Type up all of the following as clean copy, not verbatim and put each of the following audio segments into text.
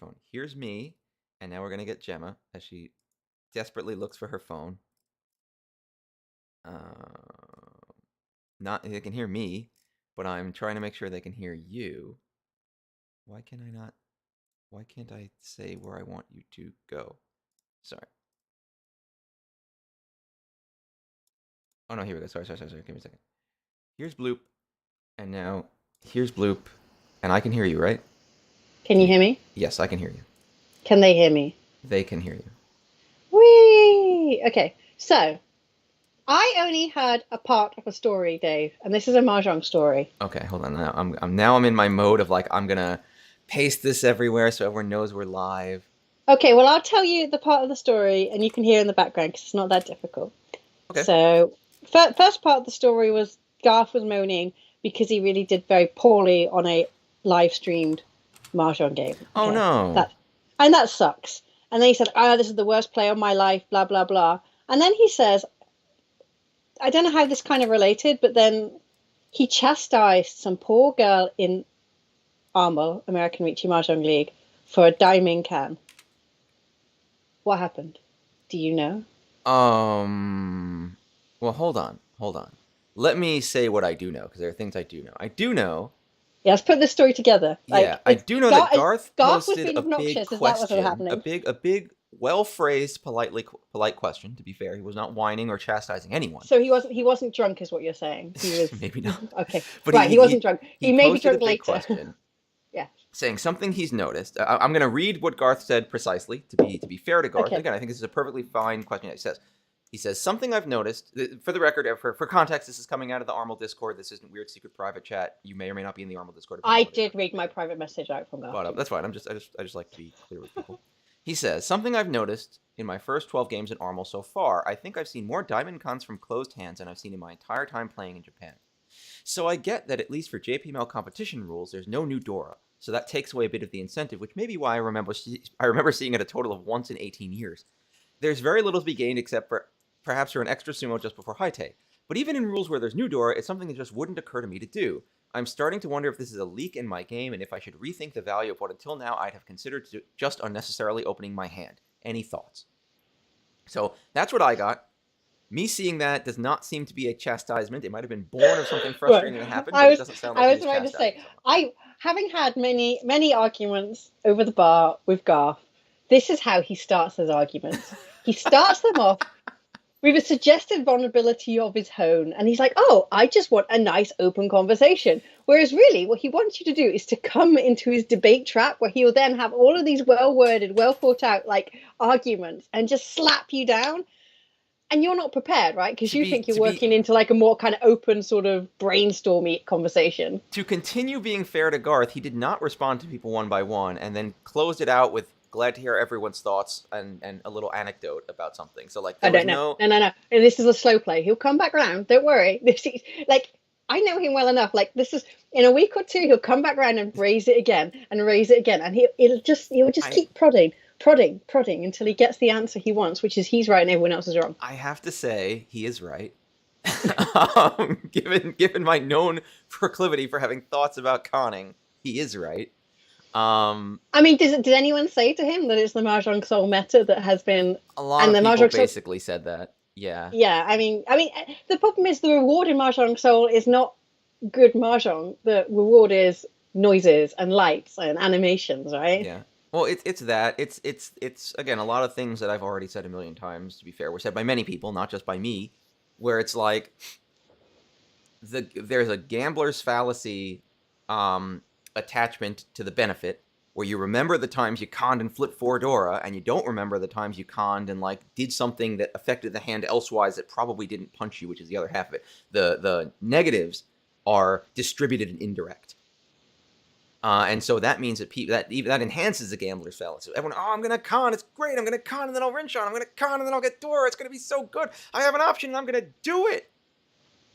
phone. Here's me, and now we're gonna get Gemma as she desperately looks for her phone. Not they can hear me, but I'm trying to make sure they can hear you. Why can I not? Why can't I say where I want you to go? Sorry. Oh no, here we go. Sorry. Give me a second. Here's Bloop, and now here's Bloop, and I can hear you, right? Can you hear me? Yes, I can hear you. Can they hear me? They can hear you. Whee! Okay, so I only heard a part of a story, Dave, and this is a mahjong story. Okay, hold on. Now I'm in my mode of like I'm gonna paste this everywhere so everyone knows we're live. Okay, well, I'll tell you the part of the story, and you can hear in the background because it's not that difficult. Okay. So, first part of the story was Garth was moaning because he really did very poorly on a live streamed mahjong game. Oh no. That sucks. And then he said, this is the worst play of my life, blah, blah, blah. And then he says, I don't know how this kind of related, but then he chastised some poor girl in ARML, American Ricci Mahjong League, for a diming can. What happened? Do you know? Well, hold on. Let me say what I do know, because there are things I do know. I do know. Yeah, let's put this story together. Yeah, I do know that Garth was posted being a big obnoxious. Is that what's question, happening? a big, well-phrased, polite question. To be fair, he was not whining or chastising anyone. So he wasn't drunk, is what you're saying? He was maybe not. Okay, but right. He wasn't drunk. He may be drunk a big later. Question, yeah. Saying something he's noticed. I'm going to read what Garth said precisely to be fair to Garth. Okay. Again, I think this is a perfectly fine question. He says something I've noticed. For the record, for context, this is coming out of the ARML Discord. This isn't weird secret private chat. You may or may not be in the ARML Discord. I did read my private message out from Garth. But that's fine. I just like to be clear with people. He says something I've noticed in my first 12 games in ARML so far. I think I've seen more diamond cons from closed hands than I've seen in my entire time playing in Japan. So I get that at least for JPML competition rules, there's no new Dora. So that takes away a bit of the incentive, which may be why I remember seeing it a total of once in 18 years. There's very little to be gained except for perhaps for an extra sumo just before Haite. But even in rules where there's new Dora, it's something that just wouldn't occur to me to do. I'm starting to wonder if this is a leak in my game and if I should rethink the value of what until now I'd have considered just unnecessarily opening my hand. Any thoughts? So that's what I got. Me seeing that does not seem to be a chastisement. It might have been born of something frustrating that happened, but it doesn't sound like I was about to say, having had many arguments over the bar with Garth, this is how he starts his arguments. He starts them off with a suggested vulnerability of his own, and he's like, oh, I just want a nice open conversation. Whereas really what he wants you to do is to come into his debate trap where he will then have all of these well-worded, well-thought-out arguments and just slap you down. And you're not prepared, right? Because you think you're working into a more kind of open sort of brainstormy conversation. To continue being fair to Garth, he did not respond to people one by one and then closed it out with glad to hear everyone's thoughts and a little anecdote about something. So I don't know. No. And this is a slow play. He'll come back around. Don't worry. This is I know him well enough. This is in a week or two, he'll come back around and raise it again, and he'll just keep prodding until he gets the answer he wants, which is he's right and everyone else is wrong. I have to say he is right. Given my known proclivity for having thoughts about conning, he is right. I mean, did anyone say to him that it's the Mahjong Soul meta that has been a lot of people basically said that? Yeah. Yeah, I mean, the problem is the reward in Mahjong Soul is not good Mahjong. The reward is noises and lights and animations, right? Yeah. Well, it's that. It's again, a lot of things that I've already said a million times, to be fair, were said by many people, not just by me, where it's like there's a gambler's fallacy attachment to the benefit, where you remember the times you conned and flipped 4 Dora, and you don't remember the times you conned and did something that affected the hand elsewise that probably didn't punch you, which is the other half of it. The negatives are distributed and indirect. And so that means that enhances the gambler's fallacy. So everyone, I'm going to con, it's great, I'm going to con and then I'll wrench on, I'm going to con and then I'll get Dora, it's going to be so good, I have an option and I'm going to do it.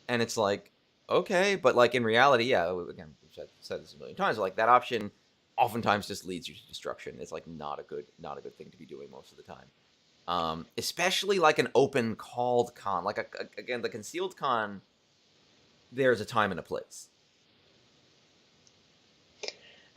And it's like, okay, but in reality, yeah, again, I've said this a million times, that option oftentimes just leads you to destruction. It's not a good thing to be doing most of the time. Especially an open called con. Again, the concealed con, there's a time and a place.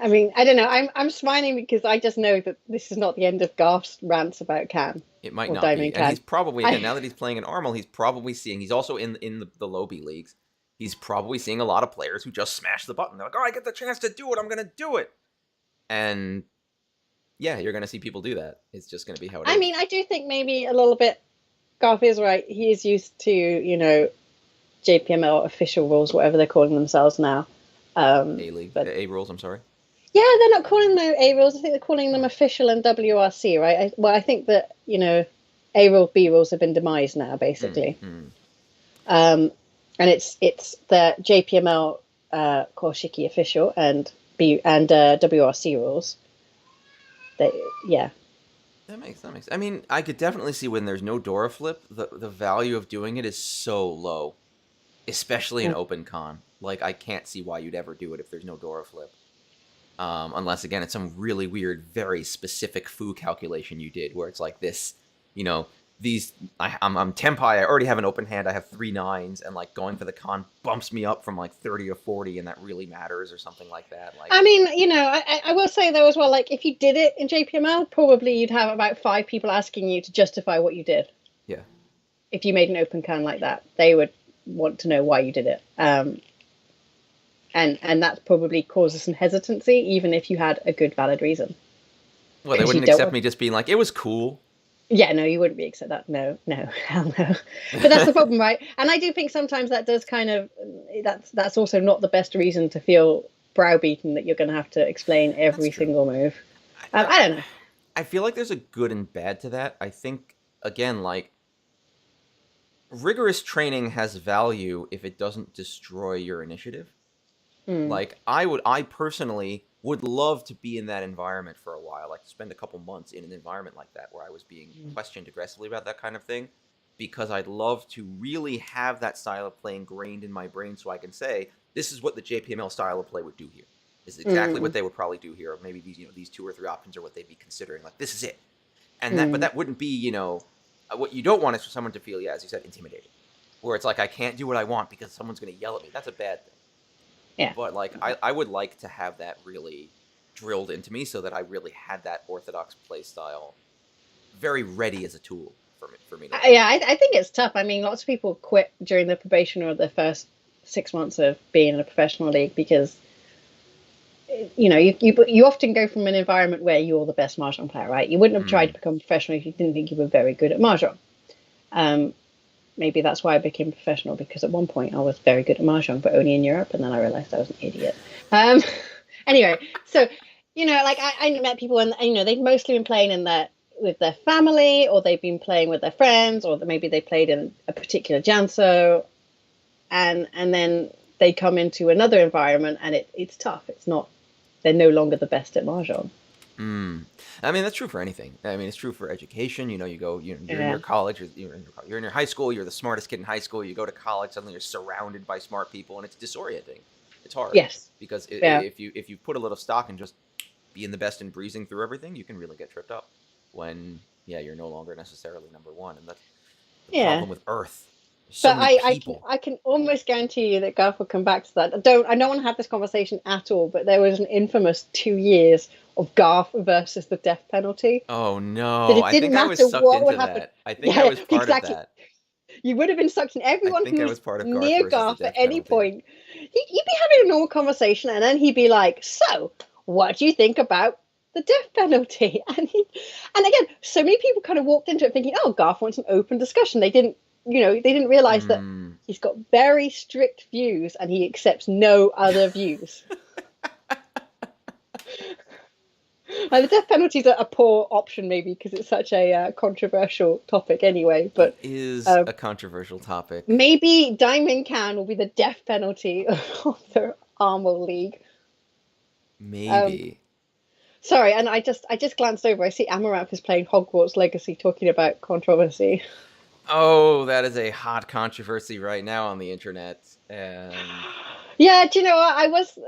I mean, I don't know. I'm smiling because I just know that this is not the end of Garth's rants about Can It might or not Diamond be, and he's Can. probably again I now that he's playing in Armel, he's probably seeing. He's also in the low B leagues. He's probably seeing a lot of players who just smash the button. They're like, "Oh, I get the chance to do it. I'm gonna do it." And yeah, you're gonna see people do that. It's just gonna be how it I is. mean, I do think maybe a little bit. Garth is right. He is used to JPML official rules, whatever they're calling themselves now. A league, But A rules. I'm sorry. yeah, they're not calling them A rules. I think they're calling them Oh. official and WRC, right? Well, I think that A rule, B rules have been demised now, Mm, basically. mm. And it's the JPML Koshiki official and WRC rules. They, yeah. That makes. I mean, I could definitely see when there's no Dora flip, the value of doing it is so low, especially in Mm. open con. Like, I can't see why you'd ever do it if there's no Dora flip. Unless again it's some really weird, very specific foo calculation you did, where it's like this, you know, these I'm Tempai. I already have an open hand. I have 3 9s, and like going for the con bumps me up from like 30 to 40, and that really matters or something like that. Like, I mean, I will say though as well, like if you did it in JPML, probably you'd have about 5 people asking you to justify what you did. yeah, If you made an open can like that, they would want to know why you did it. And that probably causes some hesitancy, even if you had a good valid reason, well, they because you wouldn't don't accept want. me just being like it was cool. Yeah, no, you wouldn't be accept that. No, no, hell no. But that's the problem, right? And I do think sometimes that does kind of that's also not the best reason to feel browbeaten that you're going to have to explain That's every true. single move. I, I don't know. I feel like there's a good and bad to that. I think again, like rigorous training has value if it doesn't destroy your initiative. Mm, Like I personally would love to be in that environment for a while, like to spend a couple months in an environment like that where I was being questioned aggressively about that kind of thing, because I'd love to really have that style of play ingrained in my brain, so I can say this is what the JPML style of play would do here. This is exactly what mm, they would probably do here. Or maybe these 2 or 3 options are what they'd be considering. Like this is it, and but mm. that wouldn't be what you don't want is for someone to feel, yeah, as you said, intimidated, where it's like I can't do what I want because someone's going to yell at me. That's a bad thing. Yeah. But like I would like to have that really drilled into me so that I really had that orthodox play style very ready as a tool for me to learn. Yeah, I think it's tough. I mean, lots of people quit during the probation or the first 6 months of being in a professional league because you often go from an environment where you're the best mahjong player, right? You wouldn't have tried to Mm. become professional if you didn't think you were very good at mahjong. Um, Maybe that's why I became professional, because at one point I was very good at mahjong, but only in Europe, and then I realized I was an idiot. Um, anyway, so like I met people, and they've mostly been playing in their with their family, or they've been playing with their friends, or maybe they played in a particular Janso, and then they come into another environment, and it's tough. It's not They're no longer the best at mahjong. Mm. I mean, that's true for anything. I mean, it's true for education. You go, you're in Yeah. your college, you're in your high school, you're the smartest kid in high school. You go to college, suddenly you're surrounded by smart people, and it's disorienting. It's hard Yes. because Yeah. if you put a little stock in just being the best and breezing through everything, you can really get tripped up when you're no longer necessarily number one, and that's the Yeah. problem with Earth. There's so But many people. I can almost guarantee you that Garth will come back to that. I don't want to have this conversation at all, but there was an infamous 2 years of Garth versus the death penalty. Oh That no, it I didn't think I was matter sucked what would into happen. that. I think I Yeah, was part of exactly. that. You would have been sucked in. I Everyone think who I was was part of Garth near versus the Garth at death any penalty. point, you'd be having a normal conversation, and then he'd be like, "So, what do you think about the death penalty?" And again, so many people kind of walked into it thinking, "Oh, Garth wants an open discussion." They didn't realize that Mm. he's got very strict views and he accepts no other views. Like, the death penalty is a poor option, maybe because it's such a controversial topic anyway. It But is um, a controversial topic. maybe Diamond Can will be the death penalty of the Armor League. Um, Maybe. Sorry, and I just glanced over. I see Amaranth is playing Hogwarts Legacy, talking about controversy. Oh, that is a hot controversy right now on the internet. And Yeah, do you know what? I was.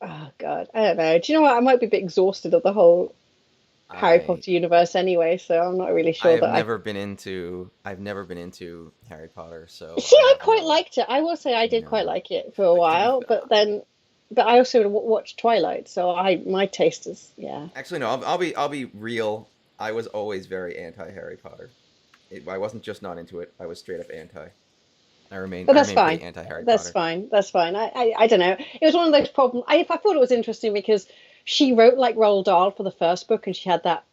Oh God, I don't know. Do you know what? I might be a bit exhausted of the whole Harry I Potter universe anyway, so I'm not really sure that I. I've never been into Harry Potter, so See, I I have quite no liked it. I will say I did quite no. like it for a But to be while, but then. but I also watch Twilight, so my taste is Actually, no. I'll be real. I was always very anti Harry Potter. I wasn't just not into it. I was straight up anti. But I that's remain pretty fine. anti Harry That's Potter. fine. That's fine. I don't know. It was one of those problems. I thought it was interesting because she wrote like Roald Dahl for the first book, and she had that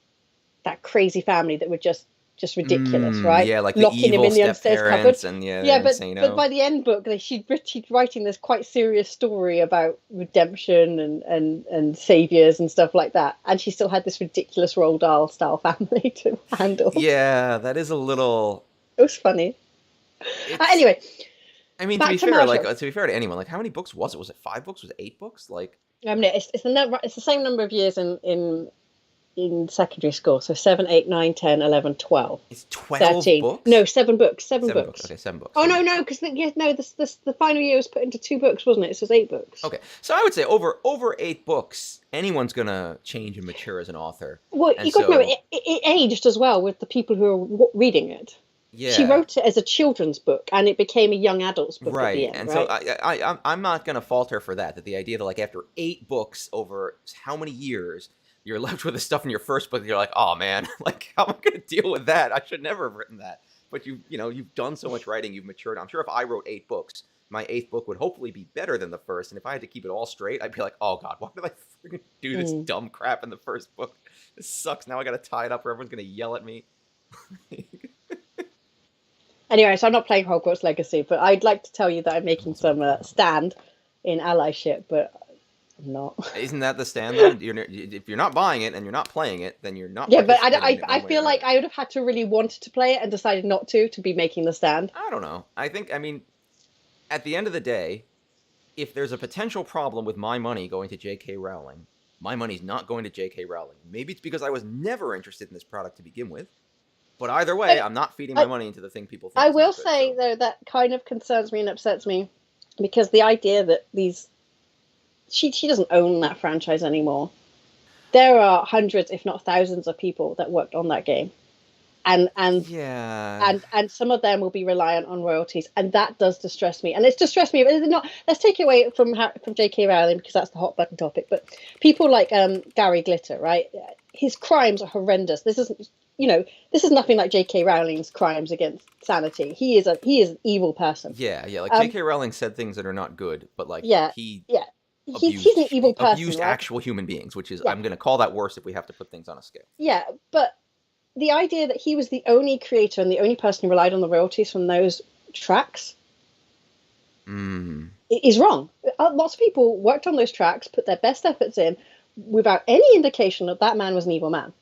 crazy family that were just ridiculous, right? Yeah, like the Locking him evil in the step upstairs cupboard. parents, and yeah, Yeah, they're but insano. by the end book, she's writing this quite serious story about redemption and saviors and stuff like that, and she still had this ridiculous Roald Dahl style family to handle. Yeah, that is a little. It was funny. It's. Anyway, I mean, to back be to fair, like Marshall. to be fair to anyone, like how many books was it? Was it 5 books? Was it 8 books? Like No, it's the number. It's the same number of years in secondary school. So 7, 8, 9, 10, 11, 12, it's 12 13. No, books. 7 books. Seven 7 books. books. Okay, 7 books. Oh So no, no, because no, the final year was put into 2 books, wasn't it? It says 8 books. okay, so I would say over 8 books, anyone's gonna change and mature as an author, Well, and you got to know so it aged as well with the people who are reading it. She yeah, wrote it as a children's book, and it became a young adult's book at the right. end, And so right? I'm not gonna falter for that. That the idea that like after 8 books over how many years you're left with the stuff in your first book, you're like, oh man, like how am I gonna deal with that? I should never have written that. But you've done so much writing, you've matured. I'm sure if I wrote 8 books, my 8th book would hopefully be better than the first. And if I had to keep it all straight, I'd be like, oh god, why did I freaking do this Mm. dumb crap in the first book? This sucks. Now I gotta tie it up, or everyone's gonna yell at me. Anyway, so I'm not playing Hogwarts Legacy, but I'd like to tell you that I'm making some stand in allyship, but I'm not. Isn't that the stand though? If you're not buying it and you're not playing it, then you're not Yeah, but participating in it I one way or feel like another. I would have had to really wanted to play it and decided not to be making the stand. I don't know. I mean, at the end of the day, if there's a potential problem with my money going to J.K. Rowling, my money's not going to J.K. Rowling. Maybe it's because I was never interested in this product to begin with. But either way, I, I'm not feeding my I, money into the thing people think I is will not good. say So though that kind of concerns me and upsets me because the idea that she doesn't own that franchise anymore. There are hundreds, if not thousands, of people that worked on that game, and and yeah, and some of them will be reliant on royalties, and that does distress me. And it's distressed me, but it's not. Let's take it away from J.K. Rowling because that's the hot button topic. But people like Gary Glitter, right? His crimes are horrendous. This isn't, this is nothing like J.K. Rowling's crimes against sanity. He is an evil person. yeah. Like Um, J.K. Rowling said things that are not good, but like yeah, he yeah. He's abused an evil person, abused right? actual human beings, which is Yeah, I'm gonna call that worse if we have to put things on a scale. yeah. But the idea that he was the only creator and the only person who relied on the royalties from those tracks Mm. is wrong. Lots of people worked on those tracks, put their best efforts in, without any indication that that man was an evil man,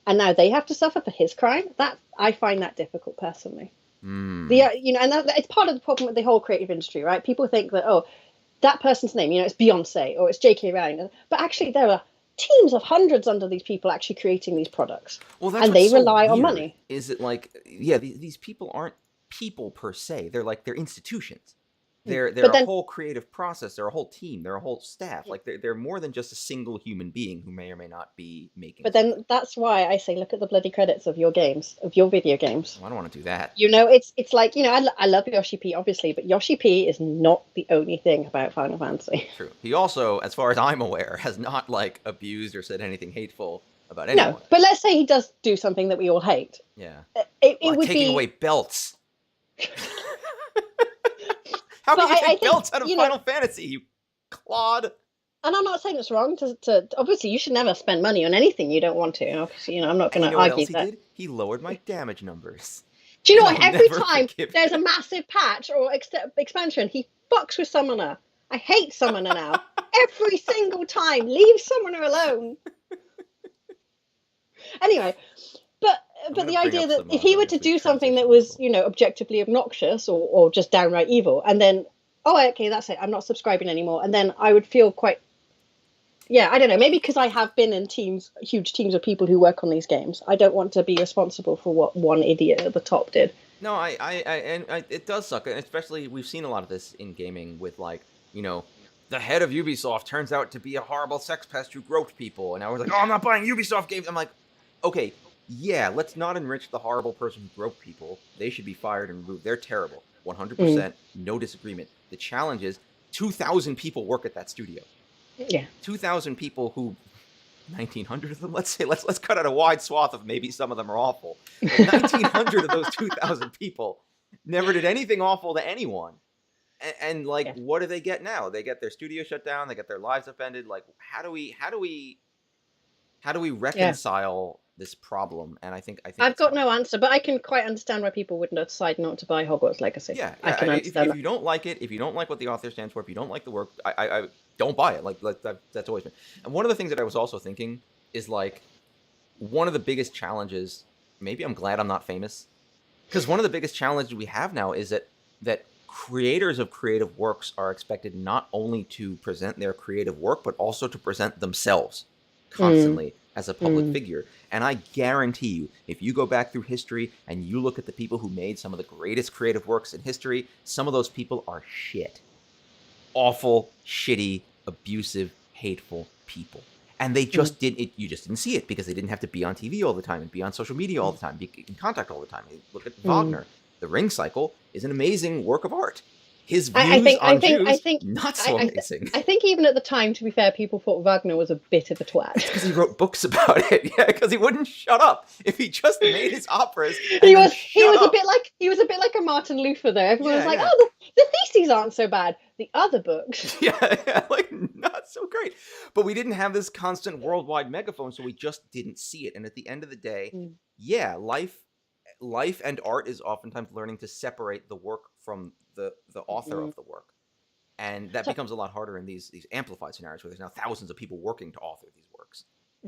and now they have to suffer for his crime. That I find that difficult personally. Mm. And it's part of the problem with the whole creative industry, right? People think that that person's name, it's Beyonce or it's J.K. Rowling, but actually there are teams of hundreds under these people actually creating these products, Well, that's and what's they so rely on weird. money. Is it like, yeah, these people aren't people per se. They're institutions. They're But a then whole creative process. They're a whole team. They're a whole staff. Like they're more than just a single human being who may or may not be making But something. then that's why I say look at the bloody credits of your games, of your video games. Well, I don't want to do that. It's like, I love Yoshi P obviously, but Yoshi P is not the only thing about Final Fantasy. True. He also, as far as I'm aware, has not like abused or said anything hateful about No, anyone. but let's say he does do something that we all hate. Yeah. It Like would taking be. away belts. How But can you I take think, belts out of Final Fantasy, you clod? and I'm not saying it's wrong to obviously you should never spend money on anything you don't want to. Obviously, I'm not And going you to know what argue else he that. did? He lowered my damage numbers. Do you know And what? I'll Every never time forgive there's a him. massive patch or expansion, he fucks with Summoner. I hate Summoner now. Every single time, leave Summoner alone. Anyway, but I'm but gonna the bring idea up that some if he were bonus to week do something that transition was info. objectively obnoxious or just downright evil, and then okay, that's it, I'm not subscribing anymore, and then I would feel quite, yeah, I don't know, maybe because I have been in huge teams of people who work on these games, I don't want to be responsible for what one idiot at the top did. No, it does suck, and especially we've seen a lot of this in gaming with like, the head of Ubisoft turns out to be a horrible sex pest who groped people, and I was like, oh, I'm not buying Ubisoft games. I'm like, okay, yeah, let's not enrich the horrible person who groped people. They should be fired and removed. They're terrible. Mm. 100%, no disagreement. The challenge is 2,000 people work at that studio. Yeah. 2,000 people who 1,900 of them, let's say, let's cut out a wide swath of maybe some of them are awful, but 1,900 of those 2,000 people never did anything awful to anyone. And like, Yeah. what do they get now? They get their studio shut down. They get their lives upended. Like, how do we Yeah. reconcile this problem? And I think I've it's got hard. no answer, but I can quite understand why people would not decide not to buy Hogwarts Legacy. Yeah, I yeah. can understand If that. you don't like it, if you don't like what the author stands for, if you don't like the work, I don't buy it. Like that's always been. And one of the things that I was also thinking is like one of the biggest challenges. Maybe I'm glad I'm not famous, because one of the biggest challenges we have now is that creators of creative works are expected not only to present their creative work but also to present themselves Mm, constantly as a public mm, figure. And I guarantee you, if you go back through history and you look at the people who made some of the greatest creative works in history, some of those people are shit. Awful, shitty, abusive, hateful people. And they mm, just didn't. You just didn't see it because they didn't have to be on TV all the time and be on social media all the time, be in contact all the time. Look at mm. Wagner. The Ring Cycle is an amazing work of art. His I views think, I on think, I Jews, think, not so amazing. I think even at the time, to be fair, people thought Wagner was a bit of a twat. It's because he wrote books about it. Yeah, because he wouldn't shut up. If he just made his operas and he then was he shut was a up. bit like he was a bit like a Martin Luther though. Everyone was Yeah, like, yeah. "Oh, the theses aren't so bad. The other books." Yeah, yeah, like not so great. But we didn't have this constant worldwide megaphone, so we just didn't see it. And at the end of the day, Mm, yeah, life and art is oftentimes learning to separate the work from the author mm. of the work. And that So becomes a lot harder in these amplified scenarios where there's now thousands of people working to author these works.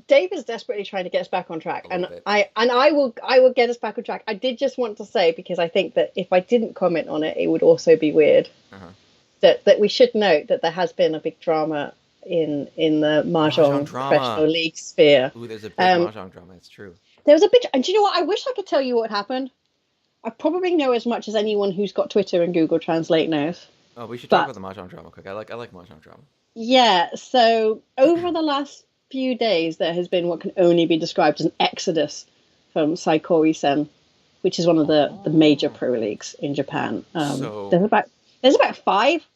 Dave is desperately trying to get us back on track, A little and bit. I will get us back on track. I did just want to say, because I think that if I didn't comment on it, it would also be weird. Uh-huh. That we should note that there has been a big drama in the Mahjong mahjong professional drama. league sphere. Ooh, there's a big Um, mahjong drama. It's true. there was a bit, and do you know what? I wish I could tell you what happened. I probably know as much as anyone who's got Twitter and Google Translate knows. Oh, we should talk But about the mahjong drama quick. I like mahjong drama. yeah, so over the last few days, there has been what can only be described as an exodus from Saikori-sen, which is one of the major Oh, pro leagues in Japan. so There's about five.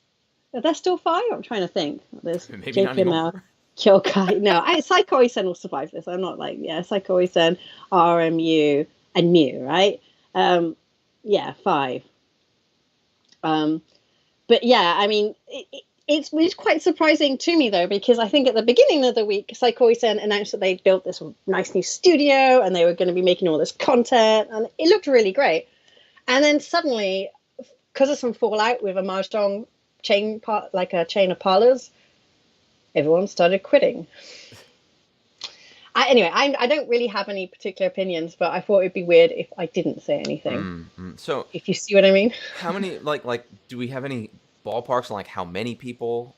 Are there still five? I'm trying to think. There's maybe not JPML, anymore. Kyokai. No, Saikori-sen will survive this. I'm not like, yeah, Saikori-sen, RMU, and Mu, right? Um, yeah, five. Um, but yeah, I mean, it's quite surprising to me though, because I think at the beginning of the week, Saikoi-sen announced that they built this nice new studio and they were going to be making all this content, and it looked really great. And then suddenly, because of some fallout with a mahjong chain, like a chain of parlors, everyone started quitting. Anyway, I don't really have any particular opinions, but I thought it'd be weird if I didn't say anything. So If you see what I mean. how many like do we have any ballparks on like how many people?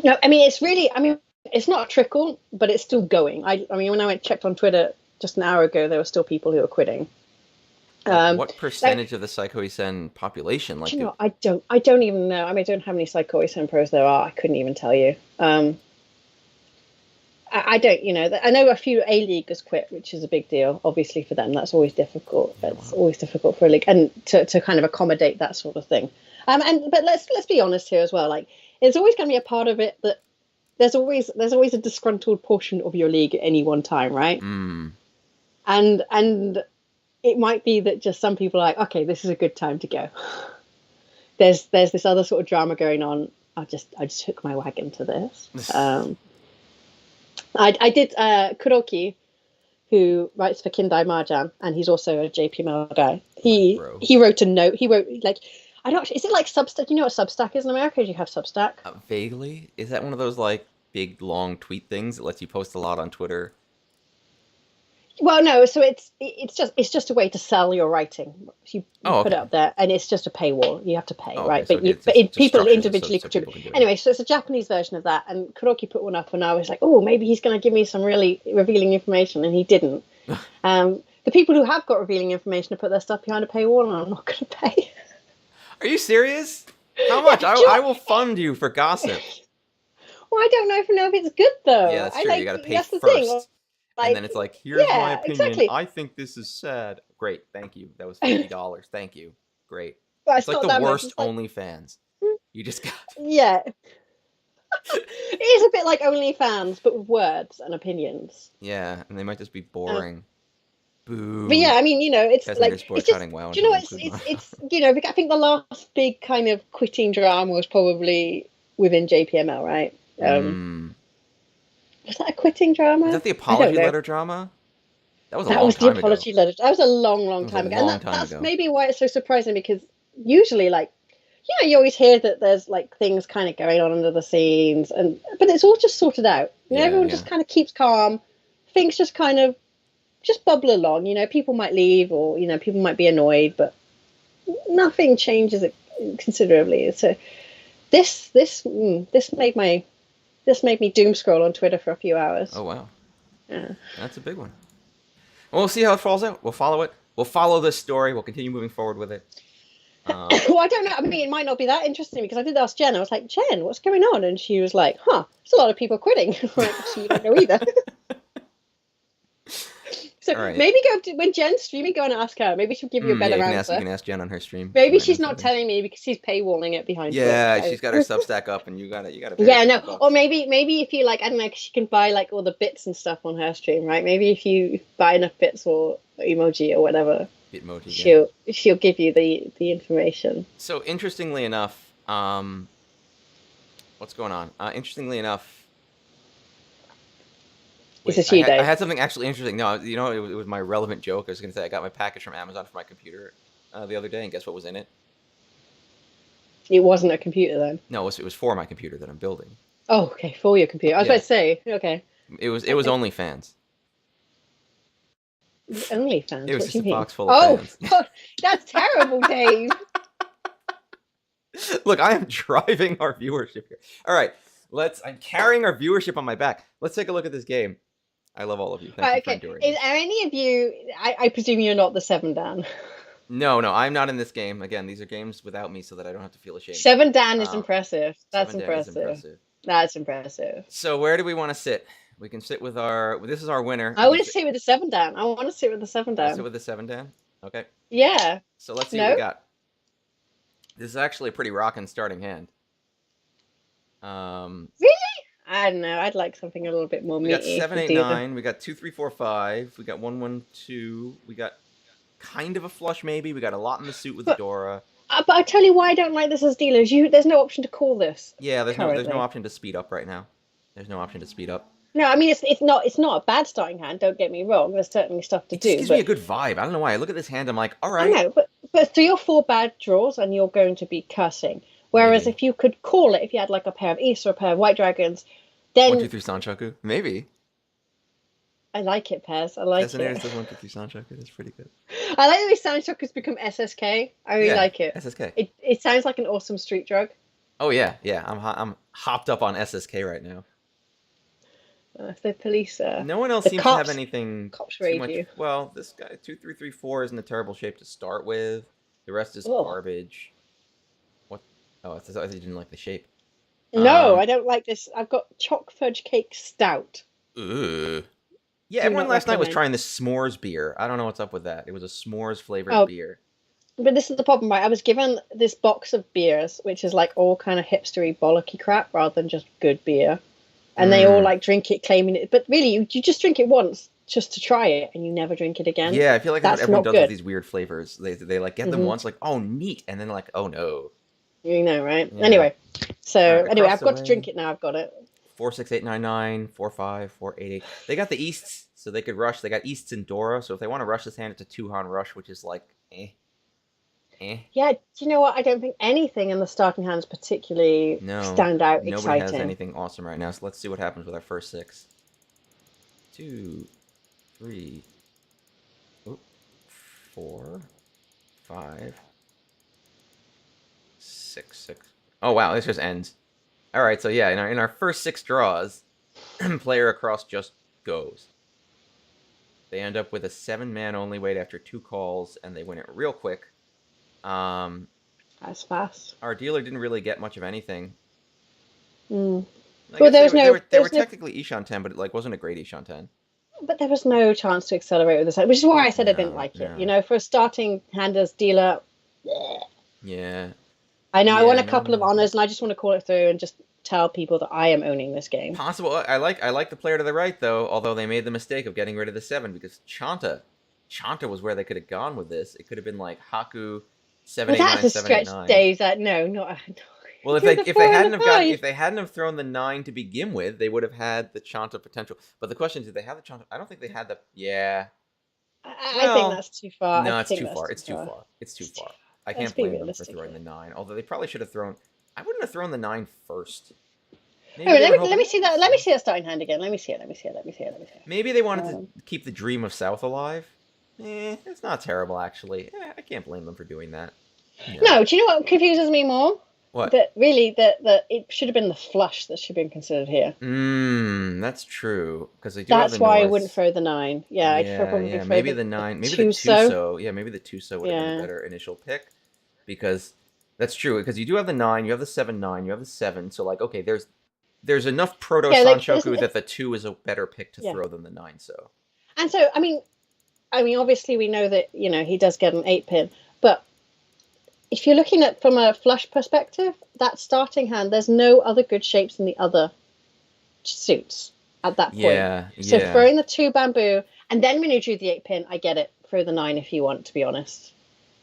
No, I mean it's really. I mean it's not a trickle, but it's still going. I mean when I went checked on Twitter just an hour ago, there were still people who were quitting. Like Um, what like, percentage of the Psycho-Sen population? do Like you do know, I don't even know. I mean, I don't know how many Psycho-Sen pros there are. I couldn't even tell you. I don't, I know a few A leaguers quit, which is a big deal, obviously for them. That's always difficult. yeah, That's wow. always difficult for a league, and to kind of accommodate that sort of thing. But let's be honest here as well. Like, there's always going to be a part of it that there's always a disgruntled portion of your league at any one time, right? Mm. And it might be that just some people are like, okay, this is a good time to go. There's this other sort of drama going on. I just hook my wagon to this. I did Kuroki, who writes for Kindai Marjan, and he's also a JPML guy. He Bro. he wrote a note. He wrote like I don't. Is it like Substack? Do you know what Substack is in America? Do you have Substack? Vaguely, is that one of those like big long tweet things that lets you post a lot on Twitter? Well, no. So it's just a way to sell your writing. You Oh, put it okay. up there, and it's just a paywall. You have to pay, Oh, okay. right? So it's just People structured so individually so people contribute. can do it. Anyway, so it's a Japanese version of that, and Kuroki put one up, and I was like, oh, maybe he's going to give me some really revealing information, and he didn't. The people who have got revealing information to put their stuff behind a paywall, and I'm not going to pay. Are you serious? How Yeah, much? do you I will fund you for gossip. well, I don't know if it's good Yeah, though. that's I true. You like got to pay that's the thing. first. And then Like, it's like, here's my yeah, opinion. exactly. I think this is sad. Great, thank you. That was $50. Thank you. Great. But It's it's like not the that much. worst It's like, OnlyFans. You just got. yeah, It is a bit like OnlyFans, but with words and opinions. Yeah, and they might just be Uh, boring. but Boo. yeah, I mean, it's Guys, like here's it's just. boycotting WoW Do you until know they it's include it's Mono. it's I think the last big kind of quitting drama was probably within JPML, right? Mm. Was that a quitting Was drama? that the I don't apology know. letter drama? That was a That long was the time ago. apology letter. That was a long, That long was a time ago, and long time that's ago. maybe why it's so surprising because usually, like, you always hear that there's like things kind of going on under the scenes, but it's all just sorted out. Yeah, Everyone yeah. just kind of keeps calm. Things just kind of just bubble along. People might leave, or people might be annoyed, but nothing changes it considerably. So this made me doom scroll on Twitter for a few hours. Oh, wow. Yeah. That's a big one. Well, we'll see how it falls out. We'll follow it. We'll follow this story. We'll continue moving forward with it. Well, I don't know. I mean, it might not be that interesting because I did ask Jen. I was like, Jen, what's going on? And she was like, huh, there's a lot of people quitting. Like, so you don't know either. So All right. maybe when Jen's streaming, go and ask her. Maybe she'll give you a Yeah, better you answer. can ask Jen on her stream. She Maybe might know she's not something. telling me because she's paywalling it behind Twitch. Yeah, she's got her Substack up, and you got to pay Yeah, her no. 50 Or bucks. maybe if you like, I don't know, 'cause she can buy like all the bits and stuff on her stream, right? Maybe if you buy enough bits or emoji or whatever, Bitmoji, yeah. she'll give you the information. So interestingly enough, what's going on? Interestingly enough, Is wait, this you, I Dave? had something actually interesting. No, it was my relevant joke. I was going to say I got my package from Amazon for my computer the other day, and guess what was in it? It wasn't a computer then. No, it was for my computer that I'm building. Oh, okay, for your computer. I was Yeah. about to say, okay. It was Okay. OnlyFans. OnlyFans. It was What just do you a mean? box full of fans. God, that's terrible, Dave. Look, I am driving our viewership here. All right, I'm carrying our viewership on my back. Let's take a look at this game. I love all of you. Thank you for enduring. Are any of you? I presume you're not the Seven Dan. No, I'm not in this game. Again, these are games without me, so that I don't have to feel ashamed. Seven Dan is impressive. That's Seven Dan is impressive. impressive. That's impressive. So where do we want to sit? We can sit with our. This is our winner. I want to sit with the Seven Dan. I want to sit with the Seven Dan. Sit with the 7 Dan. Okay. Yeah. So let's see what we got. This is actually a pretty rocking starting hand. Really? I don't know. I'd like something a little bit more meaty. meaty. We got 7, 8, 9. We got 2, 3, 4, 5. We got 1, 1, 2. We got kind of a flush maybe. We got a lot in the suit with Dora. But I tell you why I don't like this as dealers. There's no option to call this. Yeah, there's no option to speed up right now. There's no option to speed up. No, I mean it's not a bad starting hand. Don't get me wrong. There's certainly stuff to do. It gives me a good vibe. I don't know why. I look at this hand. I'm like, all right. I know, but 3 or 4 bad draws and you're going to be cursing. Whereas if you could call it, if you had like a pair of East or a pair of White Dragons, then 1, 2, 3 Sanchoku, maybe. I like it, Pez. I like it. Designator says 1, 2, 3 Sanchoku. That's pretty good. I like the way Sanchoku's become SSK. I really like it. SSK. It sounds like an awesome street drug. Oh yeah. I'm hopped up on SSK right now. If the police, no one else seems to have anything too much. Well, this guy 2, 3, 3, 4 is in a terrible shape to start with. The rest is garbage. What? Oh, I thought you didn't like the shape. No, I don't like this. I've got choc fudge cake stout. Ugh. Yeah, everyone last night was trying the s'mores beer. I don't know what's up with that. It was a s'mores flavored beer. But this is the problem, right? I was given this box of beers, which is like all kind of hipstery bollocky crap rather than just good beer. And they all like drink it, claiming it. But really, you just drink it once just to try it, and you never drink it again. Yeah, I feel like that's what everyone does with these weird flavors. They like get them once, like, oh, neat. And then like, oh, no. You know, right? Yeah. Anyway, right, I've got to drink it now. I've got it. 4, 6, 8, 9, 9, 4, 5, 4, 8, 8. They got the Easts, so they could rush. They got Easts and Dora, so if they want to rush this hand, it's a 2-Han rush, which is like, eh. Yeah, do you know what? I don't think anything in the starting hands particularly stand out Nobody exciting. has anything awesome right now, so let's see what happens with our first 6. 2, 3, 4, 5, 6. Oh, wow, this just ends. All right, so yeah, in our first 6 draws, player across just goes. They end up with a 7-man only wait after 2 calls, and they win it real quick. That's fast. Our dealer didn't really get much of anything. Well, they were technically Ishan 10, but it like wasn't a great Ishan 10. But there was no chance to accelerate with this, which is why I said I didn't like it. You know, for a starting hand as dealer. Bleh. Yeah. I know I won a couple of honors, and I just want to call it through and just tell people that I am owning this game. Possible. I like the player to the right though. Although they made the mistake of getting rid of the 7 because Chanta was where they could have gone with this. It could have been like Haku, seven Well, eight that's nine a seven eight stretch, nine. Days. That no, not Well, do the 4 and the 5. if they hadn't have thrown the 9 to begin with, they would have had the Chanta potential. But the question is, did they have the Chanta? I don't think they had the. Yeah. I think Well, that's too far. no, I it's think too that's far. too It's too far. far. It's too far. I Let's can't be blame them for realistic throwing here. the 9. Although they probably should have thrown. I wouldn't have thrown the 9 first. Oh, let me see that. Let me see that starting hand again. Let me see it. Let me see it. Let me see it. Let me see it. Maybe they wanted to keep the dream of South alive. It's not terrible actually. I can't blame them for doing that. No, do you know what confuses me more? What? That really that it should have been the flush that should have been considered here. That's true. Because they do That's have the why I North. wouldn't throw the 9. Yeah, I'd probably throw maybe the 9, maybe the Tuso. Tuso. Yeah, maybe the Tuso would have been a better initial pick. Because that's true. Because you do have the 9, you have the 7-9, you have the 7. So like, okay, there's enough proto Sanchoku that the 2 is a better pick to throw than the 9. So. And so I mean, obviously we know that he does get an 8-pin, but if you're looking at from a flush perspective, that starting hand, there's no other good shapes in the other suits at that point. Yeah. So throwing the 2 bamboo, and then when you drew the 8-pin, I get it. Throw the 9 if you want, to be honest.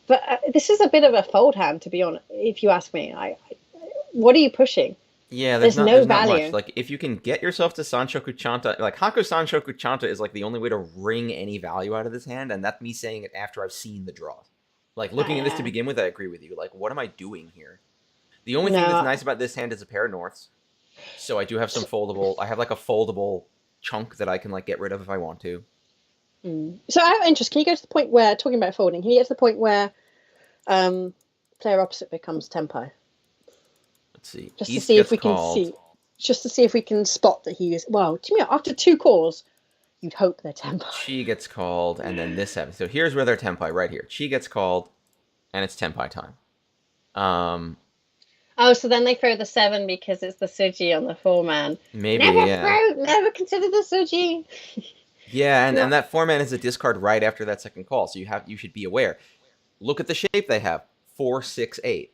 But this is a bit of a fold hand, to be honest. If you ask me, what are you pushing? Yeah, there's no value. Not much. Like if you can get yourself to Sanchoku Chanta, like Haku Sanchoku Chanta is like the only way to wring any value out of this hand, and that's me saying it after I've seen the draws. Like looking at this to begin with, I agree with you. Like, what am I doing here? The only thing that's nice about this hand is a pair of Norths. So I do have some foldable. I have like a foldable chunk that I can like get rid of if I want to. So I have interest. Can you go to the point where talking about folding? Can you get to the point where player opposite becomes Tenpai? Let's see. Just to see if we can see. Just to see if we can spot that he is. Well, to me, after 2 calls, you'd hope they're Tenpai. Chi gets called, and then this happens. So here's where they're Tenpai, right here. Chi gets called, and it's Tenpai time. Oh, so then they throw the 7 because it's the Suji on the 4-man. Maybe, never consider the Suji. Yeah, and that 4-man is a discard right after that second call, so you should be aware. Look at the shape they have. 4, 6, 8.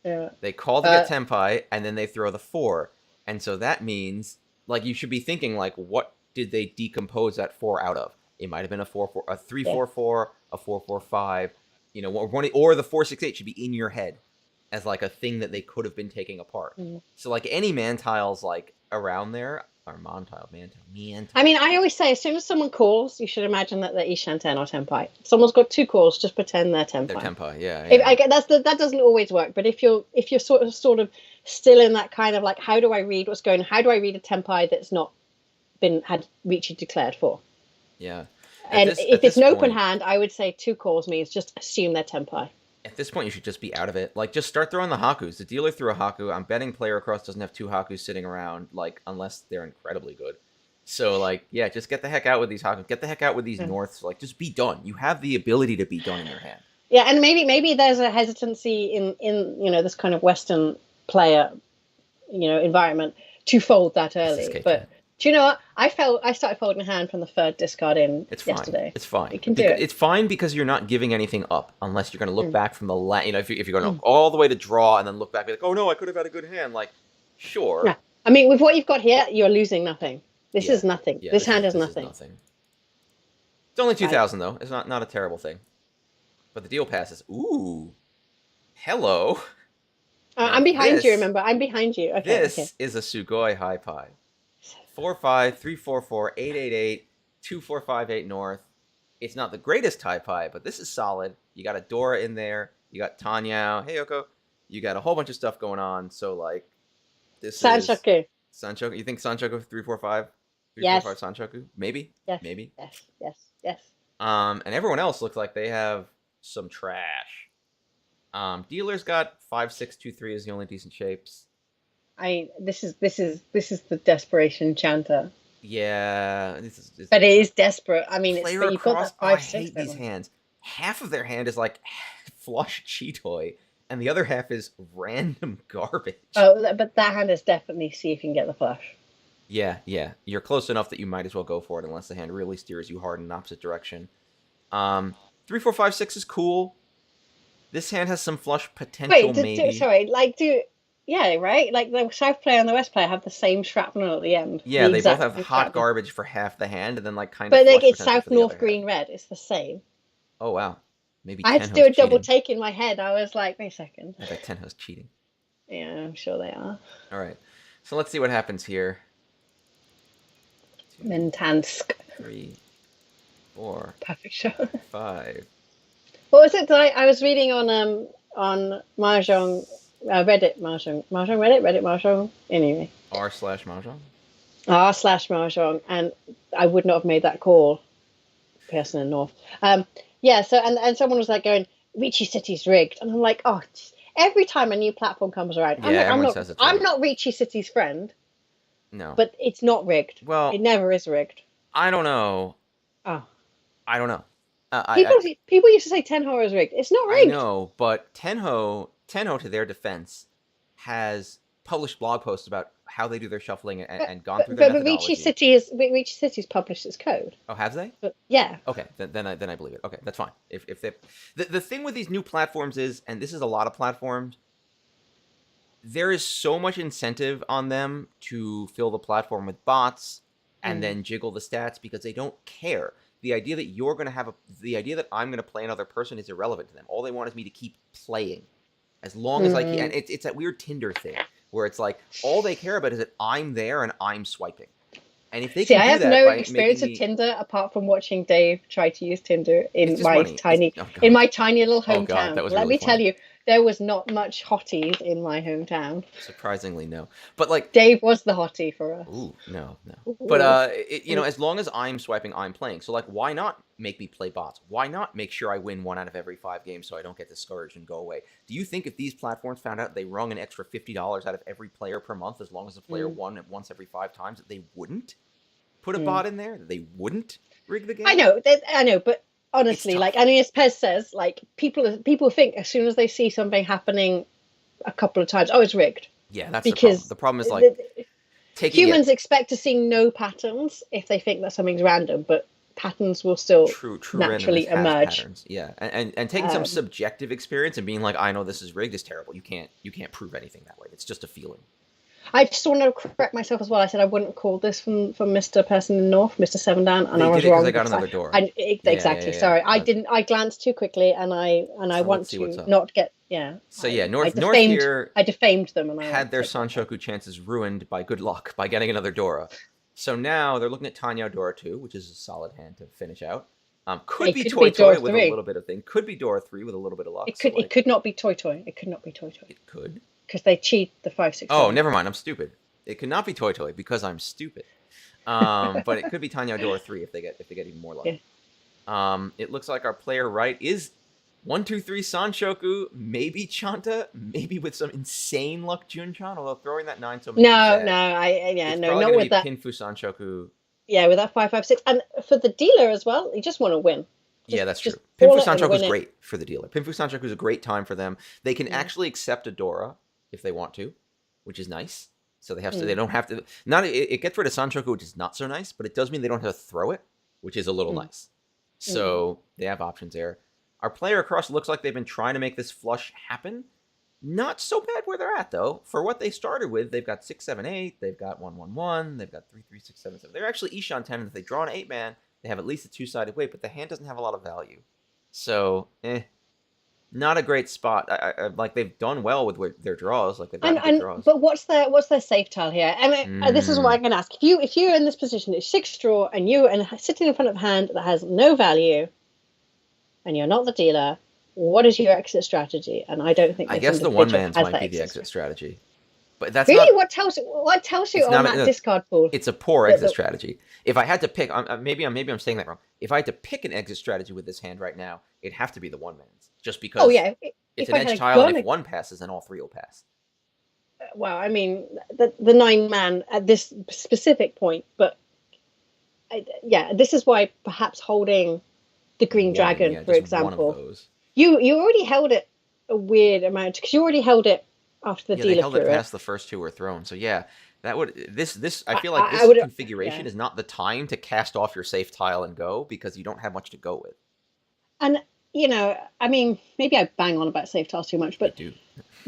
Yeah. They call to get Tenpai, and then they throw the 4. And so that means, like, you should be thinking, like, what did they decompose that 4 out of? It might have been a 4-4, a 3-4-4, a 4-4-5, or the 4-6-8 should be in your head as like a thing that they could have been taking apart. So like any man tiles like around there are man tile. I mean, I always say as soon as someone calls, you should imagine that they're Ishanten or Tenpai. If someone's got 2 calls, just pretend they're Tenpai. They're Tenpai, yeah. I get that doesn't always work, but if you're sort of still in that kind of like, how do I read what's going on? How do I read a Tenpai that's not had Riichi declared for? Yeah. And if it's an open hand, I would say 2 calls means just assume they're Tenpai. At this point, you should just be out of it. Like, just start throwing the Hakus. The dealer threw a Haku. I'm betting player across doesn't have 2 Hakus sitting around, like, unless they're incredibly good. So, like, yeah, just get the heck out with these Hakus. Get the heck out with these Norths. Like, just be done. You have the ability to be done in your hand. Yeah, and maybe there's a hesitancy in this kind of Western player, environment to fold that early. But do you know what? I started folding a hand from the 3rd discard in yesterday. It's fine. You can do it. It's fine because you're not giving anything up unless you're going to look back from the if you're going to all the way to draw and then look back and be like, oh no, I could have had a good hand. Like, sure. Yeah. I mean, with what you've got here, you're losing nothing. This is nothing. Yeah, this hand is nothing. It's only 2,000 though. It's not a terrible thing. But the deal passes. Ooh. Hello. I'm behind you. Remember, I'm behind you. Okay. This is a Sugoi High Pie. 4-5, 3-4-4, 8-8-8, 2-4-5-8 North. It's not the greatest High Pie, but this is solid. You got a Dora in there. You got Tanyao. Hey, Yoko. You got a whole bunch of stuff going on. So, like, this Sanchoku. is... Sanchoku. You think Sanchoku 3-4-5? 3-4-5 Sanchoku? Maybe? Yes. Maybe? Yes. And everyone else looks like they have some trash. Dealer's got 5-6-2-3 is the only decent shapes. This is the desperation chanter. Yeah, but it is desperate. I mean, player you've got that 5-6. I hate these hands. Half of their hand is like flush Cheetoy, and the other half is random garbage. Oh, but that hand is definitely see if you can get the flush. Yeah. You're close enough that you might as well go for it, unless the hand really steers you hard in the opposite direction. 3-4-5-6 is cool. This hand has some flush potential. Wait, yeah, right. Like the South player and the West player have the same shrapnel at the end, Yeah, the they both exact have same hot shrapnel. garbage for half the hand, and then like kind of But like flush it's potential South, for the other North, half. Green, Red. It's the same. Oh wow, maybe I had to do Tenho's a double cheating. take in my head. I was like, wait a second. I bet Tenho's cheating. Yeah, I'm sure they are. All right, so let's see what happens here. 2, Mintansk. 3, 4, Perfect show. 5. What was it that I was reading on Mahjong, Reddit Reddit Mahjong. Anyway, R/Mahjong. r/Mahjong, and I would not have made that call. Person in North. Yeah. So and someone was like going, Ricci City's rigged, and I'm like, oh, every time a new platform comes around, Yeah, everyone says it's I'm rigged. not Ricci City's friend, No. but it's not rigged. It Well, never is rigged. I don't know. Oh, I don't know. people people used to say Tenhor is rigged. It's not I rigged. know, but Tenho, to their defense, has published blog posts about how they do their shuffling and gone through their But methodology. Ricci City's published its code. Oh, have they? But yeah. Okay, then I believe it. Okay, that's fine. If they, the thing with these new platforms is, and this is a lot of platforms, there is so much incentive on them to fill the platform with bots and then jiggle the stats because they don't care. The idea that the idea that I'm gonna play another person is irrelevant to them. All they want is me to keep playing, as long as I can. And it's that weird Tinder thing where it's like all they care about is that I'm there and I'm swiping. And if they See, can I do have that no by experience of making me, Tinder apart from watching Dave try to use Tinder it's in just my funny. tiny Oh god. in my tiny little Oh god, hometown. that was Let really me tell funny. you, there was not much hotties in my hometown. Surprisingly, no. But like, Dave was the hottie for us. ooh, no. But Ooh. as long as I'm swiping, I'm playing. So like, why not make me play bots? Why not make sure I win 1 out of every 5 games so I don't get discouraged and go away? Do you think if these platforms found out they wrung an extra $50 out of every player per month as long as the player won it once every 5 times, that they wouldn't put a bot in there? That they wouldn't rig the game? I know, but honestly, like, I mean, as Pez says, like people think as soon as they see something happening a couple of times, oh, it's rigged. Yeah, that's Because the problem. The problem is like taking humans expect to see no patterns if they think that something's random, but patterns will still true naturally randomness has emerge. patterns. Yeah, and taking some subjective experience and being like, I know this is rigged is terrible. You can't prove anything that way. It's just a feeling. I just want to correct myself as well. I said I wouldn't have called this from Mr. Person in North, Mr. Seven Down, and They I was did it wrong. because I got another door. Exactly. Yeah. Sorry, I didn't. I glanced too quickly, and I So want let's see what's to up. not get. Yeah. So I North defamed, here I defamed them, and I had their Sanshoku chances ruined by good luck by getting another Dora. So now they're looking at Tanya Dora 2, which is a solid hand to finish out. Could be Toy Dora with 3. a little bit of thing. Could be Dora 3 with a little bit of luck. It could not be Toy. It could not be Toy. It could. Because they cheat the 5, 6. Oh, never mind. I'm stupid. It could not be Toy because I'm stupid. But it could be Tanya Dora 3 if they get even more luck. Yeah. It looks like our player right is 1, 2, 3 Sanshoku, maybe Chanta, maybe with some insane luck Junchan, although throwing that 9 so many. No, it's not with that. Pinfu Sanshoku. Yeah, with that 5, 5, 6, and for the dealer as well, you just want to win. Yeah, that's true. Pinfu Pinfu Sanshoku is great for the dealer. Pinfu Sanshoku is a great time for them. They can actually accept a Dora if they want to, which is nice. So they don't have to. It gets rid of Sanshoku, which is not so nice, but it does mean they don't have to throw it, which is a little nice. So they have options there. Our player across looks like they've been trying to make this flush happen. Not so bad where they're at though. For what they started with, they've got 6, 7, 8. They've got 1, 1, 1. They've got 3, 3, 6, 7, 7. They're actually Ishan 10, and if they draw an 8-man, they have at least a 2-sided weight, but the hand doesn't have a lot of value. So, not a great spot. I like they've done well with their draws. Like they've got good draws. But what's their safe tile here? I mean, this is what I can ask. If you're in this position, it's 6 draw, and you're sitting in front of a hand that has no value, and you're not the dealer, what is your exit strategy? And I don't think I guess the one man's might be the exit strategy. But that's really not, what tells you on that discard pool. It's a poor exit strategy. If I had to pick, maybe I'm saying that wrong. If I had to pick an exit strategy with this hand right now, it'd have to be the one man's, just because. It's an edge tile, and if one passes, then all 3 will pass. Well, I mean, the 9-man at this specific point, but this is why perhaps holding the Green Dragon, for example, one of those. You already held it a weird amount because you already held it after the dealer. They held it past the first 2 were thrown. So yeah, that would this. I feel like this configuration is not the time to cast off your safe tile and go, because you don't have much to go with. And I mean, maybe I bang on about safe tiles too much, but I do.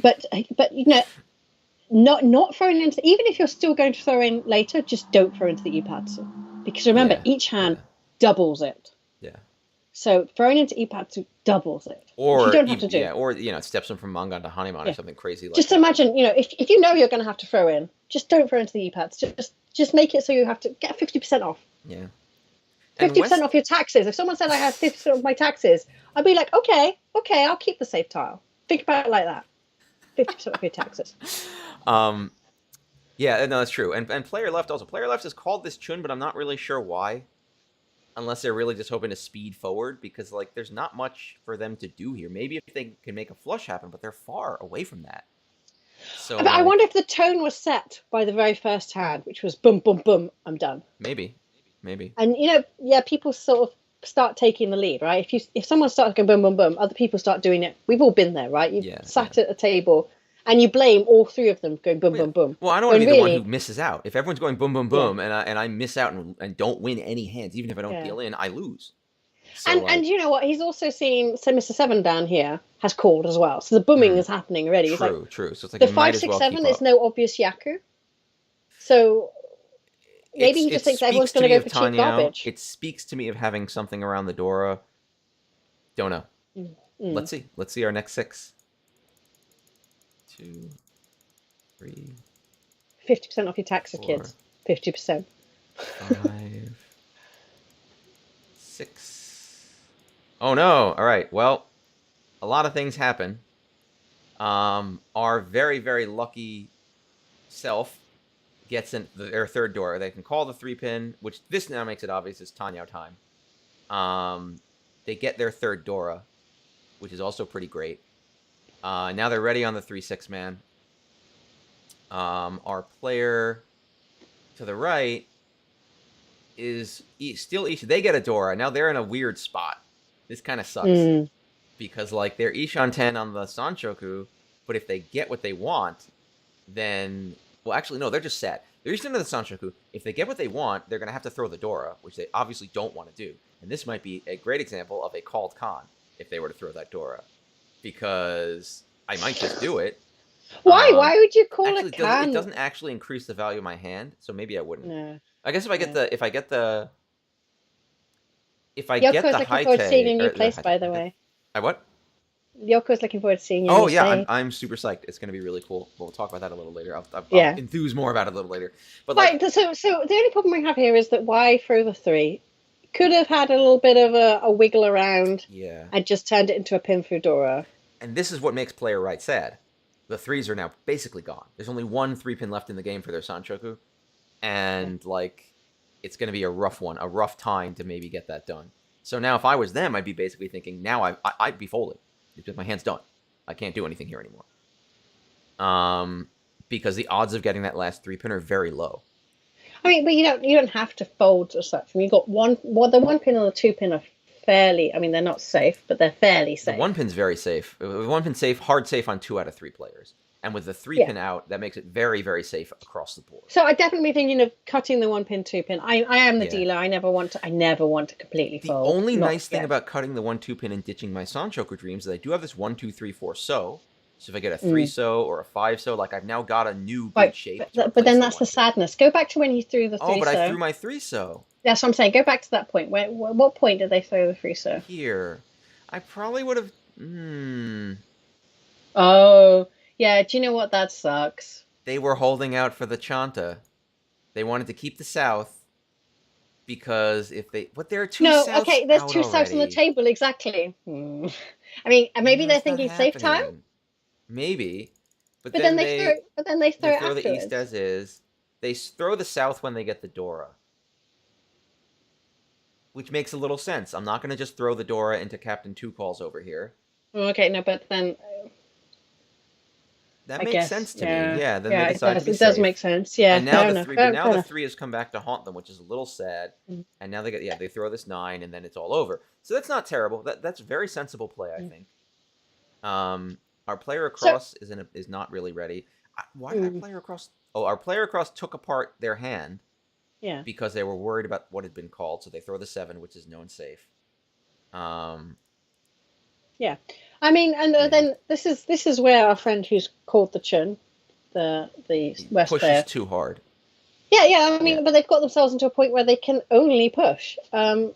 But not throwing into, even if you're still going to throw in later, just don't throw into the Ipatsu. Because remember, Yeah, each hand yeah, doubles it. yeah. So throwing into Ipatsu doubles it, which you Or don't have even to do. yeah, or it steps them from Mangan to Hanuman or Yeah. something crazy like Just that. imagine, if you know you're going to have to throw in, just don't throw into the E-pads. Just make it so you have to get 50% off. Yeah. And 50% off West, your taxes. If someone said I had 50% off my taxes, I'd be like, okay, I'll keep the safe tile. Think about it like that. 50% off your taxes. um, yeah, no, that's true. And player left also. Player left is called this Chun, but I'm not really sure why. Unless they're really just hoping to speed forward, because like there's not much for them to do here. Maybe if they can make a flush happen, but they're far away from that. So I wonder like if the tone was set by the very first hand, which was boom, boom, boom, I'm done. maybe, maybe. And yeah, people sort of start taking the lead, right? If someone starts going boom, boom, boom, other people start doing it. We've all been there, right? You've Yeah, yeah. sat at a table and you blame all three of them going boom, Well, yeah. boom, boom. Well, I don't want to When be the one who really, misses out. If everyone's going boom, boom, yeah, boom, and I miss out and don't win any hands, even if I don't yeah. deal in, I lose. So And like, you know what? He's also seen, so Mr. Seven down here has called as well. So the booming hmm, is happening already. He's like, true, true. So it's like the you might five, as six, well keep seven is up. no obvious Yaku. So maybe he It just thinks everyone's speaks to going to me go of for cheap Tanyao. garbage. It speaks to me of having something around the Dora. Don't know. Mm. Mm. Let's see. Let's see our next six. 2, 3, 50% off your taxes, 4, kids. 50%. 5, 6. Oh no! All right. Well, a lot of things happen. Our very very lucky self gets in their third door. They can call the 3-pin, which this now makes it obvious is Tanyao time. They get their third Dora, which is also pretty great. Now they're ready on the 3/6 man. Our player to the right is still Isha. They get a Dora. Now they're in a weird spot. This kind of sucks Mm. because like they're Ishan 10 on the Sanchoku, but if they get what they want, then well, actually no, they're just sad. They're Ishan to the Sanchoku. If they get what they want, they're gonna have to throw the Dora, which they obviously don't want to do. And this might be a great example of a called con if they were to throw that Dora, because I might just do it. Why? Why would you call Actually, it it can? doesn't actually increase the value of my hand, so maybe I wouldn't. No. I guess if I get No. the if I get Yoko's the looking high forward to seeing tay your or new the place, high by the tay, way. I what? Yoko's looking forward to seeing your Oh new yeah, save. I'm super psyched. It's gonna be really cool. We'll talk about that a little later. I'll Yeah. enthuse more about it a little later. But like, Right. So the only problem we have here is that why throw the three? Could have had a little bit of a wiggle around yeah, and just turned it into a pin through Dora. and this is what makes player right sad. The threes are now basically gone. There's only one 3-pin left in the game for their Sanchoku, Yeah. and like, it's gonna be a rough one, a rough time to maybe get that done. So now, if I was them, I'd be basically thinking, now I'd be folded. Because my hand's done. I can't do anything here anymore. Because the odds of getting that last 3-pin are very low. I mean, but you don't have to fold as such. I mean, you got the 1-pin and the 2-pin are fairly. I mean, they're not safe, but they're fairly The safe. 1-pin's very safe. The 1-pin's safe, hard safe on 2 out of 3 players. And with the 3-pin Yeah. out, that makes it very, very safe across the board. So I definitely thinking of cutting the 1-pin, 2-pin. I am the Yeah. dealer. I never want to completely The fold. only Not nice thing yet. about cutting the 1-2-pin and ditching my Sanchoku dreams is I do have this 1-2-3-4 so. So if I get a 3 so or a 5 so, like I've now got a new good Right, shape. but then that's the sadness. Go back to when he threw the Oh, three but I so. threw my 3 so. That's what I'm saying. Go back to that point. What point did they throw the three so? Here. I probably would have. Oh, yeah. Do you know what? That sucks. They were holding out for the Chanta. They wanted to keep the South because if they. But there are two No, Souths okay. There's out two souths on the already. table. Exactly. I mean, maybe they're Where's that thinking safe time. happening? Maybe. But But then then they throw. But then they throw they it throw the afterwards. East as is. They throw the South when they get the Dora. Which makes a little sense. I'm not going to just throw the Dora into Captain Two Calls over here. Okay, no, but then That I makes guess, sense to yeah, me. Yeah, then yeah, they decide to be it does safe. make sense. Yeah, And now fair the enough. three, Fair, but now fair the enough. 3 has come back to haunt them, which is a little sad. Mm. And now they throw this 9, and then it's all over. So that's not terrible. That's very sensible play, I think. Our player across is not really ready. Why did our player across? Oh, our player across took apart their hand. Yeah. Because they were worried about what had been called, so they throw the 7, which is known safe. Yeah, I mean, and then this is where our friend who's called the chun the He West pushes player. too hard. Yeah. I mean, Yeah. but they've got themselves into a point where they can only push. And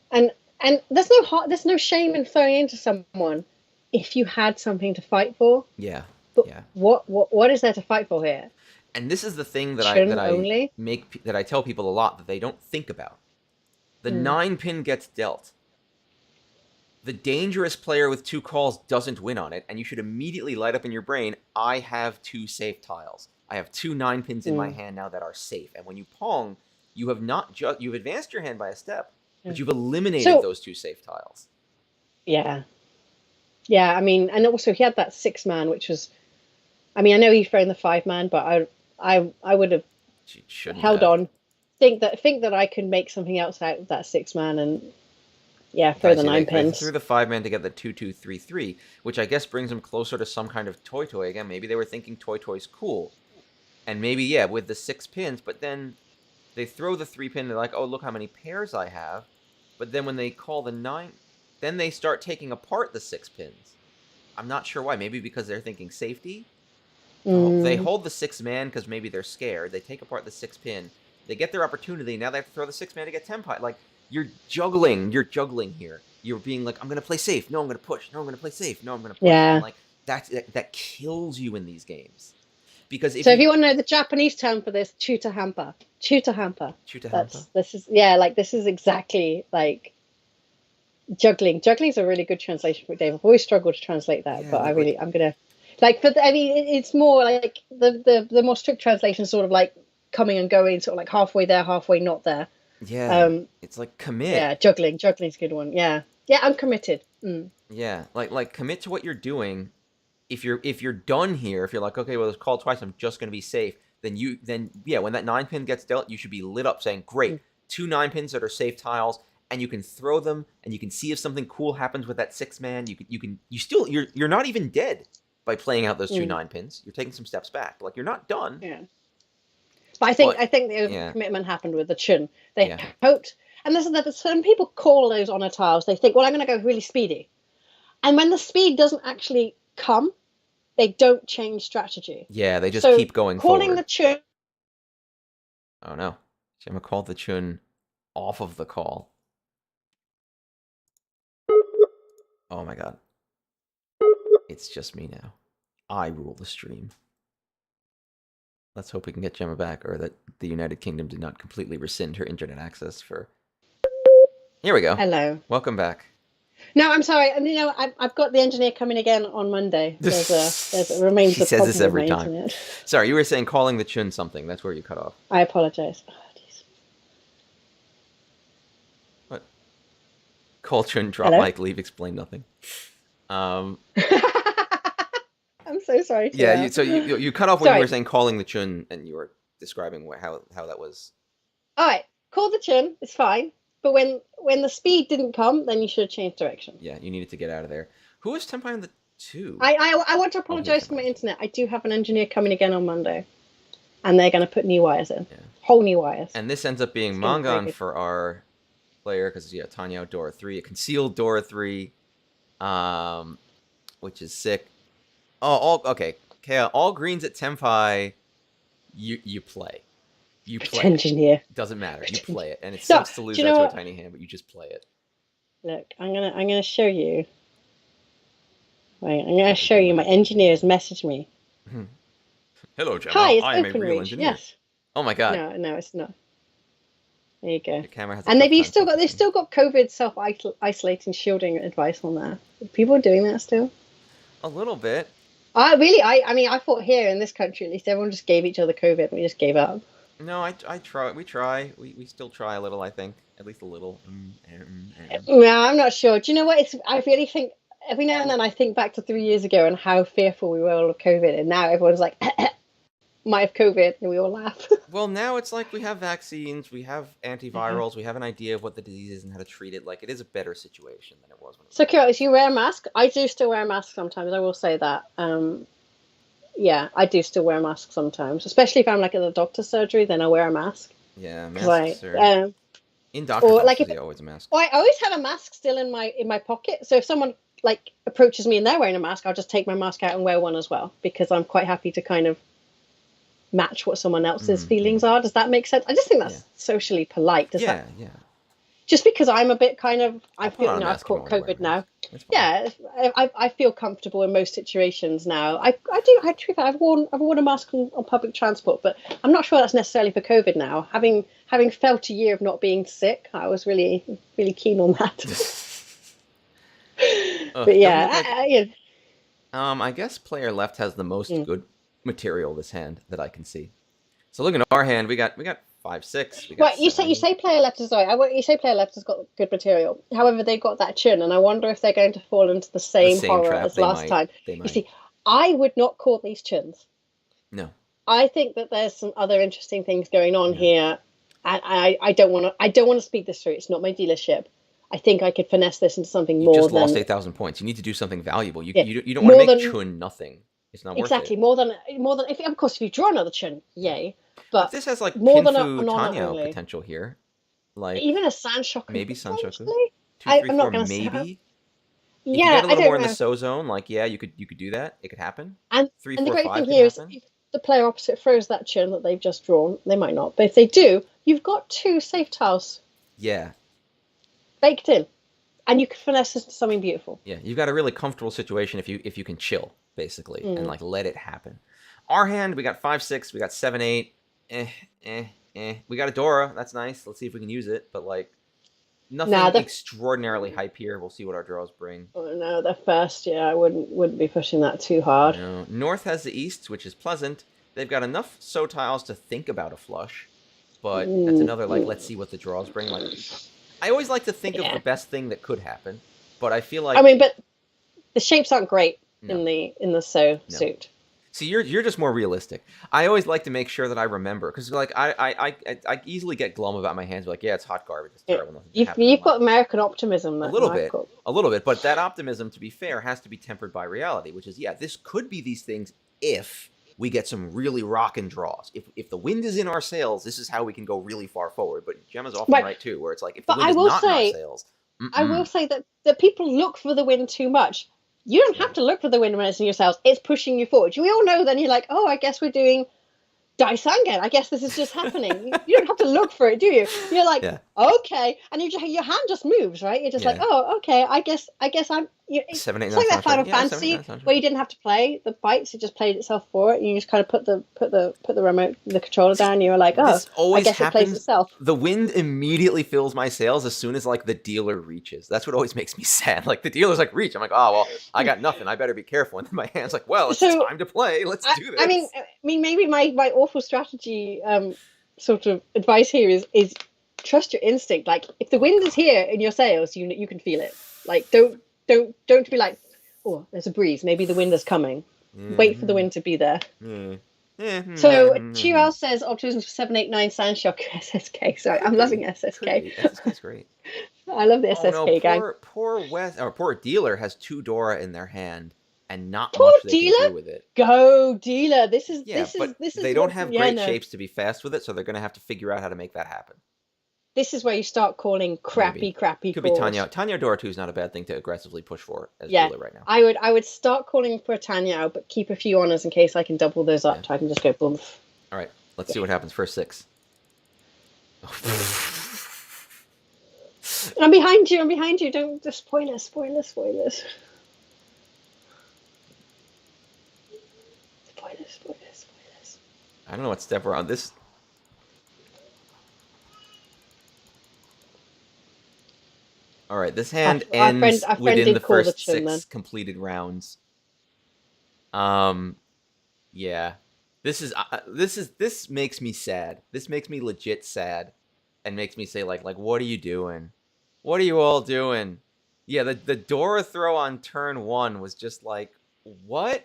there's no shame in throwing into someone if you had something to fight for. Yeah. But Yeah. what is there to fight for here? And this is the thing that Chun only. I tell people a lot that they don't think about. The Mm. 9-pin gets dealt. The dangerous player with 2 calls doesn't win on it, and you should immediately light up in your brain, I have 2 safe tiles. I have 2 9-pins in my hand now that are safe. And when you pong, you have not just you've advanced your hand by a step, but you've eliminated So those 2 safe tiles. yeah, I mean, and also he had that 6-man, which was, I mean, I know he's thrown the 5-man, but I would have Shouldn't held have. on. Think that I could make something else out of that 6-man, and yeah, throw the 9 They pins. threw the 5-man to get the 2-2-3-3, which I guess brings them closer to some kind of toy again. Maybe they were thinking toy's cool, and maybe with the 6 pins. But then they throw the 3-pin. They're like, oh, look how many pairs I have. But then when they call the 9, then they start taking apart the 6 pins. I'm not sure why. Maybe because they're thinking safety. They hold the 6-man because maybe they're scared. They take apart the 6-pin. They get their opportunity. Now they have to throw the 6-man to get 10 pie. Like, you're juggling here. You're being like, I'm gonna play safe. No, I'm gonna push. No, I'm gonna play safe. No, I'm gonna push. Yeah. And like that kills you in these games. Because if you want to know the Japanese term for this, chutahampa. Chutahampa. This is exactly like juggling. Juggling is a really good translation for Dave. I've always struggled to translate that, but I'm gonna it's more like the more strict translation is sort of like coming and going, sort of like halfway there, halfway not there. Yeah, it's like commit. Yeah, juggling's a good one. Yeah, I'm committed. Yeah, like commit to what you're doing. If you're done here, if you're like, okay, well, it's called twice, I'm just gonna be safe. Then when that 9-pin gets dealt, you should be lit up saying, great, 2 9-pins that are safe tiles, and you can throw them, and you can see if something cool happens with that 6-man. You're not even dead by playing out those 2 9-pins. You're taking some steps back. Like, you're not done. Yeah. But I think the commitment happened with the Chun. They hoped, and there's some people call those honor tiles. They think, well, I'm going to go really speedy, and when the speed doesn't actually come, they don't change strategy. Yeah, they just keep going calling forward. The Chun. Oh no, Gemma called the Chun off of the call. Oh my god. It's just me now. I rule the stream. Let's hope we can get Gemma back, or that the United Kingdom did not completely rescind her internet access for... Here we go. Hello. Welcome back. No, I'm sorry. I've got the engineer coming again on Monday. There's remains she a says problem this every with my time. internet. Sorry, you were saying calling the Chun something. That's where you cut off. I apologize. Oh, what? Call Chun, drop mic, leave, explain nothing. I'm so sorry. Yeah, so you cut off when you were saying calling the Chun, and you were describing how that was. All right, call the Chun. It's fine. But when the speed didn't come, then you should have changed direction. Yeah, you needed to get out of there. Who was temping the 2? I want to apologize for my internet. I do have an engineer coming again on Monday, and they're going to put new wires in. Yeah. Whole new wires. And this ends up being Mangan for our player, because tiny out Dora 3, a concealed Dora 3, which is sick. Oh, okay. All greens at Tempai, you play. You play engineer. It. Doesn't matter. You play it, and it sucks to lose that to a tiny hand, but you just play it. Look, I'm gonna show you. Wait, I'm gonna show you. My engineers messaged me. Hello, Gemma. Hi, it's I am a real OpenReach. engineer. Yes. Oh my god. No, it's not. There you go. Your camera has. And they've still got COVID self-isolating shielding advice on there. People are doing that still. A little bit. I mean, I thought here in this country, at least, everyone just gave each other COVID, and we just gave up. No, I try. We try. We still try a little. I think at least a little. No, I'm not sure. Do you know what? I really think every now and then I think back to 3 years ago and how fearful we were all of COVID, and now everyone's like, might have COVID, and we all laugh. Well, now it's like we have vaccines, we have antivirals, we have an idea of what the disease is and how to treat it. Like, it is a better situation than it was when it was. So, curious, you wear a mask? I do still wear a mask sometimes. I will say that. Yeah, I do still wear a mask sometimes, especially if I'm like at the doctor's surgery. Then I wear a mask. Yeah, masks are in doctor's offices, always a mask. I always have a mask still in my pocket. So if someone like approaches me and they're wearing a mask, I'll just take my mask out and wear one as well, because I'm quite happy to kind of match what someone else's feelings are. Does that make sense? I just think that's socially polite. Does that? Yeah. Just because I'm a bit kind of, I I'll put feel, on you a know, I've mask if I caught want to wear a COVID now. mask. That's fine. Yeah, I feel comfortable in most situations now. I've worn a mask on public transport, but I'm not sure that's necessarily for COVID now. Having felt a year of not being sick, I was really keen on that. But Doesn't yeah, look like. yeah. I guess player left has the most Mm. good material this hand that I can see. So looking at our hand, we got 5-6. We got Well, you 7-8. say player left is right. You say player left has got good material. However, they've got that chin, and I wonder if they're going to fall into the The same same horror trap. as last time. They You might. see, I would not call these chins. No. I think that there's some other interesting things going on Yeah. here. I don't want to speak this through. It's not my dealership. I think I could finesse this into something You more just than lost 8,000 points. You need to do something valuable. You yeah, you don't want to more make than chun nothing. It's not worth exactly it. more than if of course if you draw another chun, yay. But But this has like more than Pinfu an honor Tanyao only. potential here. Like Even a Sanshoku maybe Sanshoku. potentially. 2, 3, I'm 4, not going to say. maybe. If you Yeah, get a I little more don't in the know. so zone, like you could do that. It could happen. And 3, and the 4, great 5 thing could here is happen. if the player opposite throws that chun that they've just drawn, they might not. But if they do, you've got two safe tiles Yeah. baked in, and you can finesse this into something beautiful. Yeah, you've got a really comfortable situation if you can chill basically and like let it happen. Our hand, we got 5-6, we got 7-8. We got a Dora. That's nice. Let's see if we can use it. But like nothing extraordinarily hype here. We'll see what our draws bring. Oh no, the first, yeah, I wouldn't be pushing that too hard. No. North has the East, which is pleasant. They've got enough so tiles to think about a flush, but that's another like let's see what the draws bring. Like I always like to think of the best thing that could happen, but I feel like but the shapes aren't great in the suit. See, you're just more realistic. I always like to make sure that I remember because like I easily get glum about my hands. Like it's hot garbage. It's terrible. You've got American optimism. A little bit, but that optimism, to be fair, has to be tempered by reality, which is this could be these things if we get some really rockin' draws. If the wind is in our sails, this is how we can go really far forward. But Gemma's often right too, where it's like if the wind is not in our sails. I will say that people look for the wind too much. You don't have to look for the wind when it's in your sails. It's pushing you forward. We all know then you're like, oh, I guess we're doing Daisangen. I guess this is just happening. You don't have to look for it, do you? You're like, okay. And your hand just moves, right? You're just like, oh, okay. I guess I'm... It's 7, 8, like that Final 7, 8, Fantasy where you didn't have to play the fights. It just played itself for it. You just kind of put the remote, the controller down. And you were like, oh, I guess it plays itself. The wind immediately fills my sails as soon as like the dealer reaches. That's what always makes me sad. Like the dealer's like reach. I'm like, oh well, I got nothing. I better be careful. And then my hand's like, well, it's time to play. Let's do this. I mean, maybe my awful strategy sort of advice here is trust your instinct. Like if the wind is here in your sails, you can feel it. Like don't be like, oh, there's a breeze. Maybe the wind is coming. Wait for the wind to be there. So Chirel says optimism for 789 Sandshock SSK. Sorry, I'm loving SSK. SSK's great. I love the SSK gang. Poor dealer has 2 Dora in their hand and not much they can do with it. Go dealer. This is they don't have great shapes to be fast with it, so they're gonna have to figure out how to make that happen. This is where you start calling crappy Could be Tanya. Tanya Dora 2 is not a bad thing to aggressively push for as dealer right now. I would start calling for a Tanya, but keep a few honors in case I can double those up. So I can just go boom. All right, let's see what happens. First 6. I'm behind you. Don't just spoilers. Spoilers. I don't know what step we're on. This. All right, this hand ends within the first 6 completed rounds. Yeah, this makes me sad. This makes me legit sad, and makes me say like what are you doing? What are you all doing? Yeah, the Dora throw on turn 1 was just like what?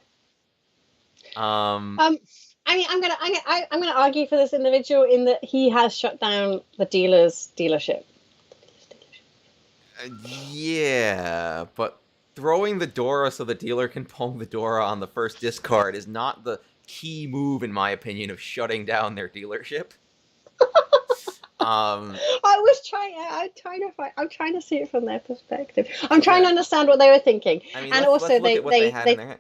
I mean, I'm gonna argue for this individual in that he has shut down the dealer's dealership. Yeah, but throwing the Dora so the dealer can pong the Dora on the first discard is not the key move, in my opinion, of shutting down their dealership. I'm trying to see it from their perspective. I'm trying to understand what they were thinking. I mean, and let's look at what they had in their hand.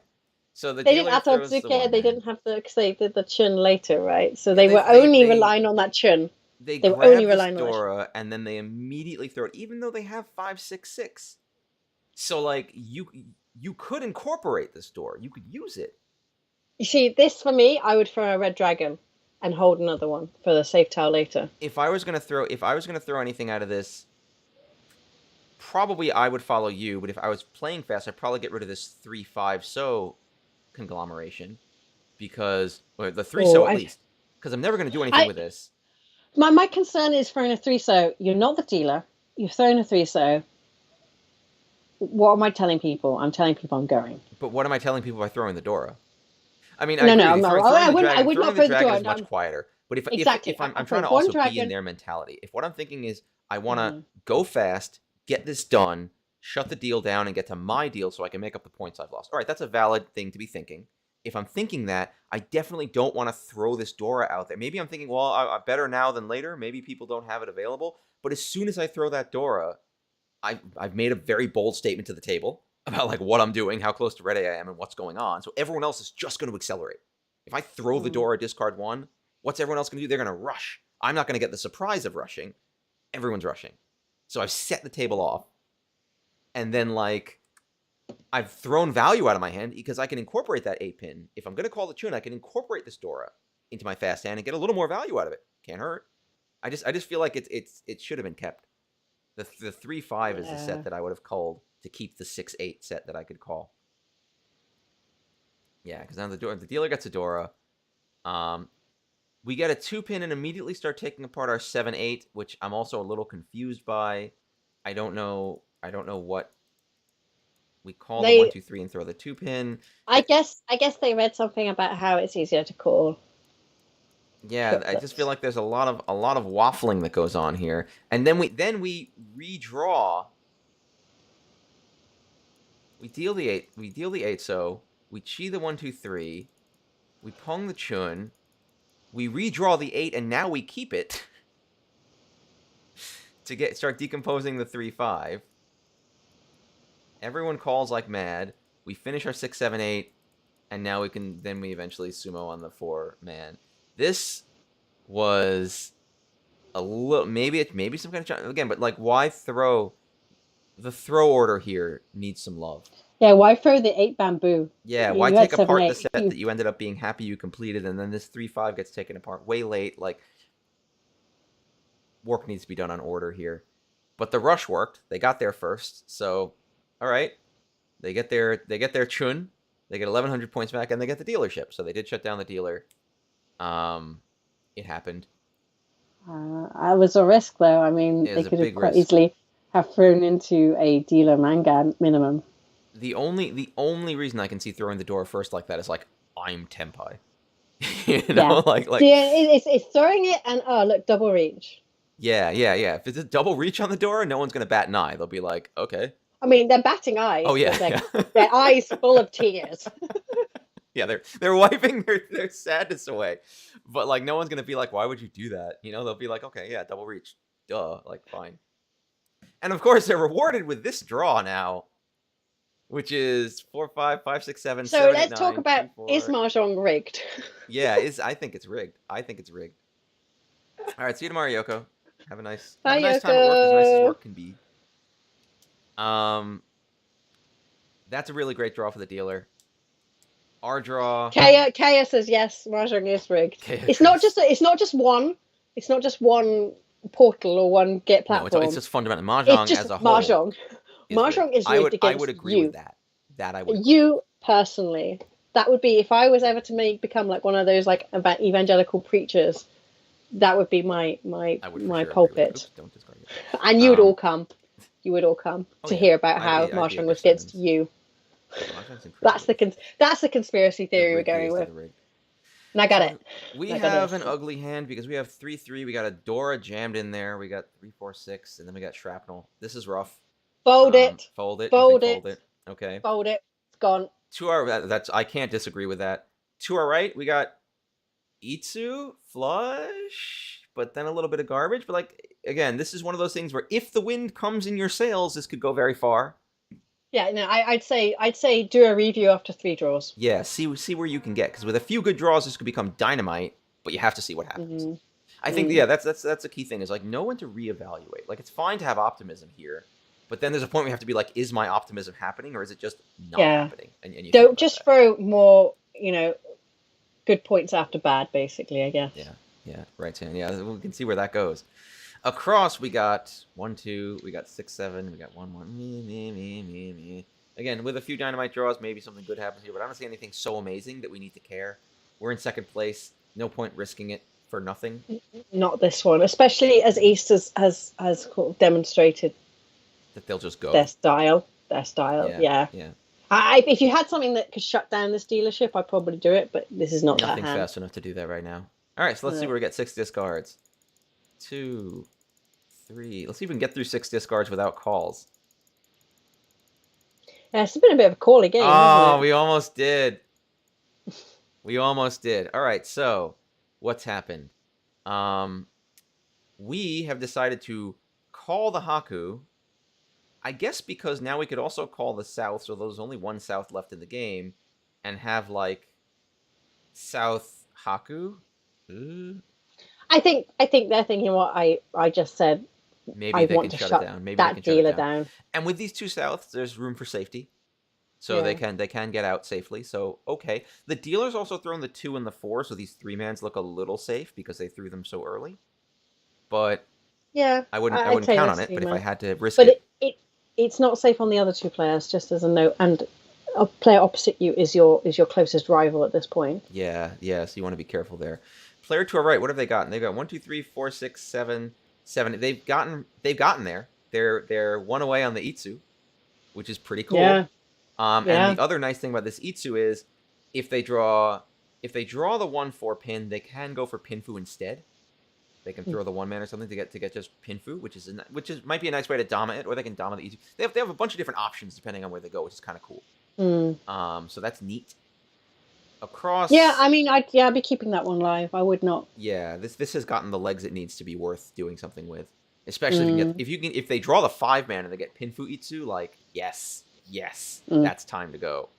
So the They didn't dealer add throws the Otsuke. one They man. didn't have the because they did the chun later, right? So Yeah, they were only relying on that chun. they They were only grab this relying on that chun. Dora and then they immediately throw it, even though they have 566. So like you could incorporate this Dora. You could use it. You see, this for me, I would throw a red dragon and hold another one for the safe tile later. If I was gonna throw anything out of this, probably I would follow you. But if I was playing fast, I'd probably get rid of this 3-5 so conglomeration because or the three Oh, so at least because I'm never gonna do anything I, with this. my concern is throwing a three so. You're not the dealer. You're throwing a three so. What am I telling people? I'm telling people I'm going. But what am I telling people by throwing the Dora? I mean, I No, agree no, with I'm you. not. Throwing I the wouldn't. I dragon, would throwing not the throw the dragon door. is much quieter. But Exactly. if I'm I trying throw to one also be in dragon. their mentality. If what I'm thinking is I want to go fast, get this done, shut the deal down, and get to my deal so I can make up the points I've lost. All right, that's a valid thing to be thinking. If I'm thinking that, I definitely don't want to throw this Dora out there. Maybe I'm thinking, well, I better now than later. Maybe people don't have it available. But as soon as I throw that Dora, I've made a very bold statement to the table about like what I'm doing, how close to ready I am, and what's going on. So everyone else is just going to accelerate. If I throw the Dora discard one, what's everyone else going to do? They're going to rush. I'm not going to get the surprise of rushing. Everyone's rushing. So I've set the table off, and then like I've thrown value out of my hand because I can incorporate that 8-pin. If I'm going to call the tune, I can incorporate this Dora into my fast hand and get a little more value out of it. Can't hurt. I just feel like it should have been kept. The 3-5 is the set that I would have called to keep the 6-8 set that I could call. Yeah, because now the dealer gets a Dora. We get a 2-pin and immediately start taking apart our 7-8, which I'm also a little confused by. I don't know what we call the 1-2-3 and throw the 2-pin. I guess they read something about how it's easier to call. Yeah, I just feel like there's a lot of waffling that goes on here, and then we redraw. We deal the 8. We deal the 8. So we chi the 1-2-3. We pong the chun. We redraw the 8, and now we keep it to start decomposing the 3-5. Everyone calls like mad. We finish our 6-7-8, and now we eventually sumo on the 4-man. This was a little maybe some kind of again, but like why throw the throw order here needs some love. Yeah, why throw the 8 bamboo? Yeah, why take apart the set that you ended up being happy you completed, and then this 3-5 gets taken apart way late? Like, work needs to be done on order here. But the rush worked. They got there first, so all right. They get their chun. They get 1,100 points back, and they get the dealership. So they did shut down the dealer. It happened. It was a risk, though. I mean, they could have quite easily have thrown into a dealer manga minimum. The only reason I can see throwing the door first like that is like I'm Tenpai. You know, yeah. like yeah, it's throwing it and look, double reach. Yeah. If it's a double reach on the door, no one's gonna bat an eye. They'll be like, okay. I mean, they're batting eyes. Oh yeah, their eyes full of tears. Yeah, they're wiping their sadness away, but like no one's gonna be like, why would you do that? You know, they'll be like, okay, yeah, double reach, duh, like fine. And of course, they're rewarded with this draw now, which is 4, 5, 5, 6, 7. So 7, let's 8, 9, talk about 2, 4. Is mahjong rigged? Yeah, I think it's rigged. All right, see you tomorrow, Yoko. Have a nice Bye, time at work, as nice as work can be. That's a really great draw for the dealer. Our draw. Kaya says yes, mahjong is rigged. It's not just one. It's not just one portal or one get platform. No, it's just fundamental mahjong as a whole. Mahjong is rigged against I would agree with that. I would. You personally, that would be if I was ever to become like one of those like evangelical preachers. That would be my pulpit. Don't discard it. And you would all come. You would all come to hear about how mahjong was against you. That's the conspiracy theory we're going with. And I got it. We have an ugly hand because we have 3-3. We got a Dora jammed in there. We got 3-4-6, and then we got shrapnel. This is rough. Fold it. Fold it. Okay. Fold it. It's gone. To our I can't disagree with that. To our right, we got Itsu flush, but then a little bit of garbage. But like again, this is one of those things where if the wind comes in your sails, this could go very far. Yeah, no, I'd say do a review after 3 draws. Yeah, see where you can get, because with a few good draws, this could become dynamite. But you have to see what happens. Mm, I think mm, yeah, that's a key thing is like know when to reevaluate. Like it's fine to have optimism here, but then there's a point where you have to be like, is my optimism happening or is it just not yeah. happening? And you think Don't about just that. throw more, good points after bad, basically, I guess. Yeah, yeah, right, Sam. Yeah, we can see where that goes. Across, we got 1, 2, we got 6, 7, we got 1, 1. Me. Again, with a few dynamite draws, maybe something good happens here, but I don't see anything so amazing that we need to care. We're in second place. No point risking it for nothing. Not this one, especially as East has sort of demonstrated That they'll just go. their style. Their style, Yeah, yeah. yeah. If you had something that could shut down this dealership, I'd probably do it, but this is not that Nothing hand. fast enough to do that right now. All right, so let's see where we get 6 discards. 2, 3. Let's see if we can get through 6 discards without calls. Yeah, it's been a bit of a cally game, hasn't Oh, it? we almost did. We almost did. All right, so what's happened? Um, we have decided to call the Haku. I guess because now we could also call the South, so there's only one South left in the game, and have like South Haku. I think they're thinking what I just said. Maybe I they want can to shut it shut down. Maybe they that can shut it dealer down. down. And with these two Souths, there's room for safety. So Yeah. they can get out safely. So okay, the dealer's also thrown the 2 and the 4, so these 3-mans look a little safe because they threw them so early. But Yeah, I I'd wouldn't say count on that's it. But if I human. had to risk But it, it's not safe on the other two players, just as a note. And a player opposite you is your closest rival at this point. yeah. So you want to be careful there. Player to our right, what have they gotten? They've got 1, 2, 3, 4, 6, 7, 7. They've gotten there. They're one away on the Itsu, which is pretty cool. Yeah, And yeah. the other nice thing about this Itsu is if they draw the 1/4 pin, they can go for Pinfu instead. They can throw the 1-man or something to get just Pinfu, which is might be a nice way to Dama it, or they can Dama the Itsu. They have a bunch of different options depending on where they go, which is kind of cool. Mm. So that's neat. Yeah, Across, I mean, I'd be keeping that one live. I would not. yeah, this has gotten the legs it needs to be worth doing something with. Especially Mm, if they draw the 5-man and they get Pinfu Itsu, like yes, mm. that's time to go.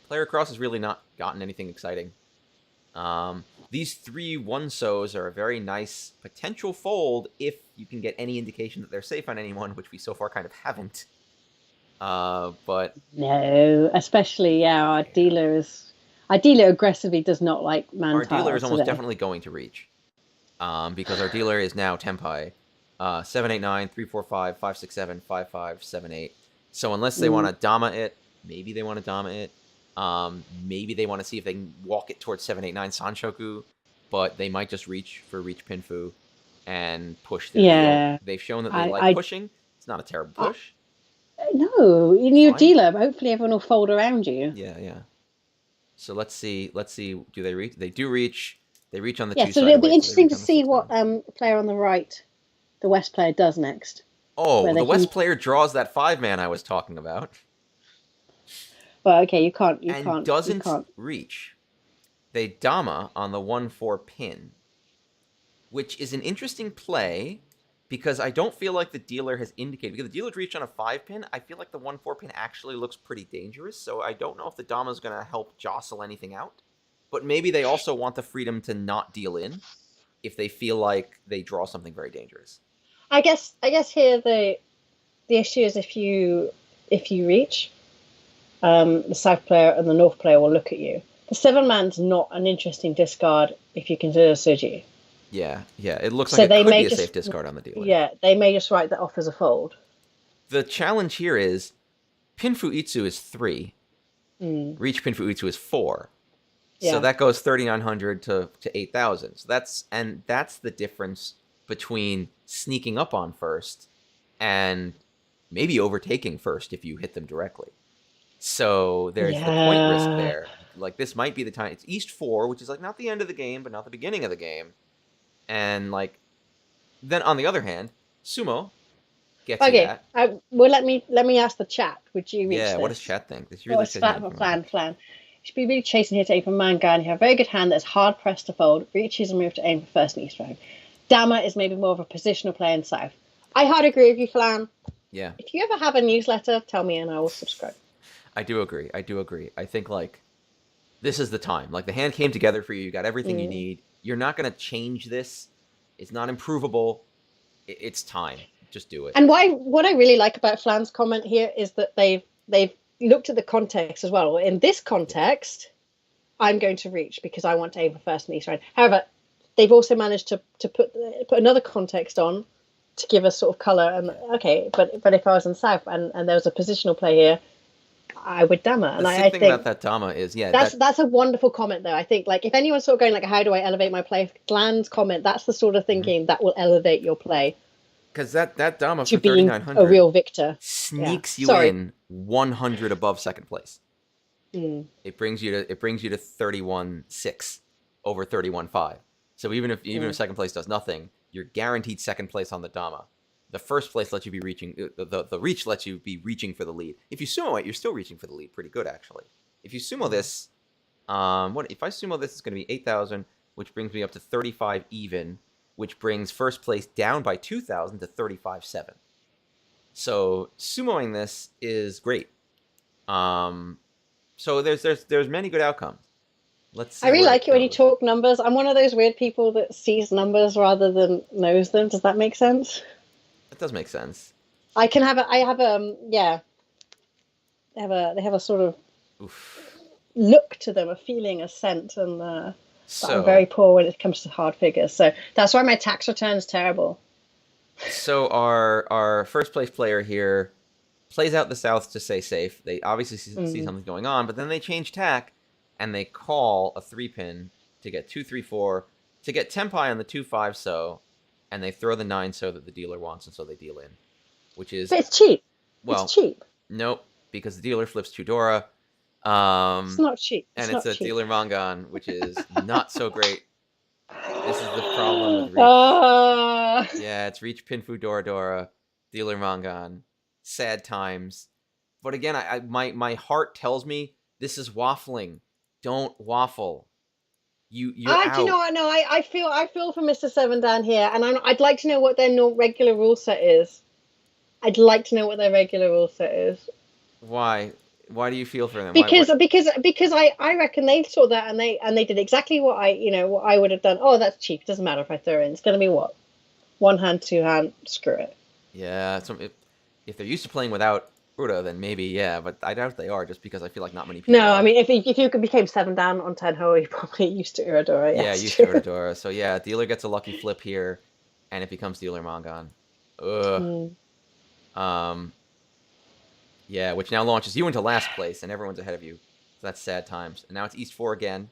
Player across has really not gotten anything exciting. These 3 1-sos are a very nice potential fold if you can get any indication that they're safe on anyone, which we so far kind of haven't. But No, especially our dealer aggressively does not like man our dealer is tiles almost today. definitely going to reach. Because our dealer is now Tenpai. 7, 8, 9, 3, 4, 5, 5, 6, 7, 5, 5, 7, 8. So unless they want to Dama it, maybe they want to Dama it. Maybe they want to see if they can walk it towards 7, 8, 9 Sanshoku, but they might just reach Pinfu and push their deal. Yeah, They've shown that they I, like I, pushing. It's not a terrible I push. no, in your Fine. dealer. Hopefully, everyone will fold around you. Yeah. So let's see. Do they reach? They do reach. They reach on the Yeah, two so sided it'll be way, so they interesting reach to on the see 6, 9. what player on the right, the West player, does next. Oh, Whether the West he, player draws that 5-man I was talking about. well, okay, you And you doesn't can't. reach. They Dama on the 1/4 pin, which is an interesting play because I don't feel like the dealer has indicated. Because the dealer's reach on a 5-pin, I feel like the 1/4 pin actually looks pretty dangerous. So I don't know if the Dama is going to help jostle anything out. But maybe they also want the freedom to not deal in if they feel like they draw something very dangerous. I guess here the issue is if you reach, the South player and the North player will look at you. The 7-man's not an interesting discard if you consider Suji. Yeah. It looks like So it they could may be a safe just discard on the dealer. yeah, they may just write that off as a fold. The challenge here is Pinfu Itsu is 3. Reach Pinfu Itsu is 4. Yeah. So that goes 3,900 to 8,000. So that's the difference between sneaking up on first and maybe overtaking first if you hit them directly. So there's the point risk there. Like this might be the time. It's East 4, which is like not the end of the game, but not the beginning of the game. And like then on the other hand, Sumo gets you Okay. that. Well, let me ask the chat. Would you reach Yeah, this? what does chat think? This really What's says flat anything. Flan? You should be really chasing here to aim for man guy, and you have a very good hand that's hard pressed to fold. Reaches a move to aim for first in East round. Dama is maybe more of a positional player in South. I hard agree with you, Flan. Yeah, If you ever have a newsletter, tell me and I will subscribe. I do agree. I do agree. I think like this is the time. Like the hand came together for you. You got everything you Mm. need. You're not gonna change this. It's not improvable. It's time. Just do it. And what I really like about Flan's comment here is that they've looked at the context as well. In this Yes. context, I'm going to reach because I want to aim for first in the East round. However, they've also managed to put another context on to give us sort of color. And Yeah. okay, but if I was in South and there was a positional play here, I would Dama. The And sick I thing about think that Dama is, yeah, that's a wonderful comment though. I think like if anyone's sort of going like, how do I elevate my play? Flan's comment, that's the sort of thinking that will elevate your play because that Dama to for being a 3,900 real victor. Yeah. sneaks you Sorry. in 100 above second place. Mm. It brings you to 31.6 over 31.5. So even if second place does nothing, you're guaranteed second place on the Dama. The first place lets you be reaching. The reach lets you be reaching for the lead. If you sumo it, you're still reaching for the lead. Pretty good actually. If you sumo this, what if I sumo this? It's going to be 8,000, which brings me up to 35 even, which brings first place down by 2,000 to 35.7. So sumoing this is great. So there's many good outcomes. Let's I see really where like it it when you goes. talk numbers. I'm one of those weird people that sees numbers rather than knows them. Does that make sense? That does make sense. I have yeah, they have a sort of Oof. look to them, a feeling, a scent, and but I'm very So poor when it comes to hard figures. So that's why my tax return is terrible. so our first place player here plays out the South to stay safe. They obviously see Mm. something going on, but then they change tack and they call a 3-pin to get 2-3-4 to get tempai on the 2-5 so, and they throw the 9 so that the dealer wants, and so they deal in, which is, But it's cheap. It's well, cheap. nope, because the dealer flips Chudora. It's not cheap. And It's it's not a cheap. dealer Mangan, which is not so great. This is the problem with Reach. Uh, Yeah, it's Reach Pinfu Dora Dora, dealer Mangan. Sad times. But again, my heart tells me this is waffling. Don't waffle. You're do you know out. what? No, I feel for Mr. Seven down here, and I'd like to know what their regular rule set is. I'd like to know what their regular rule set is. Why? Why do you feel for them? Why? because What? because because I reckon they saw that and they did exactly what what I would have done. Oh, that's cheap. It doesn't matter if I throw in. It's going to be what, one hand, two hand. Screw it. Yeah. If they're used to playing without Uda, then maybe yeah. But I doubt they are, just because I feel like not many people No, I are. mean if you became seven down on 10 hole, you're probably used to Uradora. Yeah, Yes, used to true. Uda. So yeah, dealer gets a lucky flip here, and it becomes dealer Mangan. Ugh. Mm. Um, yeah, which now launches you into last place, and everyone's ahead of you. So that's sad times. And now it's East 4 again.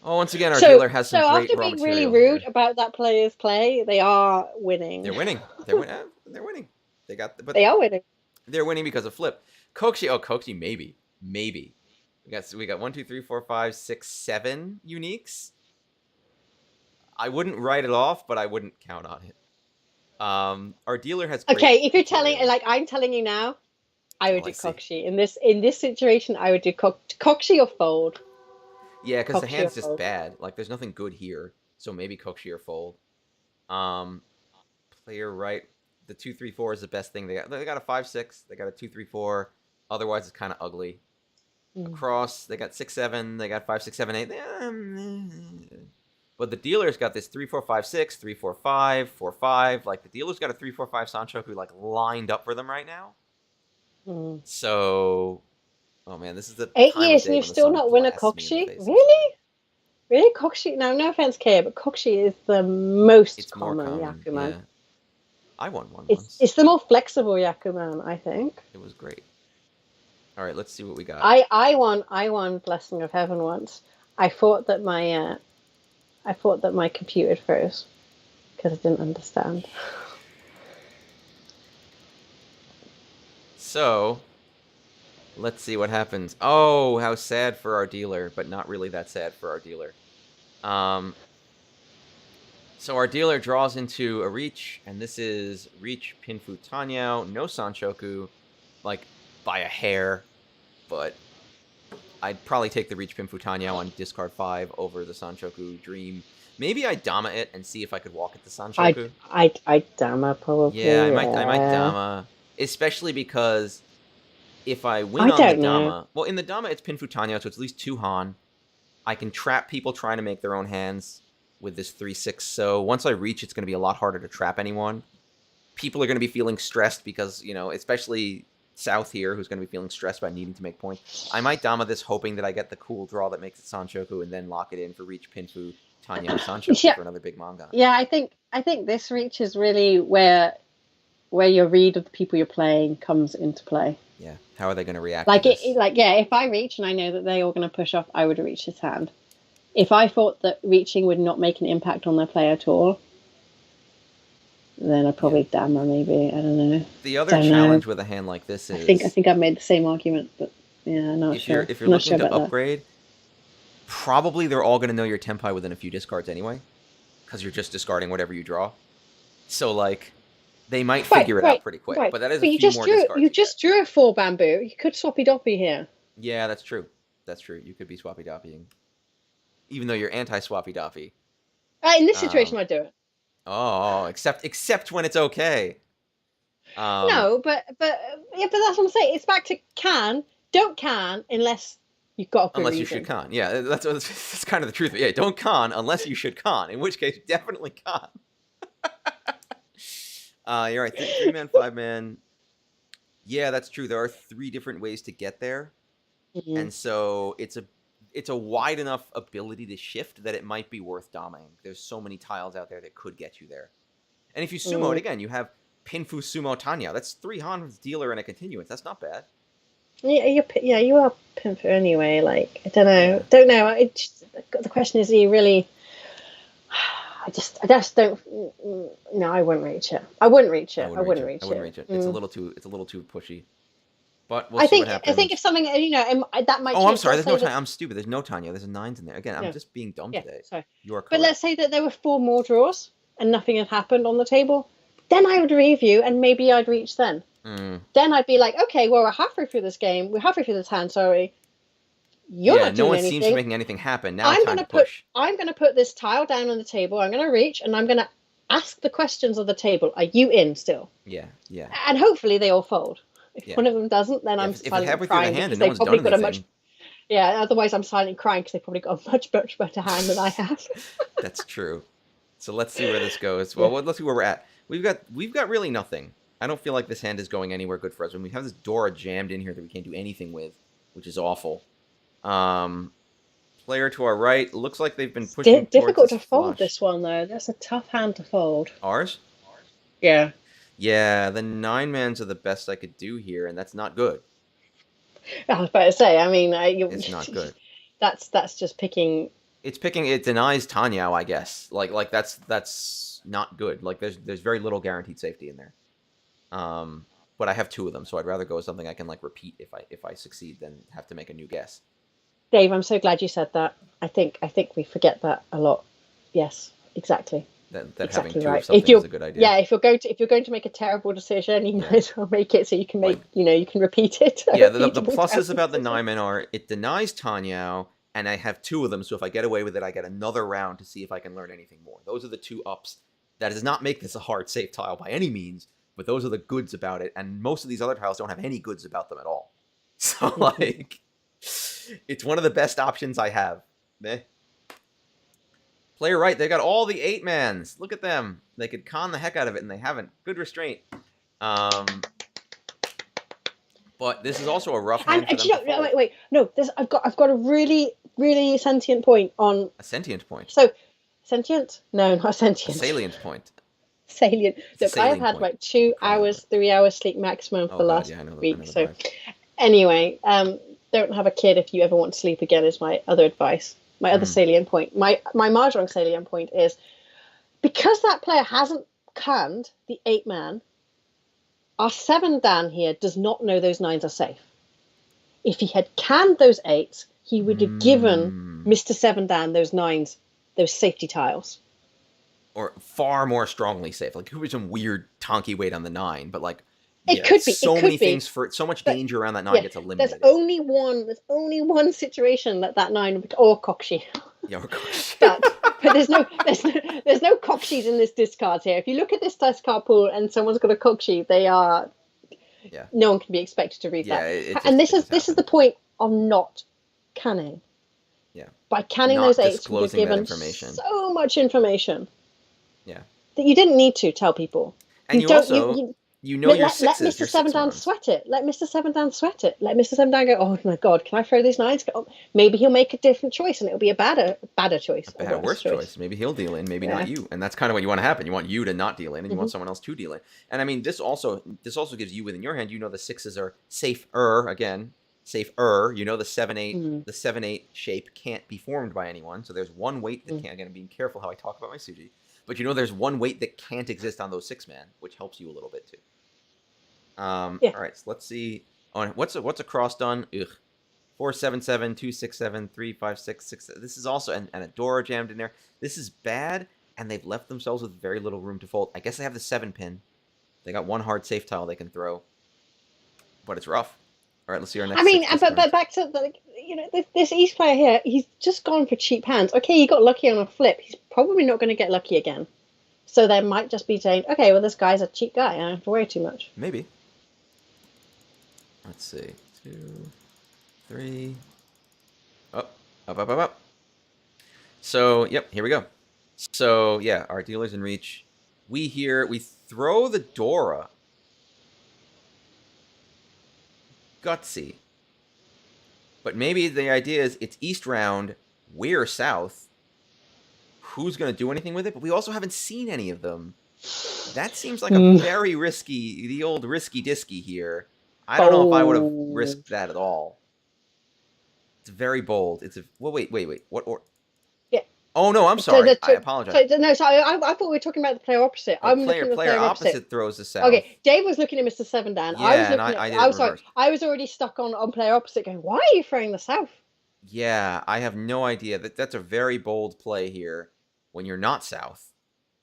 Oh, once again, our dealer has some So great after raw being really material rude here. about that player's play, they are winning. They're winning. They're winning. They got, but They are winning. they're winning because of flip. Kokshi, Kokshi, maybe. We got 1, 2, 3, 4, 5, 6, 7 uniques. I wouldn't write it off, but I wouldn't count on it. Our dealer has great Okay, if you're telling material. like I'm telling you now, I Oh, would do let's see. Kokshi in this situation. I would do Kokshi or fold. Yeah, because the Kokshi or hand's just fold. bad. Like, there's nothing good here. So maybe Kokshi or fold. Um, player right. The 2-3-4 is the best thing they got. They got a 5-6. They got a 2-3-4. Otherwise, it's kind of ugly. Mm. Across, they got 6-7. They got 5-6-7-8. But the dealer's got this 3-4-5-6, 3-4-5, 4-5. Like, the dealer's got a 3-4-5 Sanchoku, like, lined up for them right now. Mm. So, oh man, this is the 8 time of years and day you've when the still sun not win a blasts me in the Kokshi? face. I'm sorry. Really? Really? Kokshi? Now, no offense, Kaya, but Kokshi is the most It's more common common, Yakuman. yeah. I won one It's once. it's the more flexible Yakuman, I think. It was great. All right, let's see what we got. I won Blessing of Heaven once. I thought that my computer froze because I didn't understand. So, let's see what happens. Oh, how sad for our dealer, but not really that sad for our dealer. So our dealer draws into a reach, and this is reach Pinfu Tanyao, no Sanchoku, like by a hair, but I'd probably take the reach Pinfu Tanyao on discard 5 over the Sanchoku Dream. Maybe I Dama it and see if I could walk it to I Sanshoku. I Dama Yeah, probably. I might Yeah. Dama, especially because if I win I on the don't know. Dama, well, in the Dama it's Pinfu Tanya, so it's at least 2 Han. I can trap people trying to make their own hands with this 3-6. So once I reach, it's going to be a lot harder to trap anyone. People are going to be feeling stressed because, especially South here, who's going to be feeling stressed by needing to make points. I might Dama this hoping that I get the cool draw that makes it Sanshoku and then lock it in for reach Pinfu, Tanya, and Sanshoku Yeah, for another big Mangan. yeah. I think this reach is really where your read of the people you're playing comes into play. Yeah. How are they going to react to this? If I reach and I know that they're all going to push off, I would reach his hand. If I thought that reaching would not make an impact on their play at all, then I'd probably Dama maybe. I don't know. The other challenge with a hand like this is... I think I've made the same argument, but yeah, not sure. If you're looking to upgrade, probably they're all going to know your Tenpai within a few discards anyway, because you're just discarding whatever you draw. So, like, they might figure it out pretty quick. Right. But that is a few more discards. You just drew a 4 bamboo. You could swappy doppy here. Yeah, that's true. That's true. You could be swappy doppying. Even though you're anti-swappy doppy. In this situation, I'd do it. Oh, except when it's okay. No, but that's what I'm saying. It's back to don't unless you've got a good unless reason. You should con. Yeah, that's kind of the truth. Yeah, don't con unless you should con. In which case, definitely con. You're right. 3-man, 5-man. Yeah, that's true. There are 3 different ways to get there, and so it's a wide enough ability to shift that it might be worth doming. There's so many tiles out there that could get you there. And if you sumo it again, you have Pinfu Sumo Tanya. That's 3 Han's dealer and a continuance. That's not bad. Yeah, you are Pinfu anyway. Like, I don't know. The question is, are you really... I just don't... No, I wouldn't reach it. I wouldn't reach it. It's a little too pushy. But we'll see what happens. I think if something, that might... Oh, I'm sorry. There's no Tanya. I'm stupid. There's no Tanya. There's 9s in there. Again, I'm just being dumb today. Sorry. You are correct. But let's say that there were 4 more draws and nothing had happened on the table. Then I would review and maybe I'd reach then. Then I'd be like, okay, well, we're halfway through this game. We're halfway through this hand, sorry. You're not doing anything. No one seems to be making anything happen. Now I'm going to push. I'm going to put this tile down on the table. I'm going to reach and I'm going to ask the questions of the table. Are you in still? Yeah. And hopefully they all fold. If one of them doesn't, then I'm silently crying because they probably got a much... Yeah, otherwise I'm silently crying because they probably got a much better hand than I have. That's true. So let's see where this goes. Well, let's see where we're at. We've got really nothing. I don't feel like this hand is going anywhere good for us. When we have this Dora jammed in here that we can't do anything with, which is awful. Player to our right looks like they've been pushing. Difficult to fold this one though. That's a tough hand to fold. Ours? Yeah. Yeah, the 9-mans are the best I could do here, and that's not good. I was about to say. I mean, it's not good. That's just picking. It's picking. It denies Tanya, I guess. Like that's not good. Like there's very little guaranteed safety in there. But I have 2 of them, so I'd rather go with something I can like repeat if I succeed than have to make a new guess. Dave, I'm so glad you said that. I think we forget that a lot. Yes, exactly. That exactly having 2 right. of something is a good idea. Yeah, if you're going to make a terrible decision, you might as well make it so you can make you can repeat it. Yeah, the pluses about the 9-man are it denies Tanya, and I have 2 of them, so if I get away with it, I get another round to see if I can learn anything more. Those are the 2 ups. That does not make this a hard safe tile by any means, but those are the goods about it, and most of these other tiles don't have any goods about them at all. So, like, it's one of the best options I have. Meh. Player right, they've got all the 8-mans. Look at them. They could con the heck out of it, and they haven't. Good restraint. But this is also a rough hand for them. Wait. No, I've got a really, really sentient point on... A sentient point? So, sentient? No, not sentient. A salient point. Salient. Look, I have had like 2 hours, 3 hours sleep maximum for the last week. So, anyway, don't have a kid if you ever want to sleep again is my other advice. My other salient point. My Mahjong salient point is because that player hasn't canned the 8-man, our 7 Dan here does not know those 9s are safe. If he had canned those 8s, he would have given Mr. 7 Dan those 9s, those safety tiles. Or far more strongly safe. Like, it could be some weird tonky weight on the 9, but like, it could be so many things for so much danger around that 9 gets eliminated. There's only one situation that 9 or Kokshi. Yeah, or Kokshi. But there's no cockshies in this discard here. If you look at this discard pool and someone's got a cockshee, they are Yeah. no one can be expected to read Yeah, that. it And just this is happened. the point of not canning. Yeah. By canning Not those 8s, you're disclosing that given information. so much information Yeah. that you didn't need to tell people. And You you don't also, you know your let sixes, Mr. your Seven six Dan ones. sweat it. Let Mr. Seven Dan sweat it. Let Mr. Seven Dan go, oh my God, can I throw these 9s? Oh, maybe he'll make a different choice and it'll be a badder choice. A worse choice. Maybe he'll deal in, maybe not you. And that's kind of what you want to happen. You want you to not deal in, and you want someone else to deal in. And I mean, this also gives you within your hand, the 6s are safer, again, safer. The 7-8, the 7-8 shape can't be formed by anyone. So there's one weight that can't, again, I'm being careful how I talk about my Suji. But there's one weight that can't exist on those 6-man, which helps you a little bit too. All right, so let's see. Oh, what's a cross done? 4-7-7, 2-6-7, 3-5-6, 6. This is also and a Dora jammed in there. This is bad, and they've left themselves with very little room to fold. I guess they have the 7-pin. They got one hard safe tile they can throw, but it's rough. All right, let's see our next. I mean, but back to this East player here. He's just gone for cheap hands. Okay, he got lucky on a flip. He's probably not going to get lucky again. So they might just be saying, okay, well, this guy's a cheap guy. I don't have to worry too much. Maybe. Let's see. 2, 3. Up. So, yep, here we go. So, yeah, our dealer's in reach. We throw the Dora. Gutsy. But maybe the idea is it's East round, we're South. Who's going to do anything with it? But we also haven't seen any of them. That seems like a very risky, the old risky disky here. I don't know if I would have risked that at all. It's very bold. Wait. What or? Yeah. Oh no, I'm sorry. I apologize. I thought we were talking about the player opposite. Oh, I'm looking at the player opposite throws the South. Okay, Dave was looking at Mr. Seven Dan. Yeah, I was sorry. I was already stuck on player opposite, going, "Why are you throwing the South?" Yeah, I have no idea. That's a very bold play here. When you're not South,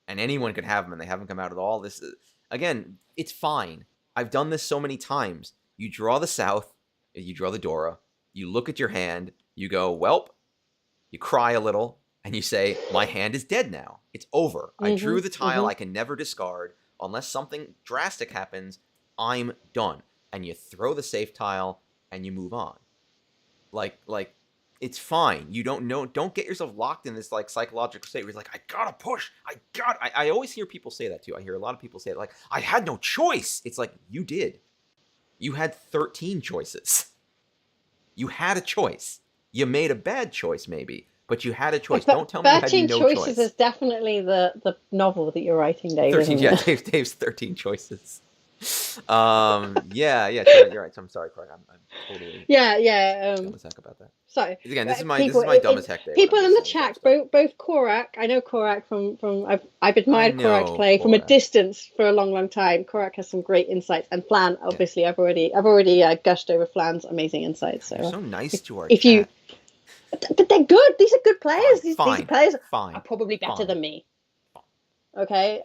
and anyone could have them, and they haven't come out at all. This again, it's fine. I've done this so many times. You draw the South, you draw the Dora, you look at your hand, you go, welp, you cry a little, and you say, my hand is dead now. It's over. I drew the tile I can never discard. Unless something drastic happens, I'm done. And you throw the safe tile, and you move on. Like, it's fine. You don't get yourself locked in this like psychological state where you're like, I gotta push. I always hear people say that too. I hear a lot of people say it like, I had no choice. It's like, you did. You had 13 choices. You had a choice. You made a bad choice maybe, but you had a choice. Don't tell me you had no choice. 13 choices is definitely the novel that you're writing, Dave. 13, yeah, Dave's 13 choices. Yeah, you're right. So I'm sorry, Clark. I'm totally dumb as heck about that. Sorry. Again, this is my dumb as heck day. People in the chat, both Korak. I know Korak from I've admired Korak's play from a distance for a long time. Korak has some great insights, and Flan. Obviously, I've already gushed over Flan's amazing insights. So you're so nice to our chat. But they're good. These are good players. These players are probably better than me. Okay,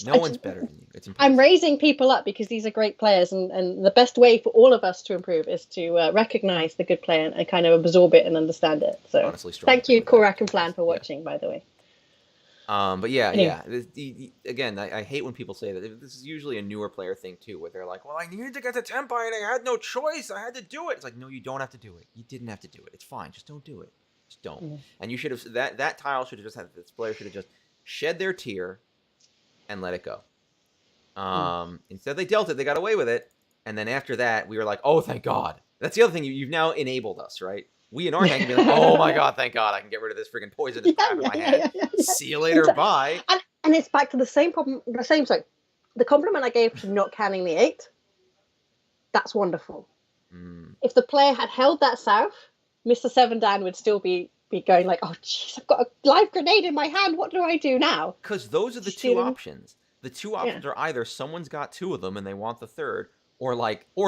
no one's better than you. It's I'm raising people up because these are great players, and the best way for all of us to improve is to recognize the good player and kind of absorb it and understand it. So, honestly, thank you, Korak and Flan, for watching. By the way. But yeah. Again, I hate when people say that. This is usually a newer player thing too, where they're like, "Well, I needed to get the Tempai, and I had no choice. I had to do it." It's like, no, you don't have to do it. You didn't have to do it. It's fine. Just don't do it. Just don't. And you should have that tile should have just had this player should have just shed their tear and let it go. Instead they dealt it, they got away with it, and then after that we were like, oh, thank God. That's the other thing, you've now enabled us, right? We in our hand can be like, oh my God, thank God, I can get rid of this freaking poisonous crap in my head. See you later, bye. And it's back to the same problem, the compliment I gave to not canning the 8, that's wonderful. If the player had held that South, Mr. Seven Dan would still be going like, oh jeez, I've got a live grenade in my hand, what do I do now? Because those are the two options. The two options are either someone's got 2 of them and they want the third, or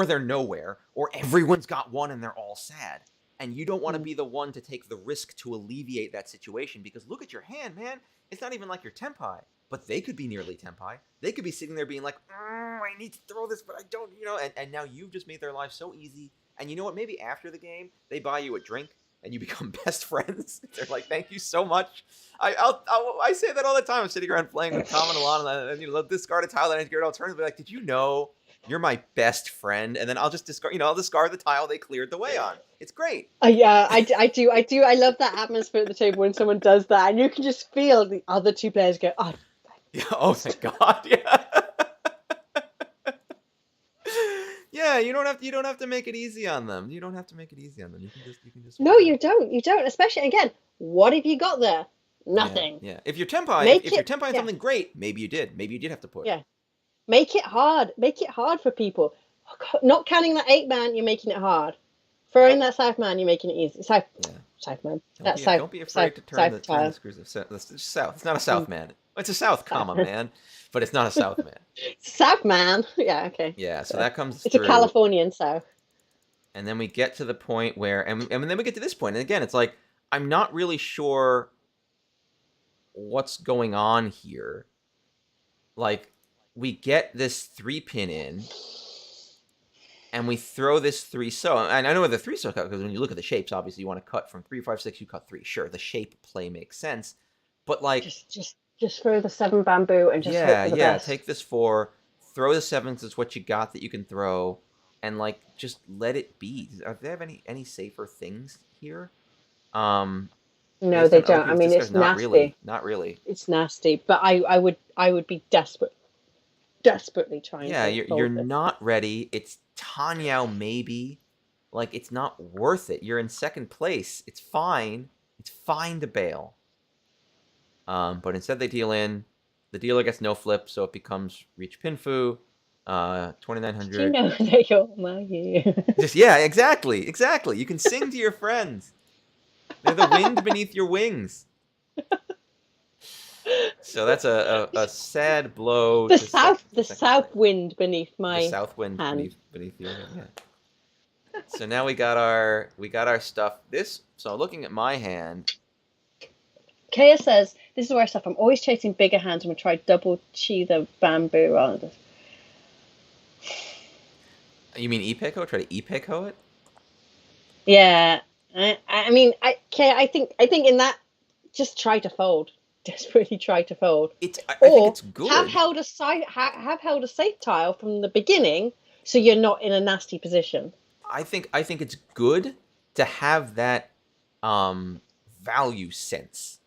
they're nowhere, or everyone's got one and they're all sad. And you don't want to be the one to take the risk to alleviate that situation, because look at your hand, man. It's not even like you're Tempai, but they could be nearly Tempai. They could be sitting there being like, I need to throw this, but I don't, and now you've just made their life so easy. And you know what? Maybe after the game, they buy you a drink, and you become best friends. They're like, thank you so much. I say that all the time. I'm sitting around playing with Tom and Alana, and they'll discard a tile that I get alternatively. Like, did you know you're my best friend? And then I'll just discard. I'll discard the tile they cleared the way on. It's great. Yeah, I do. I love that atmosphere at the table when someone does that, and you can just feel the other two players go, "Oh, yeah, oh thank God, yeah." Yeah, you don't have to make it easy on them. You don't have to make it easy on them. You can just no, you don't. You don't. Especially again, what have you got there? Nothing. Yeah. If you're tempai, Make if you're it, tempai yeah, something great, maybe you did have to push. yeah. Make it hard. Make it hard for people. Not counting that 8-man, you're making it hard. Throwing that South man, you're making it easy. South man. Don't be afraid to turn the screws of south. It's south. It's not a South man. It's a South comma man, but it's not a South man. South man. Yeah, okay. Yeah, so that comes It's through. a Californian South. And then we get to the point where, and then we get to this point, and again, it's like I'm not really sure what's going on here. Like, we get this 3-pin in, and we throw this 3-so. And I know where the 3-so cut, because when you look at the shapes, obviously you want to cut from 3, 5, 6, you cut 3. Sure, the shape play makes sense, but like just throw the 7 bamboo and just hope for the best. Take this 4, throw the 7s. It's what you got that you can throw, and like just let it be. Are there any safer things here? No, they don't. I mean, it's nasty. Not really. It's nasty, but I would be desperately trying. Yeah, to you're not ready. It's Tanyao maybe. Like, it's not worth it. You're in second place. It's fine. It's fine to bail. But instead they deal in. The dealer gets no flip, so it becomes Reach Pinfu. 2,900. You know that you're my Just exactly. You can sing to your friends. They're the wind beneath your wings. So that's a sad blow. The south wind beneath my the south wind hand. beneath your hand. Yeah. So now we got our stuff. So looking at my hand. Kaya says, "This is where I suffer. I'm always chasing bigger hands and we try double chi the bamboo rather than." You mean Ipeko? Try to Ipeko it? Yeah, I mean, I think in that, just try to fold. Desperately try to fold. I think it's good. Have held a safe tile from the beginning, so you're not in a nasty position. I think it's good to have that value sense.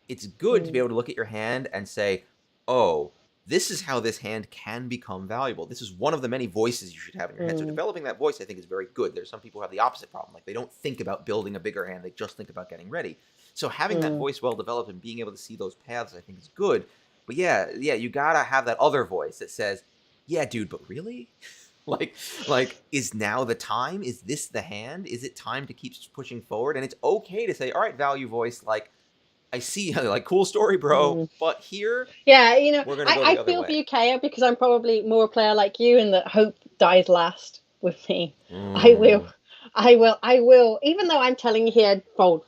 It's good to be able to look at your hand and say, "Oh, this is how this hand can become valuable. This is one of the many voices you should have in your head." So developing that voice, I think, is very good. There's some people who have the opposite problem. Like, they don't think about building a bigger hand. They just think about getting ready. So having that voice well developed and being able to see those paths, I think, is good. But yeah, you gotta have that other voice that says, "Yeah, dude, but really? like, is now the time? Is this the hand? Is it time to keep pushing forward?" And it's okay to say, "All right, value voice, like, I see, like, cool story, bro, but here..." Yeah, we're gonna go I the other feel way. for you, Kaya, because I'm probably more a player like you, and that hope dies last with me. I will, even though I'm telling you here, fold.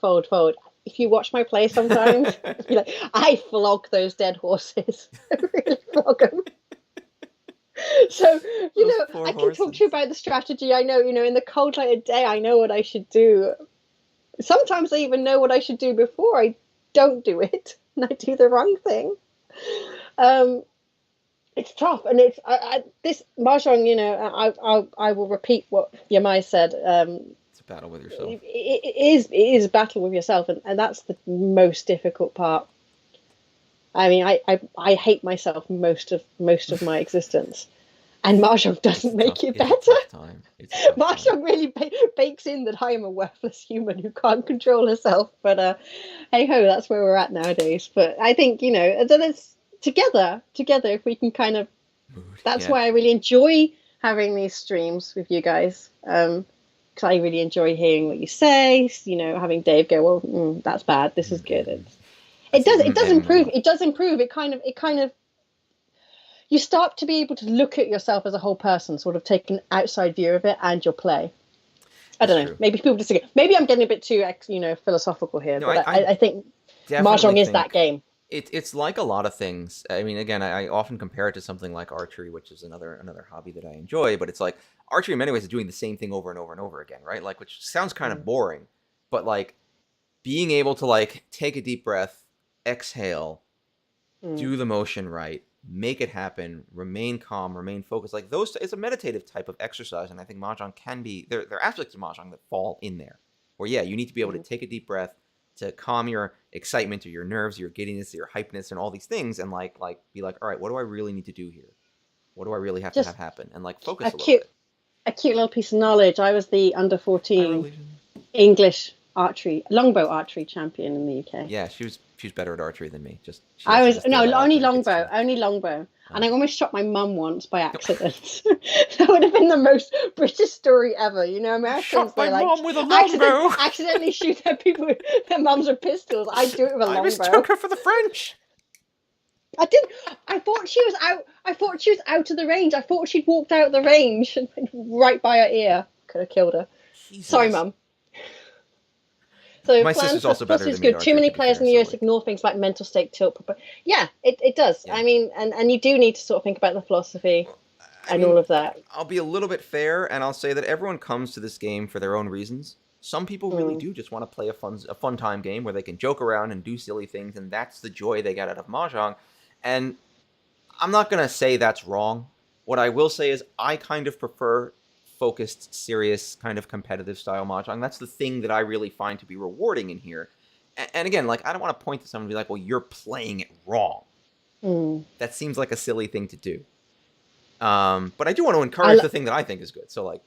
If you watch my play sometimes, you're like, I flog those dead horses. I really flog them. So, I can talk to you about the strategy. I know, in the cold light of day, I know what I should do. Sometimes I even know what I should do before I don't do it, and I do the wrong thing. It's tough, and it's this mahjong. I will repeat what Yamai said. It's a battle with yourself. It is a battle with yourself, and that's the most difficult part. I mean, I hate myself most of my existence, and mahjong doesn't make it better. Mahjong really bakes in that I am a worthless human who can't control herself. But hey ho, that's where we're at nowadays. But I think there's together if we can kind of. That's why I really enjoy having these streams with you guys. Because I really enjoy hearing what you say. Having Dave go, "Well, that's bad. This is good." It does improve. It does improve. It kind of. You start to be able to look at yourself as a whole person, sort of take an outside view of it and your play. I don't know. Maybe people disagree. Maybe I'm getting a bit too, philosophical here. No, but I think mahjong is that game. It's like a lot of things. I mean, again, I often compare it to something like archery, which is another hobby that I enjoy. But it's like archery in many ways is doing the same thing over and over and over again, right? Like, which sounds kind of boring. but like being able to like take a deep breath, exhale, Mm. do the motion right, make it happen, remain calm, remain focused. Like those, it's a meditative type of exercise, and I think mahjong can be. There are aspects of mahjong that fall in there, where yeah, you need to be able to take a deep breath to calm your excitement or your nerves, your giddiness, your hypeness, and all these things, and like be like, all right, what do I really need to do here? What do I really have to have Just happen? And like a focus a little cute, bit. a cute little piece of knowledge. I was the under Hi, 14 religion. English archery, longbow archery champion in the UK. Yeah, she was better at archery than me. Just she I has to was just no throw that out only there. It's longbow, true. only longbow, and I Oh. almost shot my mum once by accident. That would have been the most British story ever. You know, Americans Shot my they like mom with a longbow. accidentally shoot their people, their mums with pistols. I do it with a I longbow. mistook her for the French. I didn't. I thought she was out. I thought she was out of the range. I thought she'd walked out of the range and went right by her ear. Could have killed her. Sorry, Jesus. mum. So My plan sister's also better is than me at good. Too archery, many to be players fair, in the so US like, ignore things like mental state tilt. But yeah, it does. yeah. I mean, and you do need to sort of think about the philosophy I and all mean, of that. I'll be a little bit fair, and I'll say that everyone comes to this game for their own reasons. Some people really Mm. do just want to play a fun time game where they can joke around and do silly things, and that's the joy they get out of mahjong. And I'm not gonna say that's wrong. What I will say is I kind of prefer focused, serious, kind of competitive style mahjong. That's the thing that I really find to be rewarding in here. And again, like I don't want to point to someone and be like, "Well, you're playing it wrong." Mm. That seems like a silly thing to do. But I do want to I, encourage the thing that I think is good. So like,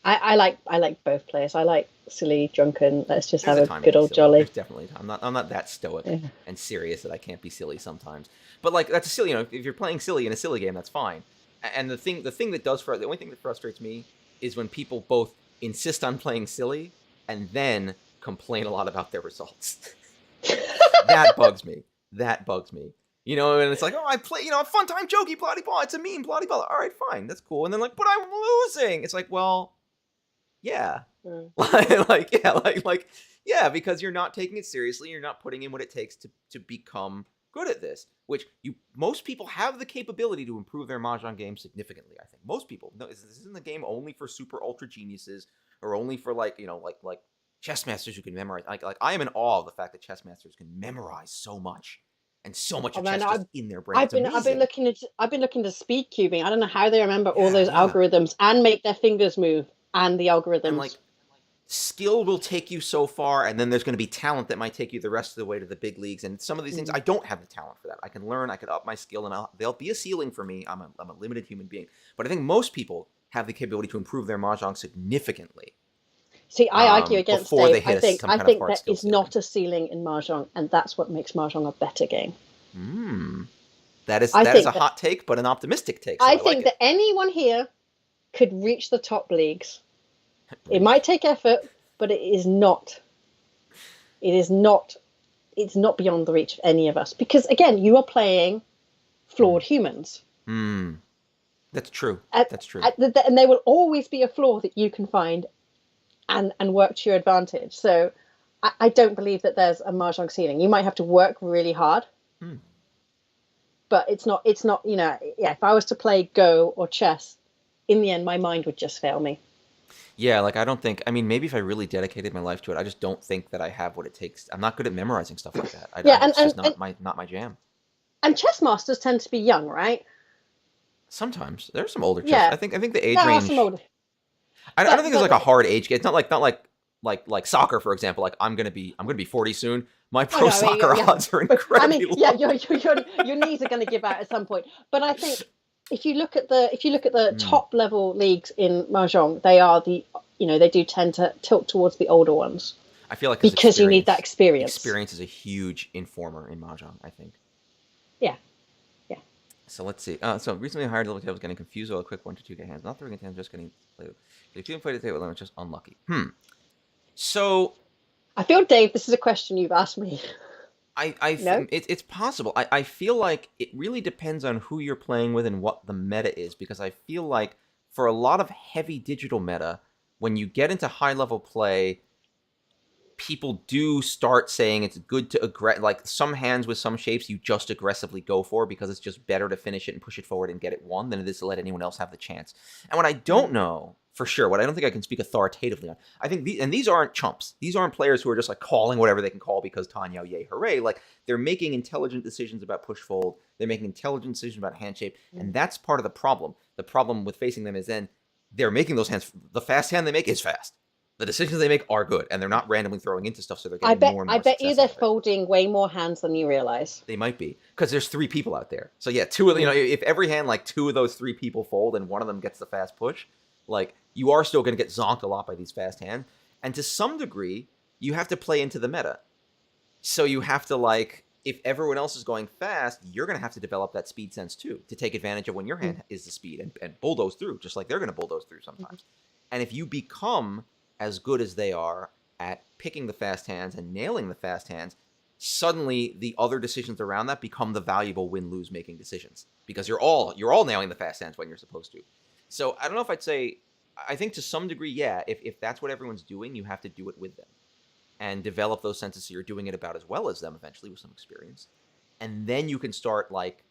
I like both players. I like silly, drunken. Let's just there's have a a time to good be old silly. jolly. There's definitely a time. I'm not that stoic Yeah. and serious that I can't be silly sometimes. But like that's a silly. If you're playing silly in a silly game, that's fine. And the thing the only thing that frustrates me is when people both insist on playing silly and then complain a lot about their results. That bugs me. That bugs me. And it's like, oh, I play, a fun time, jokey, bloody blah. It's a meme, bloody blah. All right, fine, that's cool. And then like, but I'm losing. It's like, well, yeah, Mm. yeah, because you're not taking it seriously. You're not putting in what it takes to become good at this. Which most people have the capability to improve their mahjong game significantly. I think most people. No, this isn't the game only for super ultra geniuses or only for like chess masters who can memorize. Like I am in awe of the fact that chess masters can memorize so much. And so much Oh of man, chess just in their brain. I've It's been amazing. looking to speed cubing. I don't know how they remember all Yeah, those yeah. algorithms and make their fingers move and the And algorithms. like skill will take you so far, and then there's going to be talent that might take you the rest of the way to the big leagues. And some of these things, I don't have the talent for that. I can learn, I can up my skill, and there'll be a ceiling for me. I'm a limited human being, but I think most people have the capability to improve their mahjong significantly See, I argue against before Dave. they hit some I kind of think hard there skill is ceiling. not a ceiling in mahjong, and that's what makes mahjong a better game. That is I a think that hot take, but an optimistic take. So I I like think it. that anyone here could reach the top leagues. It might take effort, but it is not. It is not. It's not beyond the reach of any of us because, again, you are playing flawed humans. That's true. That's true. And there will always be a flaw that you can find and work to your advantage. So I don't believe that there's a mahjong ceiling. You might have to work really hard, but it's not. If I was to play Go or chess, in the end, my mind would just fail me. Yeah, like I don't think. I mean, maybe if I really dedicated my life to it, I just don't think that I have what it takes. I'm not good at memorizing stuff like that. It's just not my jam. And chess masters tend to be young, right? Sometimes there's some older chess. Yeah. I think the age There are range. some older. I don't think there's like a hard age gap. It's not like soccer, for example. Like I'm gonna be 40 soon. My pro soccer odds are incredibly low. Yeah, your knees are going to give out at some point. But I think if you look at the top level leagues in mahjong, they do tend to tilt towards the older ones. I feel like because you need that experience. Experience is a huge informer in mahjong, I think. Yeah. So let's see. So recently hired level tables getting confused with a quick 1 to 2 hands. Not throwing hands, just getting played. If you play the table, it's just unlucky. So I feel, Dave, this is a question you've asked me. It's possible. I feel like it really depends on who you're playing with and what the meta is, because I feel like for a lot of heavy digital meta, when you get into high level play, people do start saying it's good to like some hands with some shapes you just aggressively go for because it's just better to finish it and push it forward and get it won than it is to let anyone else have the chance. And what I don't know for sure. What I don't think I can speak authoritatively on. I think these aren't chumps. These aren't players who are just like calling whatever they can call because Tanya, yay, hooray. Like they're making intelligent decisions about push fold. They're making intelligent decisions about hand shape, and that's part of the problem. The problem with facing them is then they're making those hands. The fast hand they make is fast. The decisions they make are good, and they're not randomly throwing into stuff, so they're getting more and more I bet you success they're out of it. folding way more hands than you realize. They might be because there's 3 people out there. So yeah, two of if every hand like 2 of those 3 people fold and one of them gets the fast push, like you are still going to get zonked a lot by these fast hands. And to some degree, you have to play into the meta. So you have to like if everyone else is going fast, you're going to have to develop that speed sense too to take advantage of when your hand is the speed and bulldoze through, just like they're going to bulldoze through sometimes. And if you become as good as they are at picking the fast hands and nailing the fast hands, suddenly the other decisions around that become the valuable win-lose making decisions because you're all nailing the fast hands when you're supposed to. So I don't know if I'd say, I think to some degree, yeah, if that's what everyone's doing, you have to do it with them and develop those senses so you're doing it about as well as them eventually with some experience. And then you can start like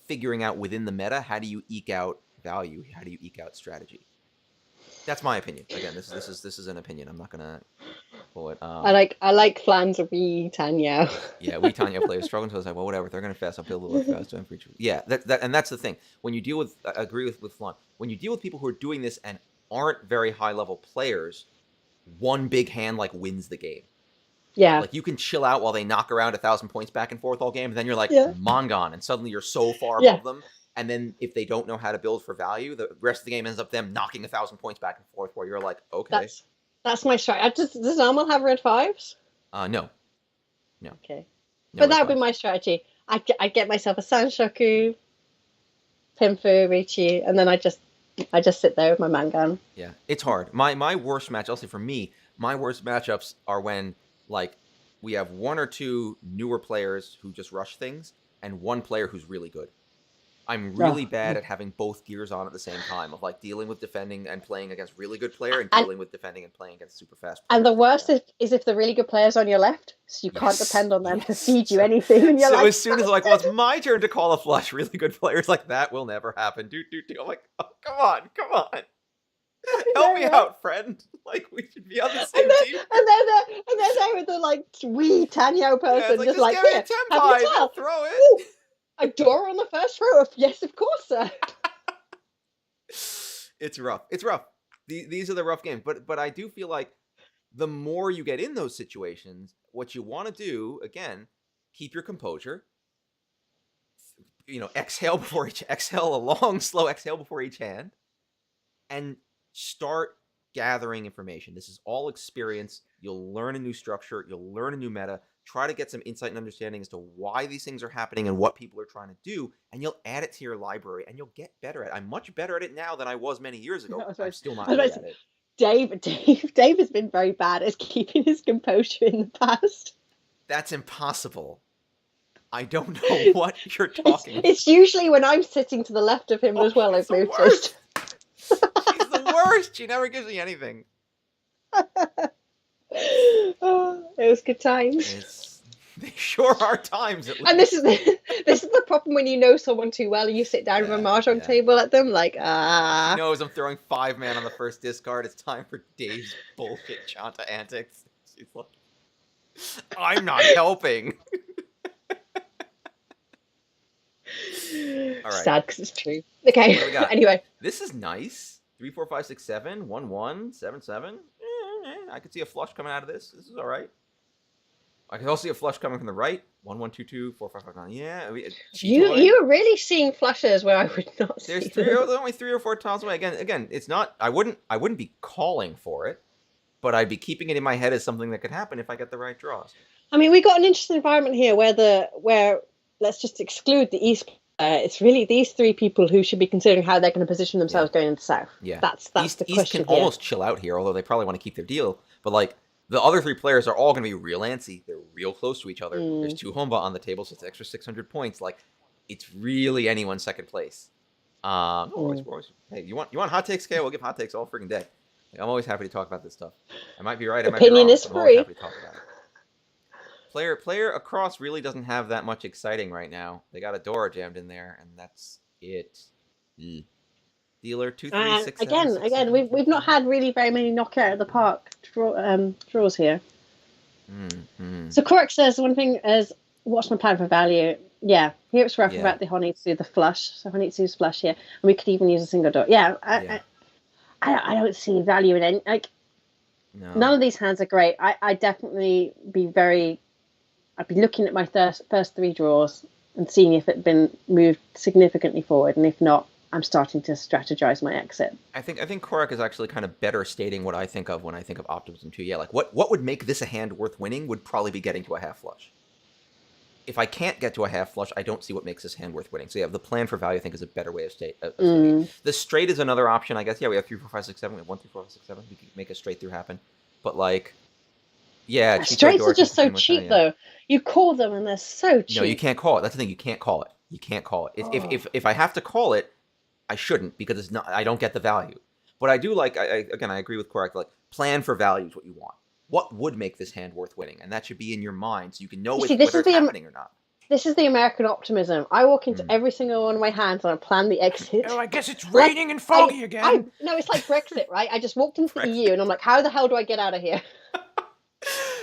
figuring out within the meta, how do you eke out value? How do you eke out strategy? That's my opinion. Again, this is an opinion. I'm not gonna pull it. I like Flans of Wee Tanya. Yeah, we Tanya players struggling, so I was like, well, whatever. They're gonna fast. I'll build a little faster. Yeah, and that's the thing. When you deal with, I agree with Flan. When you deal with people who are doing this and aren't very high level players, one big hand like wins the game. Yeah, like you can chill out while they knock around 1,000 points back and forth all game, and then you're like Mongon, and suddenly you're so far above them. And then if they don't know how to build for value, the rest of the game ends up them knocking 1,000 points back and forth. Where you're like, okay, that's my strategy. Does Normal have red 5s? No. Okay, No but that would be my strategy. I get myself a Sanshoku, Pinfu, Richi, and then I just sit there with my Mangan. Yeah, it's hard. My worst match, I'll say for me, my worst matchups are when like we have 1 or 2 newer players who just rush things and 1 player who's really good. I'm really bad at having both gears on at the same time, of like dealing with defending and playing against really good player and dealing with defending and playing against super fast player. And the worst is if the really good player's on your left, so you can't depend on them to feed you anything. And you're so like, as soon as like, well, it's my turn to call a flush, really good players like that will never happen. I'm like, oh, come on. Help me out, friend. Like we should be on the same team. And then there with the like wee Tanyo person, just like, give me here, a tempai, have throw it. Ooh, a door on the first row. Yes, of course, sir. It's rough. These are the rough games, but I do feel like the more you get in those situations, what you want to do again, keep your composure. Exhale a long, slow exhale before each hand, and start gathering information. This is all experience. You'll learn a new structure. You'll learn a new meta. Try to get some insight and understanding as to why these things are happening and what people are trying to do, and you'll add it to your library, and you'll get better at it. I'm much better at it now than I was many years ago. I'm still not good at it. Dave has been very bad at keeping his composure in the past. That's impossible. I don't know what you're talking. It's usually when I'm sitting to the left of him as well. I've noticed. She's the worst. She never gives me anything. It was good times. They sure are times. At least. And this is the problem when you know someone too well and you sit down at a mahjong table at them like He knows I'm throwing 5-man on the first discard. It's time for Dave's bullshit Chanta antics. She's like, I'm not helping. All right. Sad because it's true. Okay. Anyway, this is nice. 3, 4, 5, 6, 7, 1, 1, 7, 7. I could see a flush coming out of this. This is all right. I can also see a flush coming from the right. 1, 1, 2, 2, 4, 5, 5, 9. Yeah. You're really seeing flushes where I would not see them. There's only 3 or 4 tiles away. Again, it's not. I wouldn't be calling for it, but I'd be keeping it in my head as something that could happen if I get the right draws. I mean, we got an interesting environment here where let's just exclude the East. It's really these 3 people who should be considering how they're going to position themselves going into South. Yeah, that's the question. East can almost chill out here, although they probably want to keep their deal. But like the other 3 players are all going to be real antsy. They're real close to each other. There's 2 Homba on the table, so it's extra 600 points. Like it's really anyone's second place. Hey, you want hot takes? Okay, we'll give hot takes all freaking day. Like, I'm always happy to talk about this stuff. I might be right. I might be wrong. Opinion is I'm free. always happy to talk about it. Player across really doesn't have that much exciting right now. They got a Dora jammed in there, and that's it. Dealer 2, 3, And 6, 7, 6, again, 7, 4, we've not 5. had really very many knockout of the park draws here. Mm-hmm. So Cork says one thing is, what's my plan for value? Yeah, here it's rough Yeah. about the Honitsu, the flush. So Honitsu's flush here, and we could even use a single dot. Yeah, Yeah. I don't see value in any. Like, No. none of these hands are great. I definitely be very. I'd be looking at my first three draws and seeing if it'd been moved significantly forward, and if not, I'm starting to strategize my exit. I think Korak is actually kind of better stating what I think of when I think of optimism too. Yeah, like what would make this a hand worth winning would probably be getting to a half flush. If I can't get to a half flush, I don't see what makes this hand worth winning. So yeah, the plan for value I think is a better way of stating it. The straight is another option, I guess. Yeah, we have 3, 4, 5, 6, 7. We have 1, 3, 4, 5, 6, 7. We could make a straight through happen. But like, yeah, Straights are just so cheap, though. You call them and they're so cheap. No, you can't call it. That's the thing. You can't call it. You can't call it. If I have to call it, I shouldn't because it's not. I don't get the value. But I do like. Again, I agree with Korak. Like, plan for value is what you want. What would make this hand worth winning, and that should be in your mind so you can know whether it's happening or not. This is the American optimism. I walk into every single one of my hands and I plan the exit. Oh, I guess it's raining and foggy again. No, it's like Brexit, right? I just walked into the EU and I'm like, how the hell do I get out of here?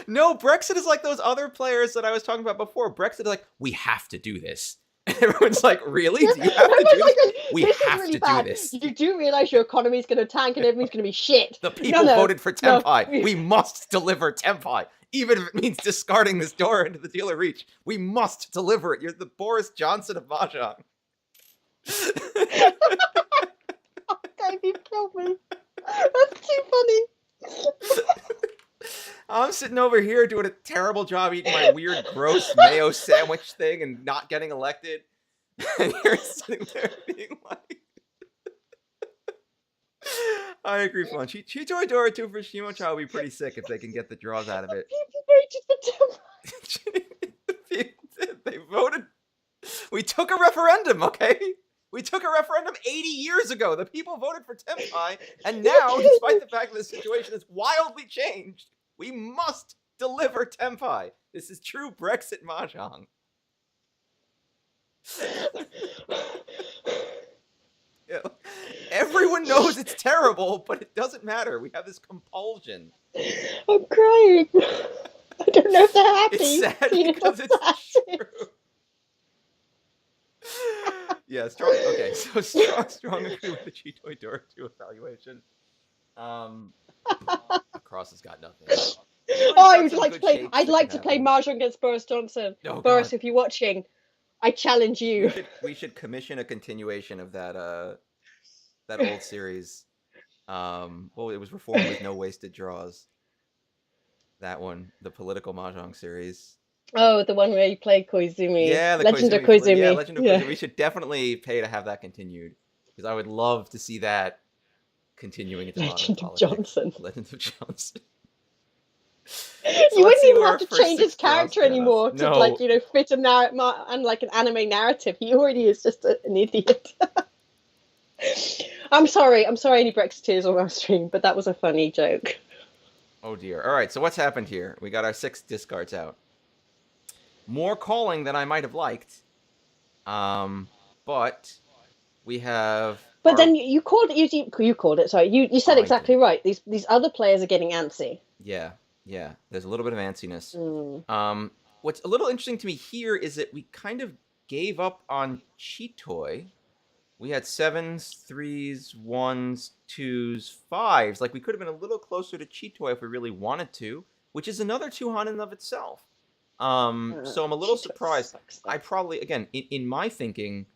No, Brexit is like those other players that I was talking about before. Brexit is like, we have to do this. And everyone's like, really? Do you have to do this? We have to do this. You do realize your economy is going to tank and everything's going to be shit. The people voted for Tempai. No. We must deliver Tempai. Even if it means discarding this door into the dealer reach, we must deliver it. You're the Boris Johnson of Mahjong. Oh, God, you killed me. That's too funny. I'm sitting over here doing a terrible job eating my weird, gross mayo sandwich thing and not getting elected. And you're sitting there being like... I agree, Fun. Chito Idora 2 for Shimocha will be pretty sick if they can get the draws out of it. They voted. We took a referendum, okay? We took a referendum 80 years ago. The people voted for Tempai, and now, despite the fact that the situation has wildly changed, we must deliver Tempai. This is true Brexit Mahjong. Yeah. Everyone knows it's terrible, but it doesn't matter. We have this compulsion. I'm crying. I don't know if they're happy. It's sad because it's true. Yeah, strong. Okay, so strong agree with the Chito Idora 2 evaluation. Cross has got nothing. I'd like to play Mahjong against Boris Johnson. Oh, Boris, if you're watching, I challenge you. We should commission a continuation of that old series. Well, it was Reformed with No Wasted Draws. That one, the political Mahjong series. Oh, the one where you play Koizumi. Yeah, the Legend of Koizumi. Yeah, Legend of Koizumi. We should definitely pay to have that continued because I would love to see that continuing into Legend of politics. Johnson. Legend of Johnson. You wouldn't even have to change his character anymore to fit a and like an anime narrative. He already is just an idiot. I'm sorry any Brexiteers on our stream, but that was a funny joke. Oh dear. All right, so what's happened here? We got our 6 discards out. More calling than I might have liked. But we have. But then you called it. You called it. Sorry, you said exactly right. These other players are getting antsy. Yeah. There's a little bit of antsiness. What's a little interesting to me here is that we kind of gave up on Chitoi. We had 7s, 3s, 1s, 2s, 5s. Like we could have been a little closer to Chitoi if we really wanted to, which is another 2-han in and of itself. So I'm a little surprised. I probably, again, in my thinking,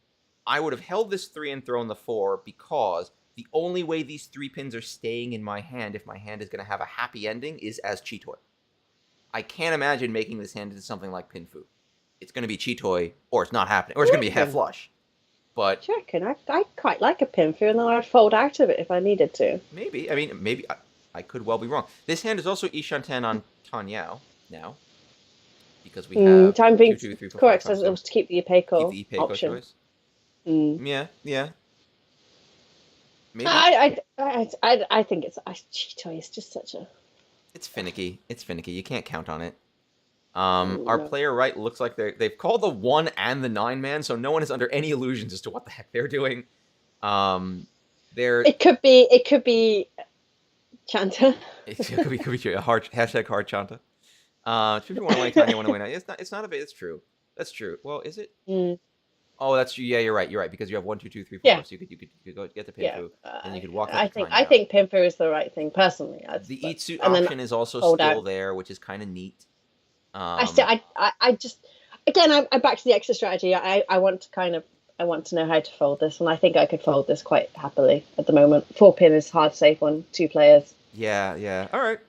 I would have held this 3 and thrown the 4 because the only way these 3 pins are staying in my hand, if my hand is going to have a happy ending, is as Chitoi. I can't imagine making this hand into something like Pinfu. It's going to be Chitoi, or it's not happening, or it's going to be half flush. But do you reckon? I quite like a Pinfu, and then I'd fold out of it if I needed to. Maybe. I mean, maybe I could well be wrong. This hand is also Ishanten on Tanyao now. Because we have time being 2, 2, 3, 4, correct, 5, 5, so it was to keep the Ipeco option. Choice. Yeah. Maybe. I think it's Chitoi is just such a. It's finicky. You can't count on it. Our player right looks like they've called the 1 and the 9 man, so no one is under any illusions as to what the heck they're doing. they're It could be Chanta. it could be a hard hashtag hard chanta. Two people want to win Tanya, want to win. It's not a bit. It's true. That's true. Well, is it? Mm, Oh, that's true. Yeah, you're right. You're right because you have 1, 2, 2, 3, 4. yeah, So you could go get the yeah. Pinfu, and you could walk I out the think Tanya. Pinfu is the right thing personally. The eat suit and then option is also fold still out. there, which is kind of neat. I still, I just, again, I'm back to the extra strategy. I want to know how to fold this, and I think I could fold this quite happily at the moment. 4-pin is hard safe on 2 players. Yeah. All right.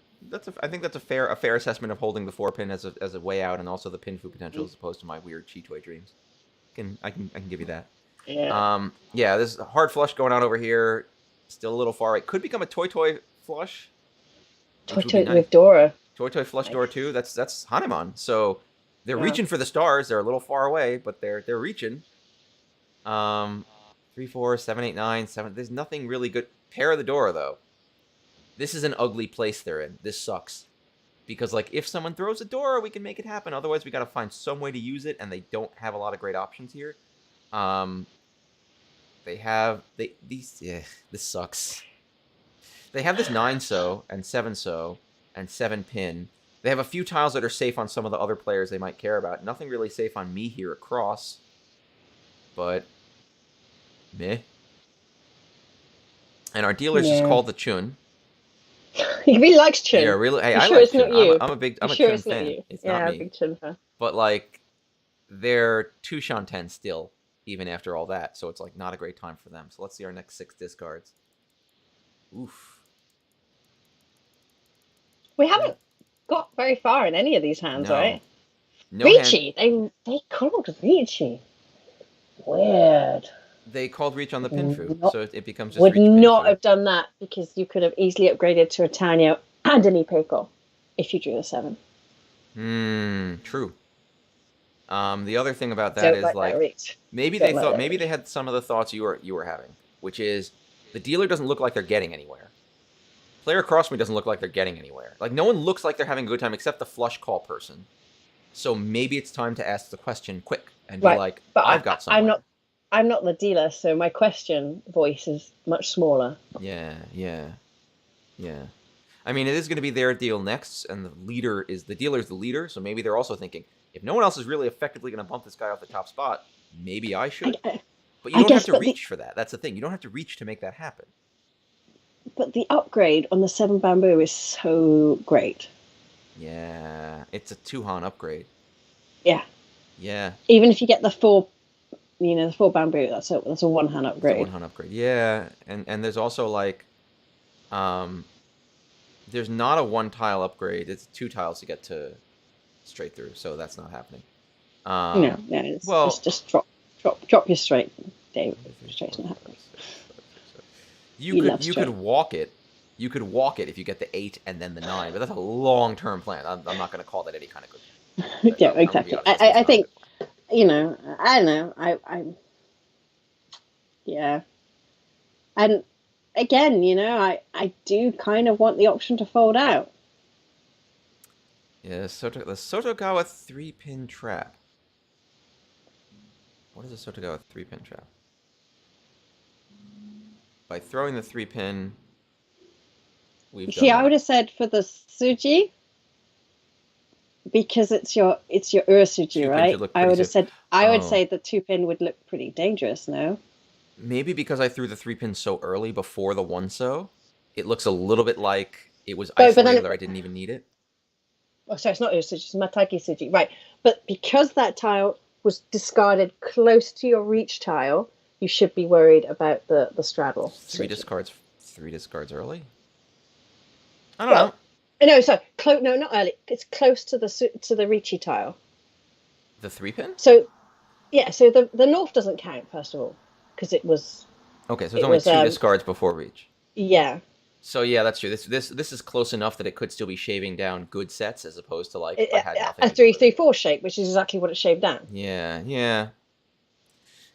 I think that's a fair assessment of holding the 4-pin as a way out, and also the Pinfu potential as opposed to my weird cheat toy dreams. I can give you that. Yeah. Yeah. This is a hard flush going on over here. Still a little far right. Could become a toy flush. Toy with Dora. Toy flush door 2. That's Hanuman. So they're Yeah. reaching for the stars. They're a little far away, but they're reaching. 3, 4, 7, 8, 9, 7. There's nothing really good. Pair of the Dora though. This is an ugly place they're in. This sucks. Because like if someone throws a Dora, we can make it happen. Otherwise, we got to find some way to use it, and they don't have a lot of great options here. This sucks. They have this 9-so and 7-so and 7-pin. They have a few tiles that are safe on some of the other players they might care about. Nothing really safe on me here across. But meh. And our dealer's just called the Chun. He really likes Chun. Yeah, really. Hey, You I sure like it's not Chun. you? I'm a You sure Chun it's not fan. you? It's Yeah, not I'm me. a big Chun fan. But like, they're 2 Shanten still, even after all that. So it's like not a great time for them. So let's see our next 6 discards. Oof. We haven't got very far in any of these hands, No. right? No Ricci. They called Ricci. Weird. They called reach on the Pinfu, Not- so it becomes just Would reach not Pinfu. have done that because you could have easily upgraded to a Tanya and an Ipeco if you drew a 7. True. The other thing about that Don't is like like that reach. maybe Don't they like thought that maybe reach. they had some of the thoughts you were having, which is the dealer doesn't look like they're getting anywhere. Player across from me doesn't look like they're getting anywhere. Like no one looks like they're having a good time except the flush call person. So maybe it's time to ask the question quick and be Right, like, but I've got somewhere. I'm not the dealer, so my question voice is much smaller. Yeah. I mean, it is going to be their deal next, and the dealer's the leader, so maybe they're also thinking, if no one else is really effectively going to bump this guy off the top spot, maybe I should. But you don't have to reach for that. That's the thing. You don't have to reach to make that happen. But the upgrade on the 7 bamboo is so great. Yeah, it's a 2-Han upgrade. Yeah. Yeah. Even if you get the 4 bamboo, that's a 1-hand upgrade. It's a 1-Han upgrade. Yeah, and there's also like, there's not a 1-tile upgrade. It's 2 tiles to get to straight through, so that's not happening. No, it's just drop your straight, Dave. Straight's not happening. You could walk it. You could walk it if you get the 8 and then the 9, but that's a long-term plan. I'm not going to call that any kind of good. Yeah, exactly. I think, I don't know. Yeah. And again, I do kind of want the option to fold out. Yeah, the Sotogawa 3-pin trap. What is a Sotogawa 3-pin trap? By throwing the 3-pin, I would have said for the Suji, because it's your Ursuji, right? I would have said I would say the 2-pin would look pretty dangerous. No. Maybe because I threw the 3-pin so early before the 1-so, it looks a little bit like it was isolated, or I didn't even need it. Oh, sorry, it's not Ursuji, it's Mataki Suji, right? But because that tile was discarded close to your reach tile, you should be worried about the straddle. 3 discards early. I don't know. No, sorry, no, not early. It's close to the reachy tile. The 3-pin? So, yeah. So the north doesn't count first of all because it was. Okay, so it's only 2 discards before reach. Yeah. So yeah, that's true. This is close enough that it could still be shaving down good sets as opposed to like I had nothing. A 3-3-4 shape, which is exactly what it shaved down. Yeah.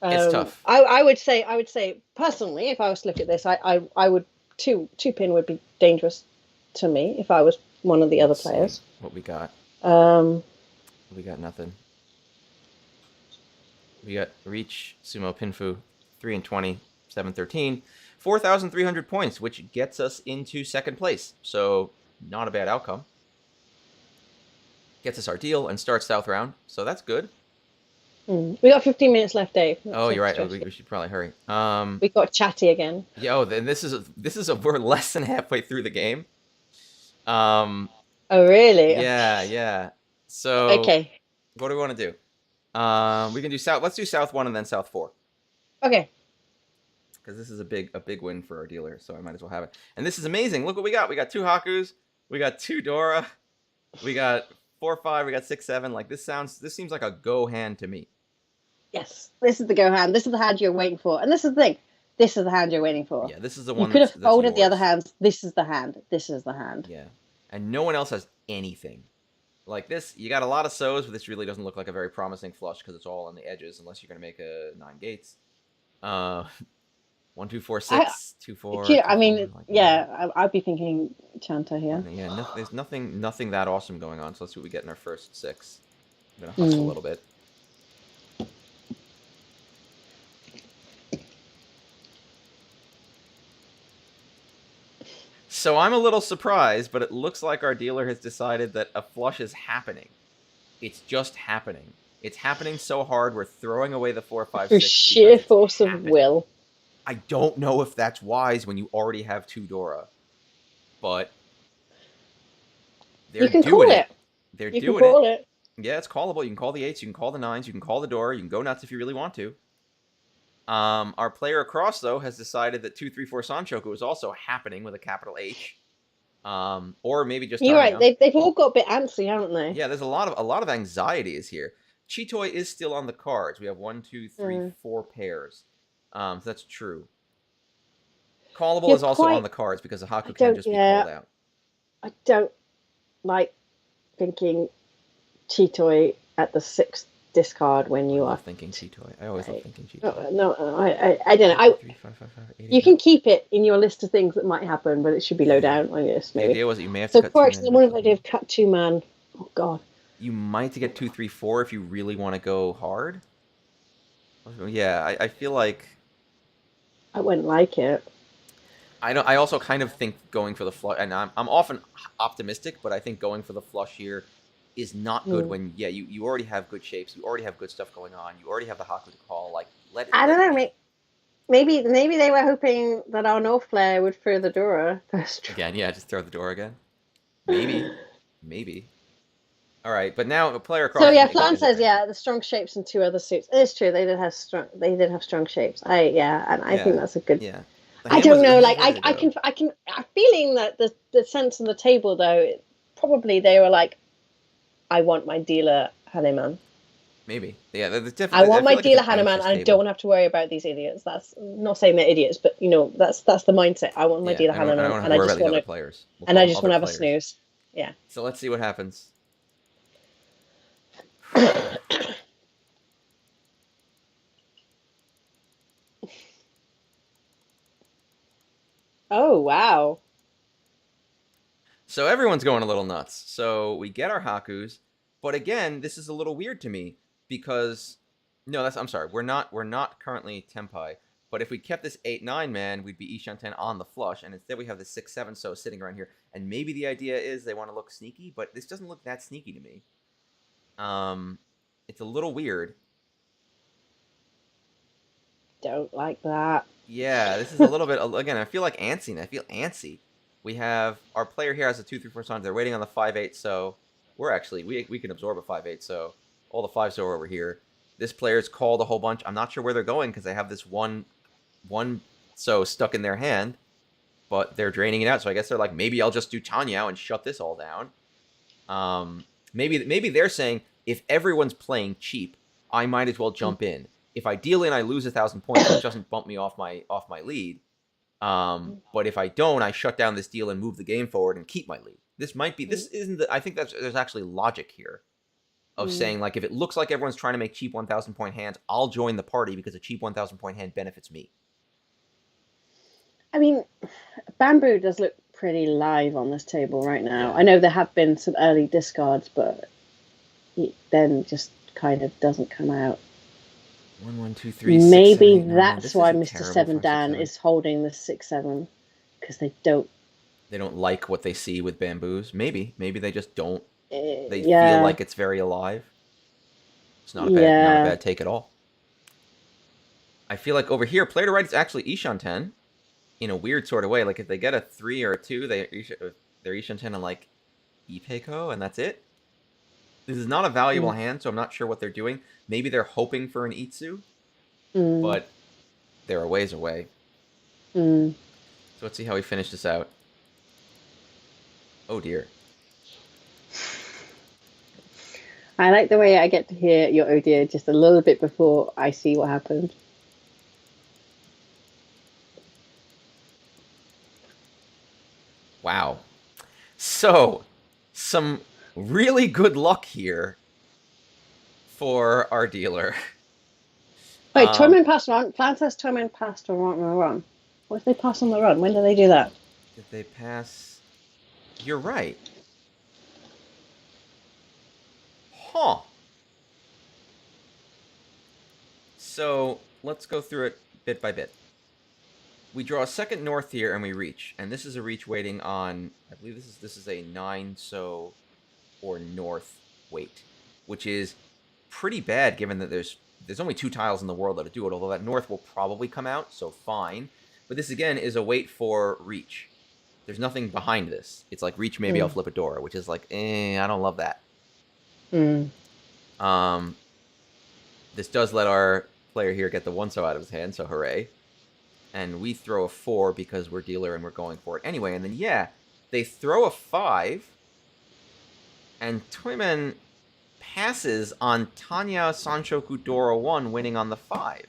It's tough. I would say personally, if I was to look at this, I would 2-pin would be dangerous to me if I was one of the other players. What we got? We got nothing. We got reach, sumo, pinfu, 3 and 20, 7, 13. 4,300 points, which gets us into second place. So not a bad outcome. Gets us our deal and starts south round. So that's good. We got 15 minutes left, Dave. Oh, you're right. We should probably hurry. We got chatty again. Yo, then this is we're less than halfway through the game. Oh, really? Yeah. So Okay. what do we want to do? We can do south. Let's do south 1 and then south 4. Okay. Because this is a big win for our dealer, so I might as well have it. And this is amazing. Look what we got. We got 2 Hakus. We got 2 Dora. We got 4, 5. We got 6, 7. Like this seems like a go hand to me. Yes, this is the go hand. This is the hand you're waiting for, and this is the thing. This is the hand you're waiting for. Yeah, this is the one. You could have folded the yours. other hands. This is the hand. This is the hand. Yeah, and no one else has anything. Like this, you got a lot of so's, but this really doesn't look like a very promising flush because it's all on the edges, unless you're going to make a 9 gates. 1, 2, 4, 6, 2, 4. I mean, yeah, I'd be thinking Chanta here. Yeah, there's nothing that awesome going on. So let's see what we get in our first 6. I'm gonna hustle a little bit. So I'm a little surprised, but it looks like our dealer has decided that a flush is happening. It's just happening. It's happening so hard we're throwing away the 4, 5, 6. For sheer force of will. I don't know if that's wise when you already have 2 Dora, but they're doing it. They're doing it. Yeah, it's callable. You can call the 8s, you can call the 9s, you can call the Dora, you can go nuts if you really want to. Our player across, though, has decided that 2, 3, 4 Sanchoku is also happening with a capital H. Or maybe just... You're right. They've all got a bit antsy, haven't they? Yeah, there's a lot of anxiety is here. Chitoi is still on the cards. We have 1, 2, 3, 4 pairs. So that's true. Callable is also on the cards because the Haku can just be called out. I don't like thinking Chitoi at the 6th discard when you are thinking Chitoi. I always love thinking Chitoi. No, I don't know. 3, 5, 5, 5, 8, you can keep it in your list of things that might happen, but it should be low down, I guess. Maybe. The idea was that you may have to cut 2 for example, one of the idea of cut 2 man. Oh God. You might to get 2, 3, 4 if you really want to go hard. Yeah, I feel like I wouldn't like it. I also kind of think going for the flush, and I'm often optimistic, but I think going for the flush here is not good when you already have good shapes, you already have good stuff going on, you already have the Haku to call. Like I don't know, maybe they were hoping that our North player would throw the Dora first. Again, yeah, just throw the Dora again. Maybe. All right, but now a player across. So yeah, Flan says the strong shapes and 2 other suits. It's true they did have strong shapes. I think that's a good. Yeah. I don't know. Like I'm feeling that the sense on the table though, probably they were like, I want my dealer Hanuman. Maybe. Yeah, definitely. I want my dealer Hanuman, and I don't have to worry about these idiots. That's not saying they're idiots, but that's the mindset. I want my dealer Hanuman, and I just want to players. And I just want to have a snooze. Yeah. So let's see what happens. Oh, wow. So everyone's going a little nuts. So we get our Hakus, but again, this is a little weird to me because I'm sorry, we're not currently Tempai, but if we kept this 8-9 man, we'd be Ishanten on the flush, and instead we have the 6-7 so sitting around here. And maybe the idea is they want to look sneaky, but this doesn't look that sneaky to me. It's a little weird. Don't like that. Yeah, this is a little bit, again, I feel like antsy. We have, our player here has a 2, 3, 4 signs. They're waiting on the 5-8, so we're actually, we can absorb a 5-8, so all the 5s are over here. This player's called a whole bunch. I'm not sure where they're going because they have this one so stuck in their hand, but they're draining it out. So I guess they're like, maybe I'll just do Tanyao and shut this all down. Maybe they're saying, if everyone's playing cheap, I might as well jump in. If I deal in, I lose 1,000 points, which doesn't bump me off my lead. But if I don't, I shut down this deal and move the game forward and keep my lead. I think there's actually logic here of saying, like, if it looks like everyone's trying to make cheap 1,000 point hands, I'll join the party because a cheap 1,000 point hand benefits me. I mean, Bamboo does look pretty live on this table right now. I know there have been some early discards, but it then just kind of doesn't come out. 1, 1, 2, 3, 6, 7, Maybe 8, 9. that's This why isn't Mr. terrible. Seven 5, 6, Dan 7. is holding the 6-7 because they don't. They don't like what they see with bamboos. Maybe they just don't. They feel Yeah, like it's very alive. It's not a yeah. bad take at all. I feel like over here, player to right is actually Ishanten in a weird sort of way. Like if they get a 3 or a 2, they're Ishanten and like Ipeiko, and that's it. This is not a valuable hand, so I'm not sure what they're doing. Maybe they're hoping for an Itsu, but they're a ways away. So let's see how we finish this out. Oh dear. I like the way I get to hear your oh dear just a little bit before I see what happened. Wow. So, some really good luck here for our dealer. Wait, Toyman passed on. Plan says Toyman passed on the run. What if they pass on the run? When do they do that? Did they pass? You're right. Huh. So, let's go through it bit by bit. We draw a second north here and we reach. And this is a reach waiting on, I believe this is a 9 so or north wait, which is pretty bad given that there's only 2 tiles in the world that do it, although that north will probably come out, so fine. But this again is a wait for reach. There's nothing behind this. It's like reach, maybe I'll flip a door, which is like, I don't love that. This does let our player here get the 1 so out of his hand, so hooray. And we throw a 4 because we're dealer and we're going for it anyway. And then, yeah, they throw a 5. And Toyman passes on Tanya Sanshoku Dora 1 winning on the 5.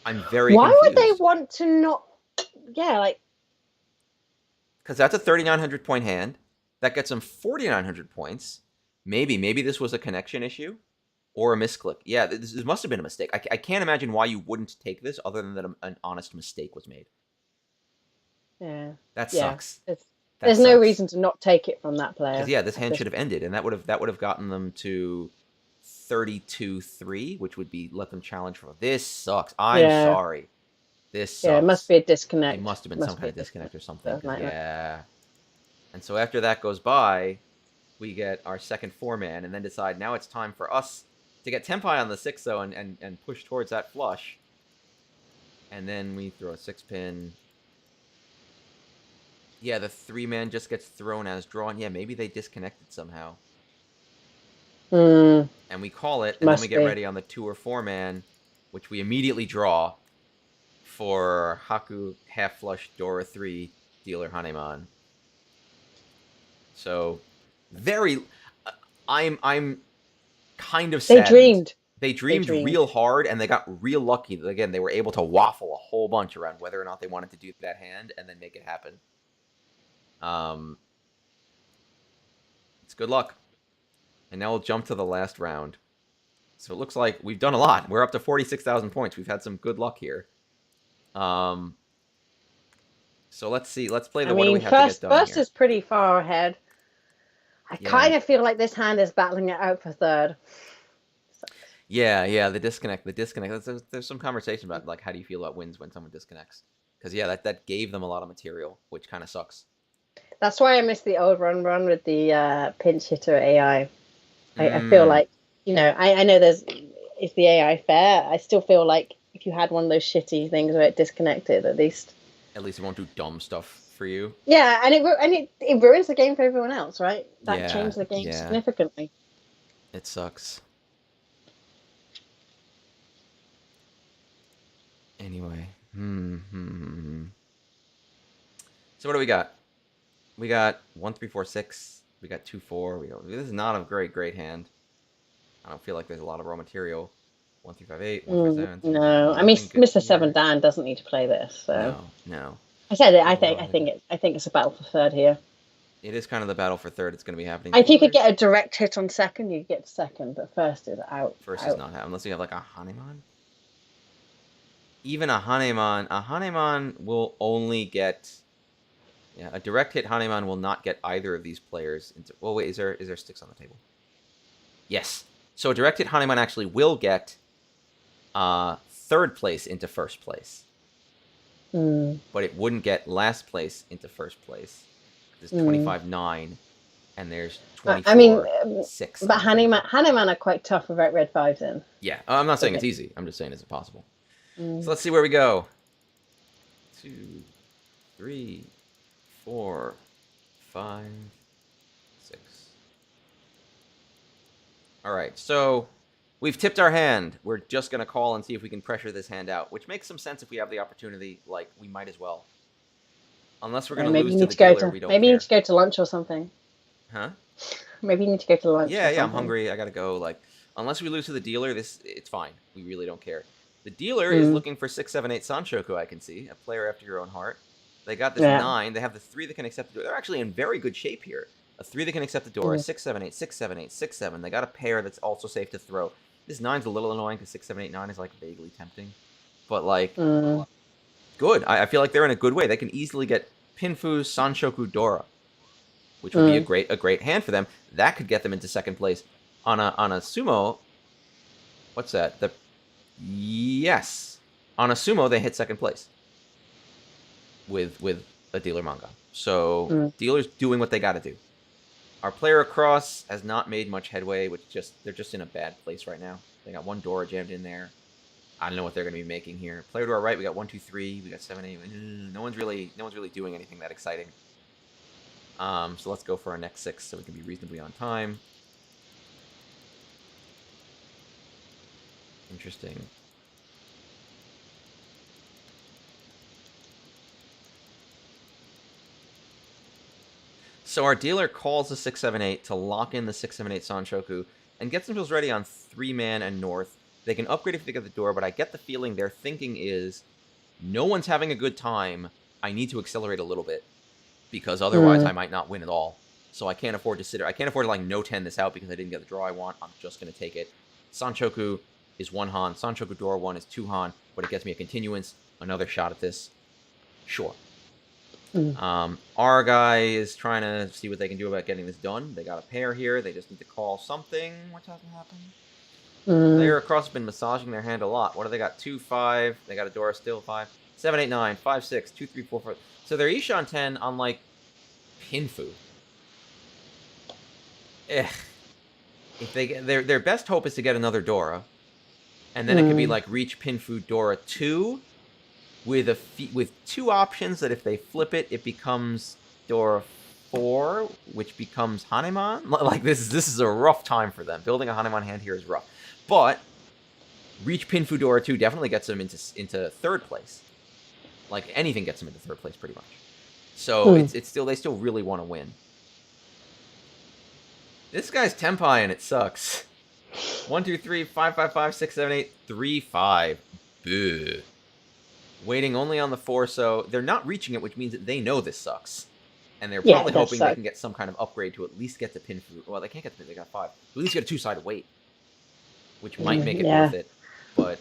I'm very Why confused. would they want to not... Yeah, like... Because that's a 3,900 point hand. That gets them 4,900 points. Maybe this was a connection issue. Or a misclick. Yeah, this must have been a mistake. I can't imagine why you wouldn't take this other than that an honest mistake was made. Yeah. That sucks. There's no reason to not take it from that player. Because, yeah, this hand should have ended, and that would have gotten them to 32-3, which would be let them challenge for... This sucks. I'm sorry. This sucks. Yeah, it must be a disconnect. It must have been some kind of disconnect or something. Yeah. And so after that goes by, we get our second 4-man, and then decide now it's time for us to get Tenpai on the 6 though and push towards that flush. And then we throw a 6-pin. Yeah, the 3-man just gets thrown as drawn. Yeah, maybe they disconnected somehow. And we call it, and then we get ready on the 2 or 4-man, which we immediately draw for Haku half flush Dora 3 dealer Haneman. So very I'm kind of sad. They dreamed real hard, and they got real lucky. Again, they were able to waffle a whole bunch around whether or not they wanted to do that hand and then make it happen. It's good luck. And now we'll jump to the last round. So it looks like we've done a lot. We're up to 46,000 points. We've had some good luck here. So let's see. Let's play the what do we have to get done first here. is pretty far ahead. I kind of feel like this hand is battling it out for third. Yeah, the disconnect. There's some conversation about like how do you feel about wins when someone disconnects? Because yeah, that gave them a lot of material, which kind of sucks. That's why I missed the old run with the pinch hitter AI. I feel like, I know is the AI fair? I still feel like if you had one of those shitty things where it disconnected, at least it won't do dumb stuff for you. Yeah, and it ruins the game for everyone else, right? That changed the game significantly. It sucks. Anyway, So what do we got? We got 1, 3, 4, 6. We got 2, 4. This is not a great hand. I don't feel like there's a lot of raw material. 1, 3, 5, 8. 1, 5, 7. No, I mean Mr. 7 Dan doesn't need to play this. So. No. I said it. I think it's a battle for third here. It is kind of the battle for third. It's going to be happening. If you could get a direct hit on second, you get second, but first is out. First is not happening unless you have like a Haneman. Even a Haneman will only get. Yeah, a direct hit Haneman will not get either of these players into. Well, wait, is there sticks on the table? Yes. So a direct hit Hanuman actually will get third place into first place. But it wouldn't get last place into first place. There's 25-9, and there's 24-6. But Hanuman are quite tough without red 5s in. Yeah, I'm not saying it's easy. I'm just saying it's possible. So let's see where we go. 2, 3, 4, 5, 6. All right, so we've tipped our hand. We're just going to call and see if we can pressure this hand out, which makes some sense if we have the opportunity. Like, we might as well. Unless we're going to lose to the dealer, we don't care. Maybe you need to go to lunch or something. Huh? Maybe you need to go to lunch. Yeah, I'm hungry. I got to go. Like, unless we lose to the dealer, it's fine. We really don't care. The dealer is looking for 6, 7, 8 Sanshoku, I can see. A player after your own heart. They got this 9. They have the 3 that can accept the door. They're actually in very good shape here. A 3 that can accept the door, a 6, 7, 8, 6, 7, 8, 6, 7. They got a pair that's also safe to throw. This 9's a little annoying because 6, 7, 8, 9 is like vaguely tempting. But like, good. I feel like they're in a good way. They can easily get Pinfu, Sanshoku, Dora, which would be a great hand for them. That could get them into second place. On a sumo, what's that? Yes. On a sumo, they hit second place with a dealer manga. So dealer's doing what they got to do. Our player across has not made much headway, they're just in a bad place right now. They got 1 Dora jammed in there. I don't know what they're going to be making here. Player to our right, we got 1, 2, 3. We got 7, 8. No one's really doing anything that exciting. So let's go for our next 6 so we can be reasonably on time. Interesting. So our dealer calls the 6, 7, 8 to lock in the 6, 7, 8 Sanshoku and gets themselves ready on 3-man and north. They can upgrade if they get the door, but I get the feeling their thinking is, no one's having a good time. I need to accelerate a little bit because otherwise I might not win at all. So I can't afford to sit. I can't afford to like no-10 this out because I didn't get the draw I want. I'm just going to take it. Sanshoku is 1 Han. Sanshoku Dora 1 is 2 Han, but it gets me a continuance. Another shot at this. Sure. Our guy is trying to see what they can do about getting this done. They got a pair here. They just need to call something, which hasn't happened. Player across has been massaging their hand a lot. What do they got? 2, 5. They got a Dora still 5. 7, 8, 9. 5, 6. 2, 3, 4, 5. So they're Ishan 10 on like Pinfu. If they get their best hope is to get another Dora, and then it could be like reach Pinfu Dora 2 with 2 options that if they flip it, it becomes Dora 4, which becomes Hanuman. Like this is a rough time for them. Building a Hanuman hand here is rough, but reach Pinfu Dora 2 definitely gets them into third place. Like anything gets them into third place pretty much. So it's still they still really want to win. This guy's Tenpai and it sucks. 1, 2, 3, 5, 5, 5, 6, 7, 8, 3, 5. Boo. Waiting only on the 4, so they're not reaching it, which means that they know this sucks. And they're probably hoping they can get some kind of upgrade to at least get the Pinfu. Well, they can't get the Pinfu, they got 5. At least get a 2-sided weight, which might make it worth it. But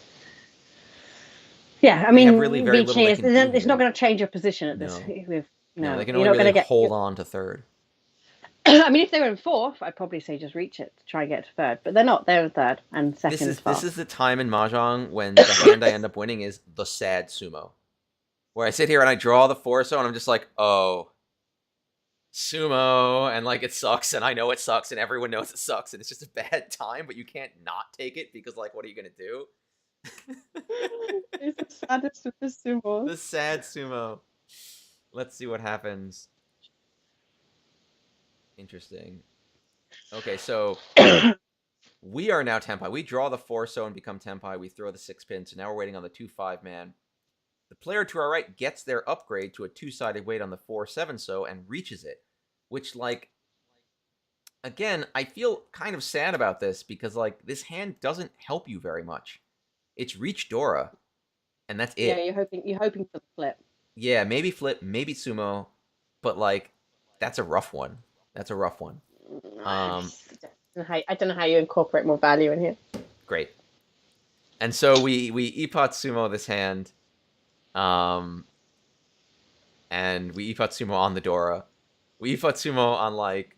yeah, I mean, really very little they can do it's not going to change your position at this. No, they can only really hold on to third. I mean, if they were in 4th, I'd probably say just reach it to try and get to 3rd. But they're not. They're in 3rd and 2nd as well. This is the time in Mahjong when the hand I end up winning is the sad sumo. Where I sit here and I draw the 4-so and I'm just like, oh, sumo. And like, it sucks. And I know it sucks. And everyone knows it sucks. And it's just a bad time. But you can't not take it because like, what are you going to do? It's the saddest of the sumos. The sad sumo. Let's see what happens. Interesting. Okay, so we are now Tenpai. We draw the 4-so and become Tenpai. We throw the 6-pin, so now we're waiting on the 2-5 man. The player to our right gets their upgrade to a 2-sided weight on the 4-7-so and reaches it. Which, like, again, I feel kind of sad about this because, like, this hand doesn't help you very much. It's reach Dora, and that's it. Yeah, you're hoping for the flip. Yeah, maybe flip, maybe sumo, but, like, that's a rough one. That's a rough one. I don't know how you incorporate more value in here. Great. And so we Ippat Sumo this hand. And we Ippat Sumo on the Dora. We Ippat Sumo on like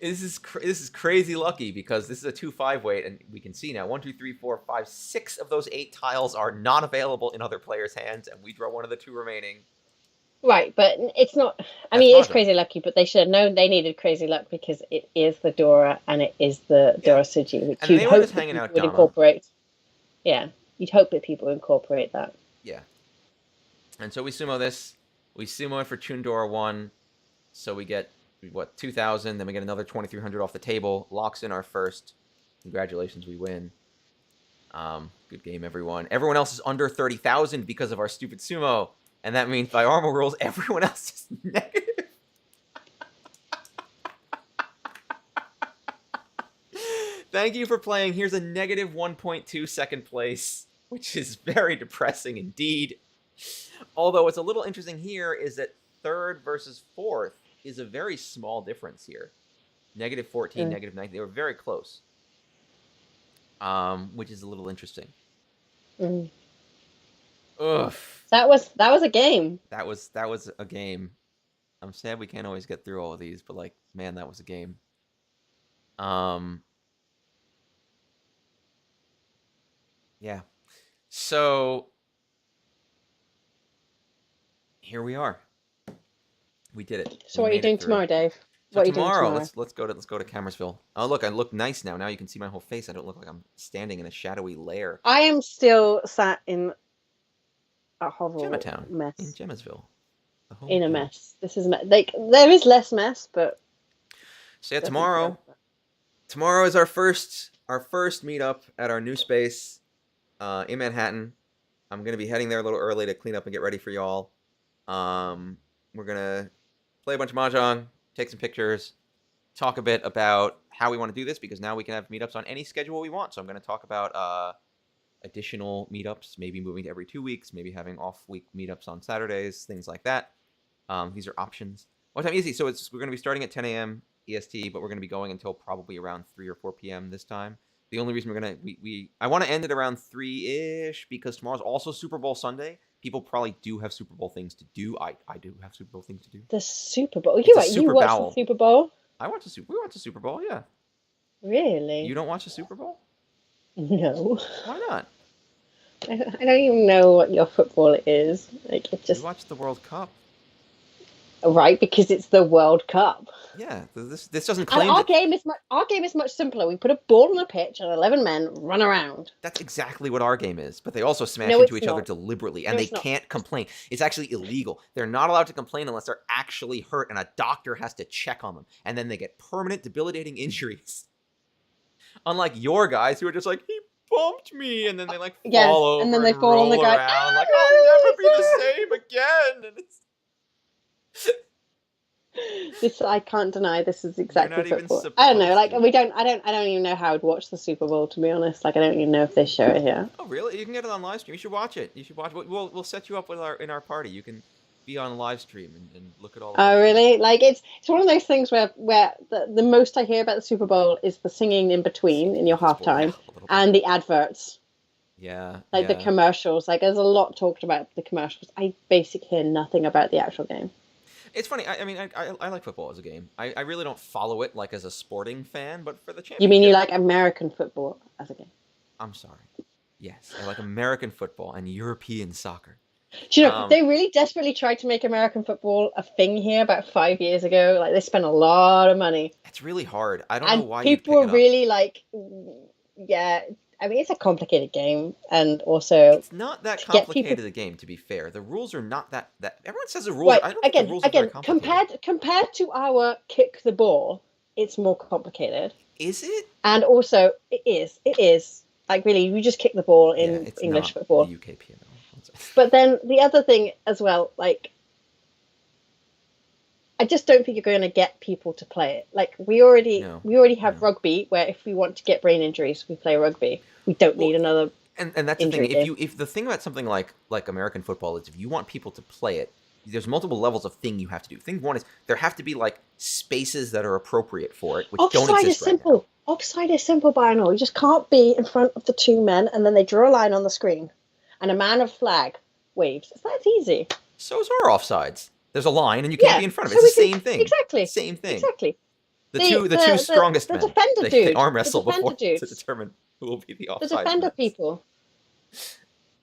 This is crazy lucky because this is a 2-5 weight, and we can see now 1, 2, 3, 4, 5, 6 of those 8 tiles are not available in other players' hands, and we draw one of the 2 remaining. Right, but it's not. I That's mean, it is mahjong. crazy lucky, but they should have known they needed crazy luck because it is the Dora and it is the Yeah. Dora Suji, which And you'd they were hope just that hanging people out would Dama. incorporate. Yeah, you'd hope that people incorporate that. Yeah. And so we sumo this. We sumo it for Chundora 1. So we get, what, 2,000. Then we get another 2,300 off the table. Locks in our first. Congratulations, we win. Good game, everyone. Everyone else is under 30,000 because of our stupid sumo. And that means by Armo rules, everyone else is negative. Thank you for playing. Here's a negative 1.2 second place, which is very depressing indeed. Although what's a little interesting here is that third versus fourth is a very small difference here. Negative 14, negative 19. They were very close. Which is a little interesting. Mm. Ugh. That was a game. That was a game. I'm sad we can't always get through all of these, but like, man, that was a game. Yeah. So here we are. We did it. So what are you doing tomorrow, Dave? So what are you tomorrow, doing tomorrow? let's go to Camersville. Oh look, I look nice now. Now you can see my whole face. I don't look like I'm standing in a shadowy lair. I am still sat in a hovel Gemmatown mess. in Gemmisville. In a mess. This is like there is less mess, but so yeah, tomorrow is our first meetup at our new space in Manhattan. I'm gonna be heading there a little early to clean up and get ready for y'all. We're gonna play a bunch of mahjong, take some pictures, talk a bit about how we want to do this because now we can have meetups on any schedule we want. So I'm gonna talk about additional meetups, maybe moving to every 2 weeks, maybe having off-week meetups on Saturdays, things like that. These are options. What time is it? So we're going to be starting at 10 a.m. EST, but we're going to be going until probably around 3 or 4 p.m. this time. The only reason we're going to I want to end it around 3-ish because tomorrow's also Super Bowl Sunday. People probably do have Super Bowl things to do. I do have Super Bowl things to do. The Super Bowl. It's You a right? You Super watch Bowl. the Super Bowl? We watch the Super Bowl, yeah. Really? You don't watch the Super Bowl? No. Why not? I don't even know what your football is. Like it just We watch the World Cup. right because it's the World Cup. Yeah, this doesn't claim And our that... game is much simpler. We put a ball on a pitch and 11 men run around. That's exactly what our game is, but they also smash No, into it's each other not. deliberately, and No, they it's not. can't complain. It's actually illegal. They're not allowed to complain unless they're actually hurt, and a doctor has to check on them, and then they get permanent, debilitating injuries. Unlike your guys, who are just like, he bumped me, and then they like fall over and then they and fall on the roll guy. around, like, I'll never be the same again. And it's... This I can't deny. This is exactly not even football. I don't know. supposed Like to. I don't even know how I'd watch the Super Bowl. To be honest, like I don't even know if they show it here. Oh, really? You can get it on live stream. You should watch it. We'll set you up with in our party. You can be on live stream and look at all. Oh, really? Like it's one of those things where the most I hear about the Super Bowl is the singing in between in your halftime and the adverts. Yeah. Like the commercials. Like there's a lot talked about the commercials. I basically hear nothing about the actual game. It's funny. I mean, I like football as a game. I really don't follow it like as a sporting fan, but for the championship. You mean you like American football as a game? I'm sorry. Yes, I like American football and European soccer. Do you know, they really desperately tried to make American football a thing here about 5 years ago. Like they spent a lot of money. It's really hard. I don't know why people were really like, yeah. I mean, it's a complicated game, and also it's not that complicated a game. To be fair, the rules are not that. Everyone says the rules. Right, I don't think the rules are very complicated. compared to our kick the ball, it's more complicated. Is it? And also, it is. Like really, you just kick the ball in English football. The UK PML. But then the other thing as well, like, I just don't think you're going to get people to play it. Like we already have rugby, where if we want to get brain injuries, we play rugby. We don't need another. And that's the thing. If the thing about something like American football is if you want people to play it, there's multiple levels of thing you have to do. Thing one is there have to be like spaces that are appropriate for it, which don't exist right now. Offside is simple by now. You just can't be in front of the two men, and then they draw a line on the screen, and a man of flag waves. It's that easy. So is our offsides. There's a line, and you can't be in front of it. It's the same thing. Exactly. Same thing. Exactly. The two strongest the men. defender They dude, arm the wrestle defender before to dudes, determine who will be the the offside defender men. people.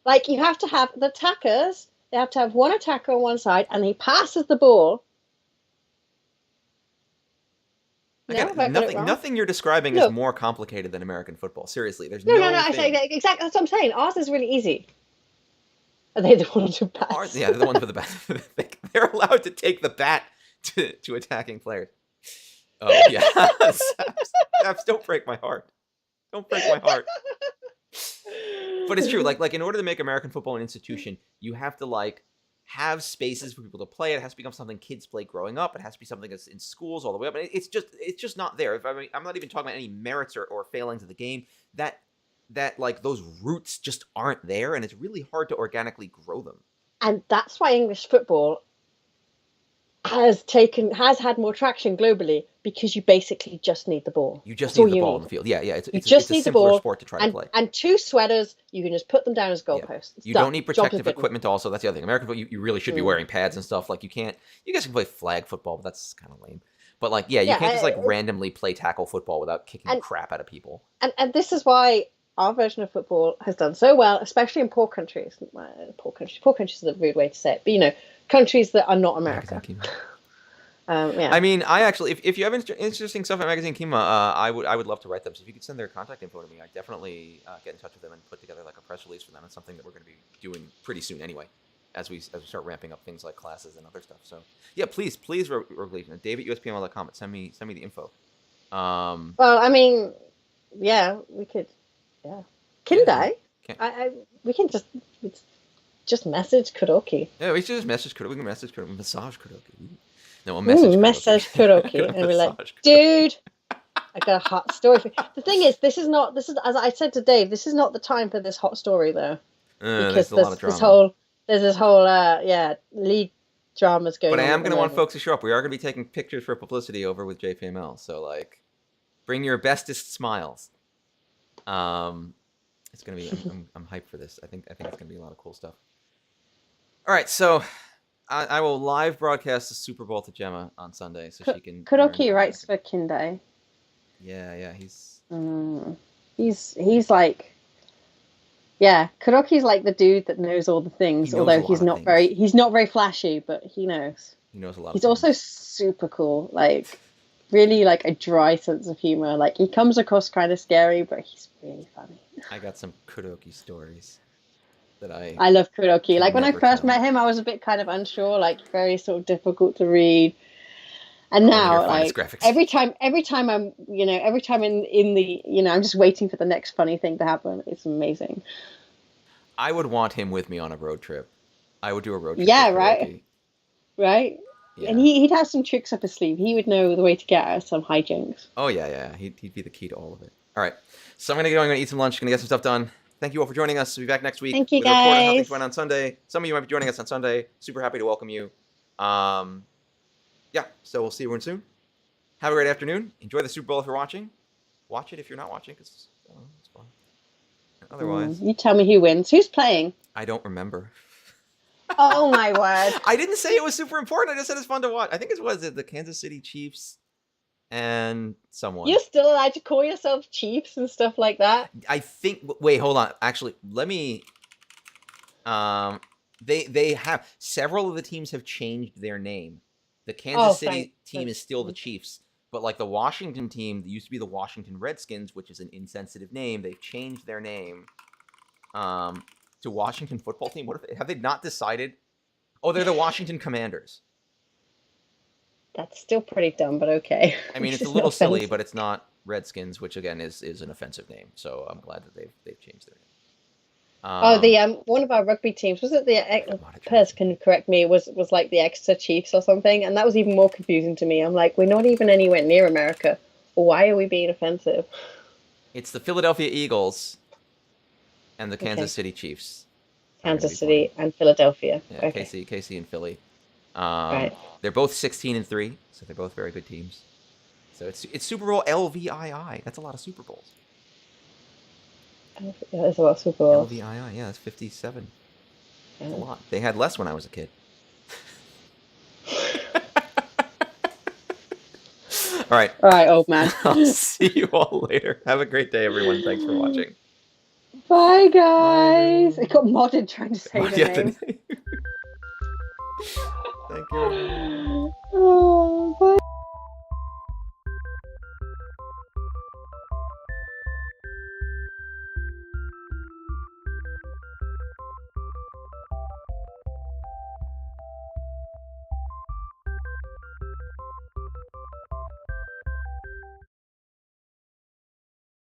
Like you have to have the attackers. They have to have one attacker on one side, and he passes the ball. No, Again, have I got it wrong? nothing you're describing is Look. more complicated than American football. Seriously, there's No. no I say thing. exactly that's what I'm saying. Ours is really easy. Are they the ones who pass? Yeah, they're the ones with the bat. They're allowed to take the bat to attacking players. Oh yeah, Saps, don't break my heart. Don't break my heart. But it's true. Like in order to make American football an institution, you have to like have spaces for people to play. It has to become something kids play growing up. It has to be something that's in schools all the way up. It's just not there. I'm not even talking about any merits or failings of the game. That like those roots just aren't there, and it's really hard to organically grow them. And that's why English football has had more traction globally, because you basically just need the ball. You just That's need the ball on the field. Yeah. It's just a need the simpler ball sport to try to play. and two sweaters. You can just put them down as goalposts. You don't need protective equipment. Also, that's the other thing. American football, you really should be wearing pads and stuff. Like you guys can play flag football, but that's kind of lame. But like, you can't just like randomly play tackle football without kicking the crap out of people. And this is why our version of football has done so well, especially in poor countries. Poor countries is a rude way to say it, but countries that are not America. I mean, I actually, if you have interesting stuff at Magazine Kima, I would love to write them. So if you could send their contact info to me, I'd definitely get in touch with them and put together like a press release for them. It's something that we're going to be doing pretty soon anyway, as we start ramping up things like classes and other stuff. So yeah, please, Dave at USPML.com. Send me the info. Well, I mean, yeah, we could, Kindai. We can just message Kuroki. Yeah, we should just message Kuroki. We can message Kuroki. Massage Kuroki. No, a message Kuroki. And be like, dude, I got a hot story for you. The thing is, this is as I said to Dave, this is not the time for this hot story though. Because there's a lot of drama. There's this whole lead dramas going on. But I am going to want folks to show up. We are going to be taking pictures for publicity over with JPML. So like, bring your bestest smiles. It's going to be, I'm hyped for this. I think it's going to be a lot of cool stuff. All right, so I will live broadcast the Super Bowl to Gemma on Sunday, so she can. Kuroki writes for Kindai. Yeah, he's like, Kuroki's like the dude that knows all the things. Although he's not very flashy, but he knows. He knows a lot. He's also super cool, like really like a dry sense of humor. Like he comes across kind of scary, but he's really funny. I got some Kuroki stories. I love Kuroki. Like when I first met him, I was a bit kind of unsure, like very sort of difficult to read. And now, like every time I'm, in the, I'm just waiting for the next funny thing to happen. It's amazing. I would want him with me on a road trip. I would do a road trip. Yeah, right. Right. Yeah. And he'd have some tricks up his sleeve. He would know the way to get out of some hijinks. Oh yeah. He'd be the key to all of it. All right. So I'm gonna go. I'm gonna eat some lunch. Gonna get some stuff done. Thank you all for joining us. We'll be back next week. Thank you, with a report on how guys. things went on Sunday. Some of you might be joining us on Sunday. Super happy to welcome you. Yeah, so we'll see everyone soon. Have a great afternoon. Enjoy the Super Bowl if you're watching. Watch it if you're not watching, because it's fun. Otherwise, you tell me who wins. Who's playing? I don't remember. Oh my word! I didn't say it was super important. I just said it's fun to watch. I think it was the Kansas City Chiefs and someone. You're still allowed to call yourself Chiefs and stuff like that? I think. Wait, hold on. Actually, let me. They have several of the teams have changed their name. The Kansas City team is still the Chiefs, but like the Washington team, used to be the Washington Redskins, which is an insensitive name. They've changed their name to Washington Football Team. What have they not decided? Oh, they're the Washington Commanders. That's still pretty dumb, but okay. I mean, it's a little silly, but it's not Redskins, which again is an offensive name. So I'm glad that they've changed their name. One of our rugby teams, was it the Pez can correct me, was like the Exeter Chiefs or something, and that was even more confusing to me. I'm like, we're not even anywhere near America. Why are we being offensive? It's the Philadelphia Eagles and the Kansas City Chiefs. Kansas City and Philadelphia. Yeah, okay. KC and Philly. Right. They're both 16-3, so they're both very good teams. So it's Super Bowl LVII. That's a lot of Super Bowls. There's a lot of Super Bowls. LVII, yeah, that's 57. That's a lot. They had less when I was a kid. All right. All right, old man. I'll see you all later. Have a great day, everyone. Thanks for watching. Bye, guys. It got modded trying to say the Yeah, the name. name. Thank you, everyone. Oh, bye.